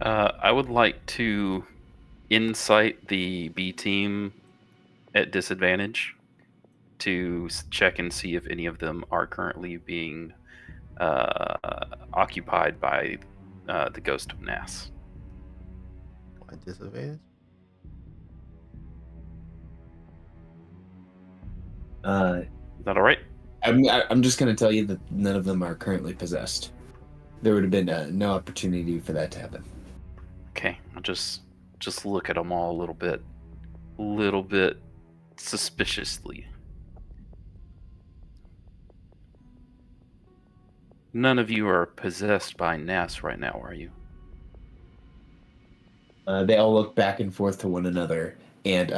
I would like to insight the B team at disadvantage to check and see if any of them are currently being occupied by the ghost of Nas. What disadvantage? Is that all right? I'm just going to tell you that none of them are currently possessed. There would have been no opportunity for that to happen. Okay, I'll just look at them all a little bit. little bit suspiciously. None of you are possessed by Nass right now, are you? They all look back and forth to one another, and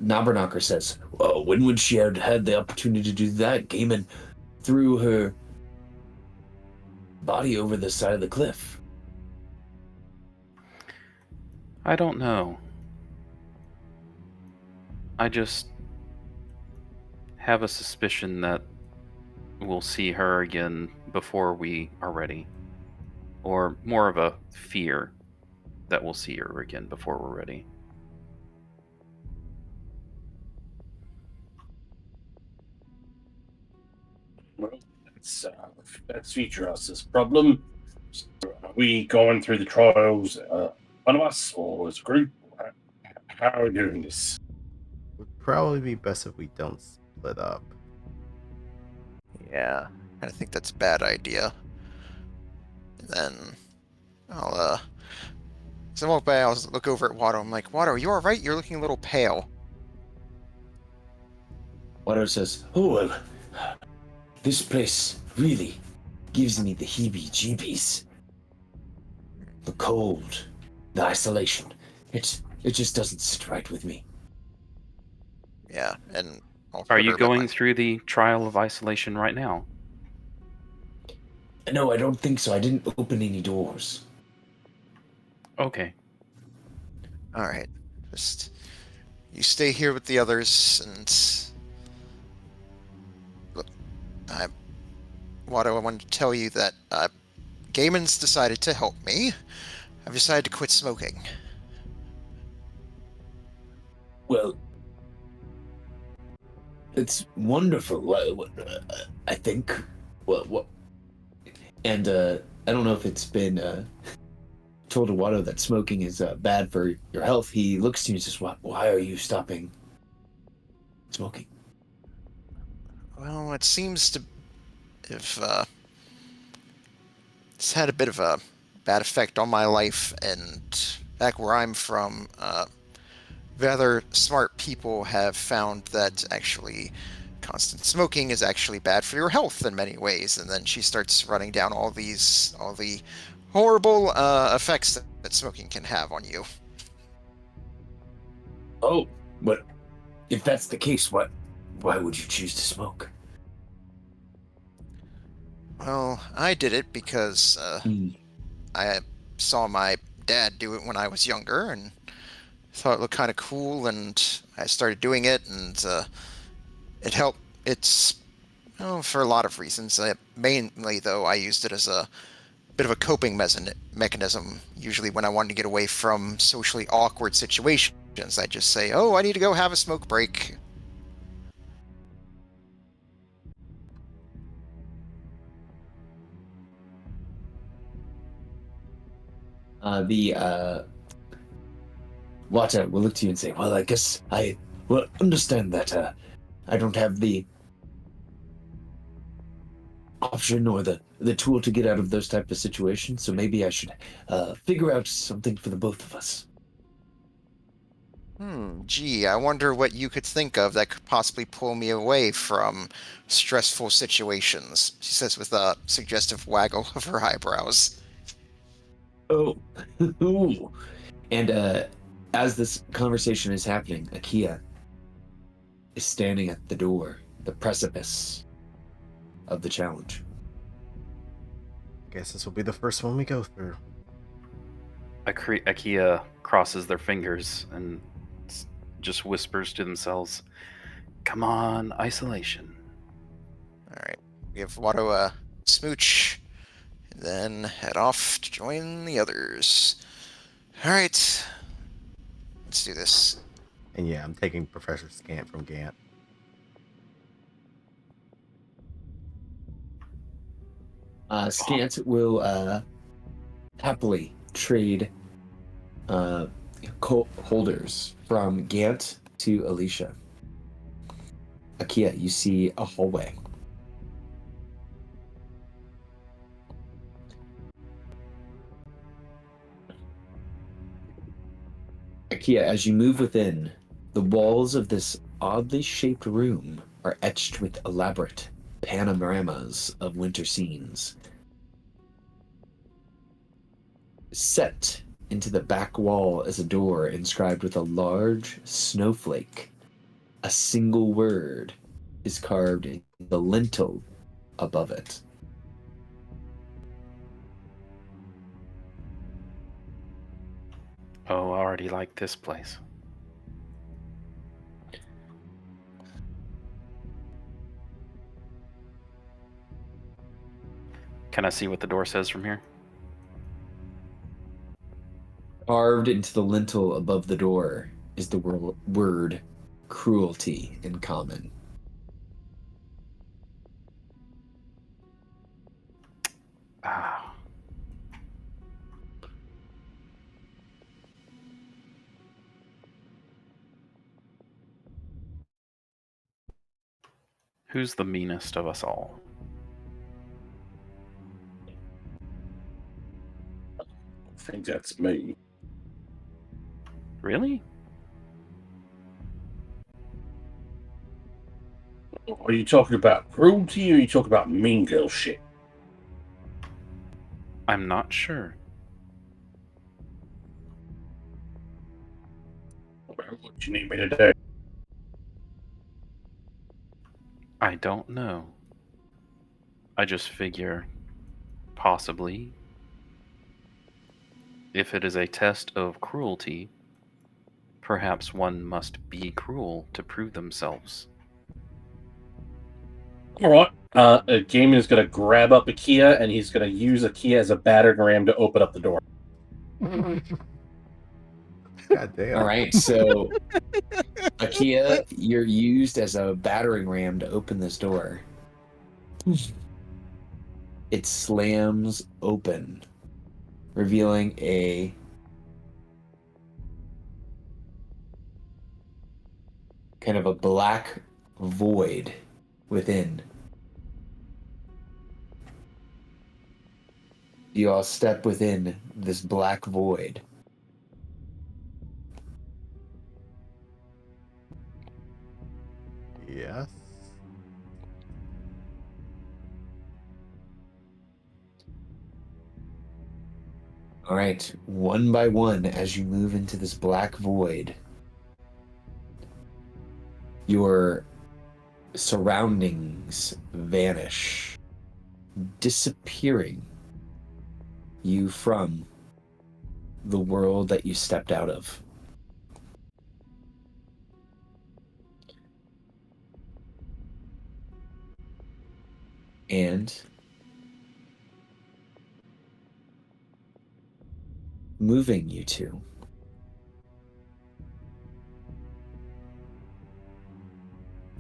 Nabernacher says, "Well, when would she have had the opportunity to do that? Gaiman threw her body over the side of the cliff." I don't know. I just have a suspicion that we'll see her again before we are ready. Or more of a fear that we'll see her again before we're ready. Well, that's future us's problem. So are we going through the trials, one of us or as a group? How are we doing this? Would probably be best if we don't split up. Yeah, I think that's a bad idea. And then I'll as I walk by, I'll look over at Watto. I'm like, Watto, are you alright? You're looking a little pale. Watto says, Oh, well, this place really gives me the heebie-jeebies. The cold, the isolation. It just doesn't sit right with me. Yeah, and I'll Are put you her by going my- through the trial of isolation right now? No, I don't think so. I didn't open any doors. Okay. Alright. Just you stay here with the others and look, Watto, I wanted to tell you that Gaiman's decided to help me. I've decided to quit smoking. Well, it's wonderful. I think. What? And I don't know if it's been told to Watto that smoking is bad for your health. He looks to you and says, "Why are you stopping smoking?" Well, it seems to have it's had a bit of a bad effect on my life, and back where I'm from, rather smart people have found that actually constant smoking is actually bad for your health in many ways. And then she starts running down all the horrible effects that smoking can have on you. Oh, but if that's the case, why would you choose to smoke? Well, I did it because I saw my dad do it when I was younger and thought it looked kind of cool, and I started doing it, and it helped. It's for a lot of reasons. Mainly, though, I used it as a bit of a coping mechanism. Usually, when I wanted to get away from socially awkward situations, I'd just say, "Oh, I need to go have a smoke break." the Wata will look to you and say, "Well, I guess I will understand that I don't have the option or the tool to get out of those type of situations, so maybe I should figure out something for the both of us." Gee, I wonder what you could think of that could possibly pull me away from stressful situations, she says with a suggestive waggle of her eyebrows. Oh, ooh. And as this conversation is happening, Akia is standing at the door, the precipice of the challenge. I guess this will be the first one we go through. Akia crosses their fingers and just whispers to themselves, "Come on, isolation." Alright, give Watto a smooch, and then head off to join the others. Alright, let's do this. And yeah, I'm taking Professor Scant from Gant. Scant will happily trade holders from Gant to Alicia. Akia, you see a hallway. Akia, as you move within The walls of this oddly shaped room are etched with elaborate panoramas of winter scenes. Set into the back wall is a door inscribed with a large snowflake. A single word is carved in the lintel above it. Oh, I already like this place. Can I see what the door says from here? Carved into the lintel above the door is the word cruelty in common. Ah. Who's the meanest of us all? I think that's me. Really? Are you talking about cruelty or are you talking about mean girl shit? I'm not sure. What do you need me to do? I don't know. I just figure, possibly, if it is a test of cruelty, perhaps one must be cruel to prove themselves. Alright. Gaming is going to grab up Akia and he's going to use Akia as a battering ram to open up the door. God damn. All right, so Akia, you're used as a battering ram to open this door. It slams open, revealing a kind of a black void within. You all step within this black void. Yes. All right, one by one, as you move into this black void, your surroundings vanish, disappearing you from the world that you stepped out of. And moving you to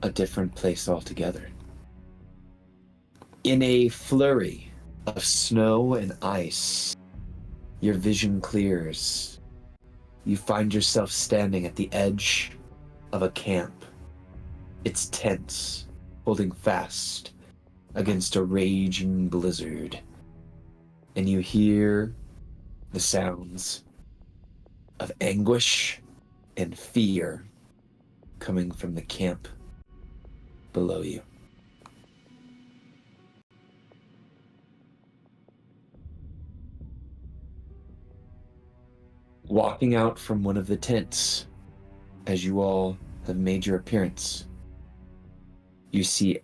a different place altogether. In a flurry of snow and ice, your vision clears. You find yourself standing at the edge of a camp. It's tense, holding fast against a raging blizzard. And you hear the sounds of anguish and fear coming from the camp below you. Walking out from one of the tents, as you all have made your appearance, you see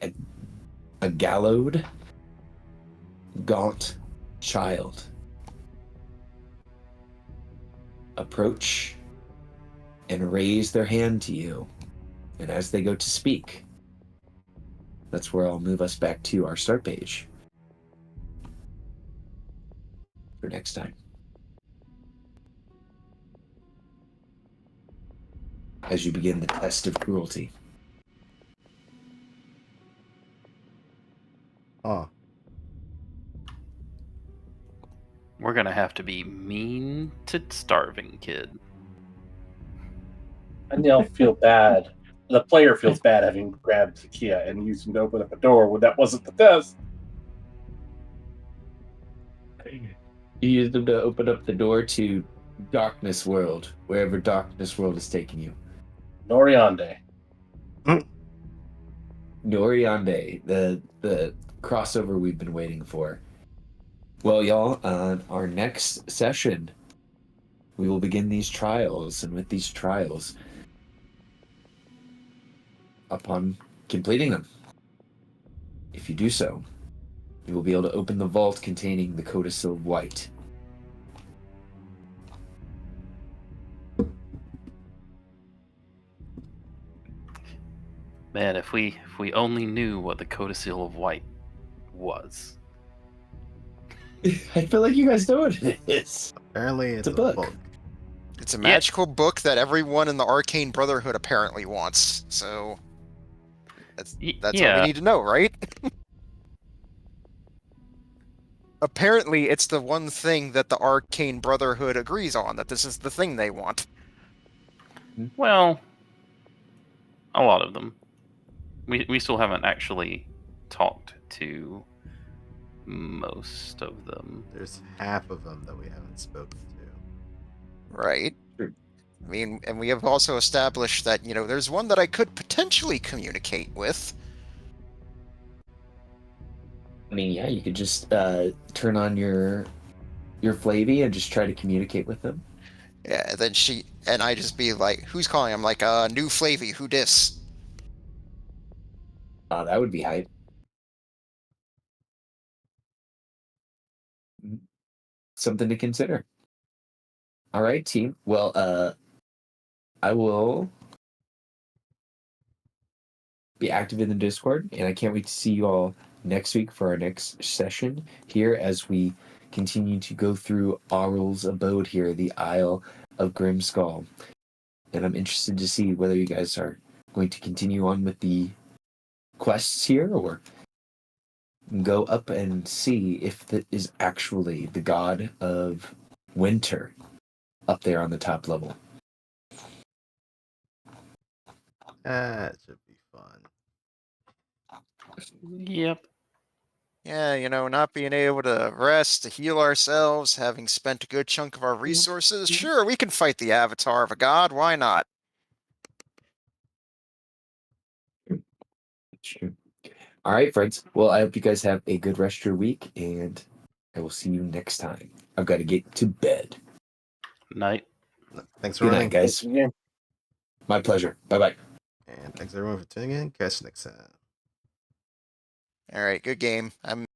a gallowed, gaunt child approach and raise their hand to you. And as they go to speak, that's where I'll move us back to our start page for next time. As you begin the test of cruelty. Oh, We're gonna have to be mean to starving kid. And they'll feel bad. The player feels bad having grabbed Akia and used him to open up a door when that wasn't the test. You use them to open up the door to Darkness World, wherever Darkness World is taking you. Noriande. Noriande, the crossover we've been waiting for. Well, y'all, on our next session, we will begin these trials, and with these trials, upon completing them, if you do so, you will be able to open the vault containing the Codicil of White. Man, if we only knew what the Codicil of White was. I feel like you guys know what it is. Apparently, it's a book. It's a Yeah. magical book that everyone in the Arcane Brotherhood apparently wants. So that's all we Yeah. need to know, right? Apparently, it's the one thing that the Arcane Brotherhood agrees on, that this is the thing they want. Well, a lot of them. We still haven't actually talked to most of them. There's half of them that we haven't spoken to. Right. Sure. I mean, and we have also established that, there's one that I could potentially communicate with. I mean, yeah, you could just turn on your Flavy and just try to communicate with them. Yeah, and then I just be like, who's calling? I'm like, new Flavy, who dis? That would be hype. Something to consider. All right, team. Well, I will be active in the Discord, and I can't wait to see you all next week for our next session here as we continue to go through Auril's abode here, the Isle of Grimskalle. And I'm interested to see whether you guys are going to continue on with the quests here or go up and see if that is actually the god of winter up there on the top level. That should be fun. Yep. Yeah, not being able to rest, to heal ourselves, having spent a good chunk of our resources. Sure, we can fight the avatar of a god. Why not? Sure. All right, friends. Well, I hope you guys have a good rest of your week, and I will see you next time. I've got to get to bed. Night. Thanks for Good running. night, guys. Yeah. My pleasure. Bye-bye. And thanks everyone for tuning in. Catch you next time. All right, good game. I'm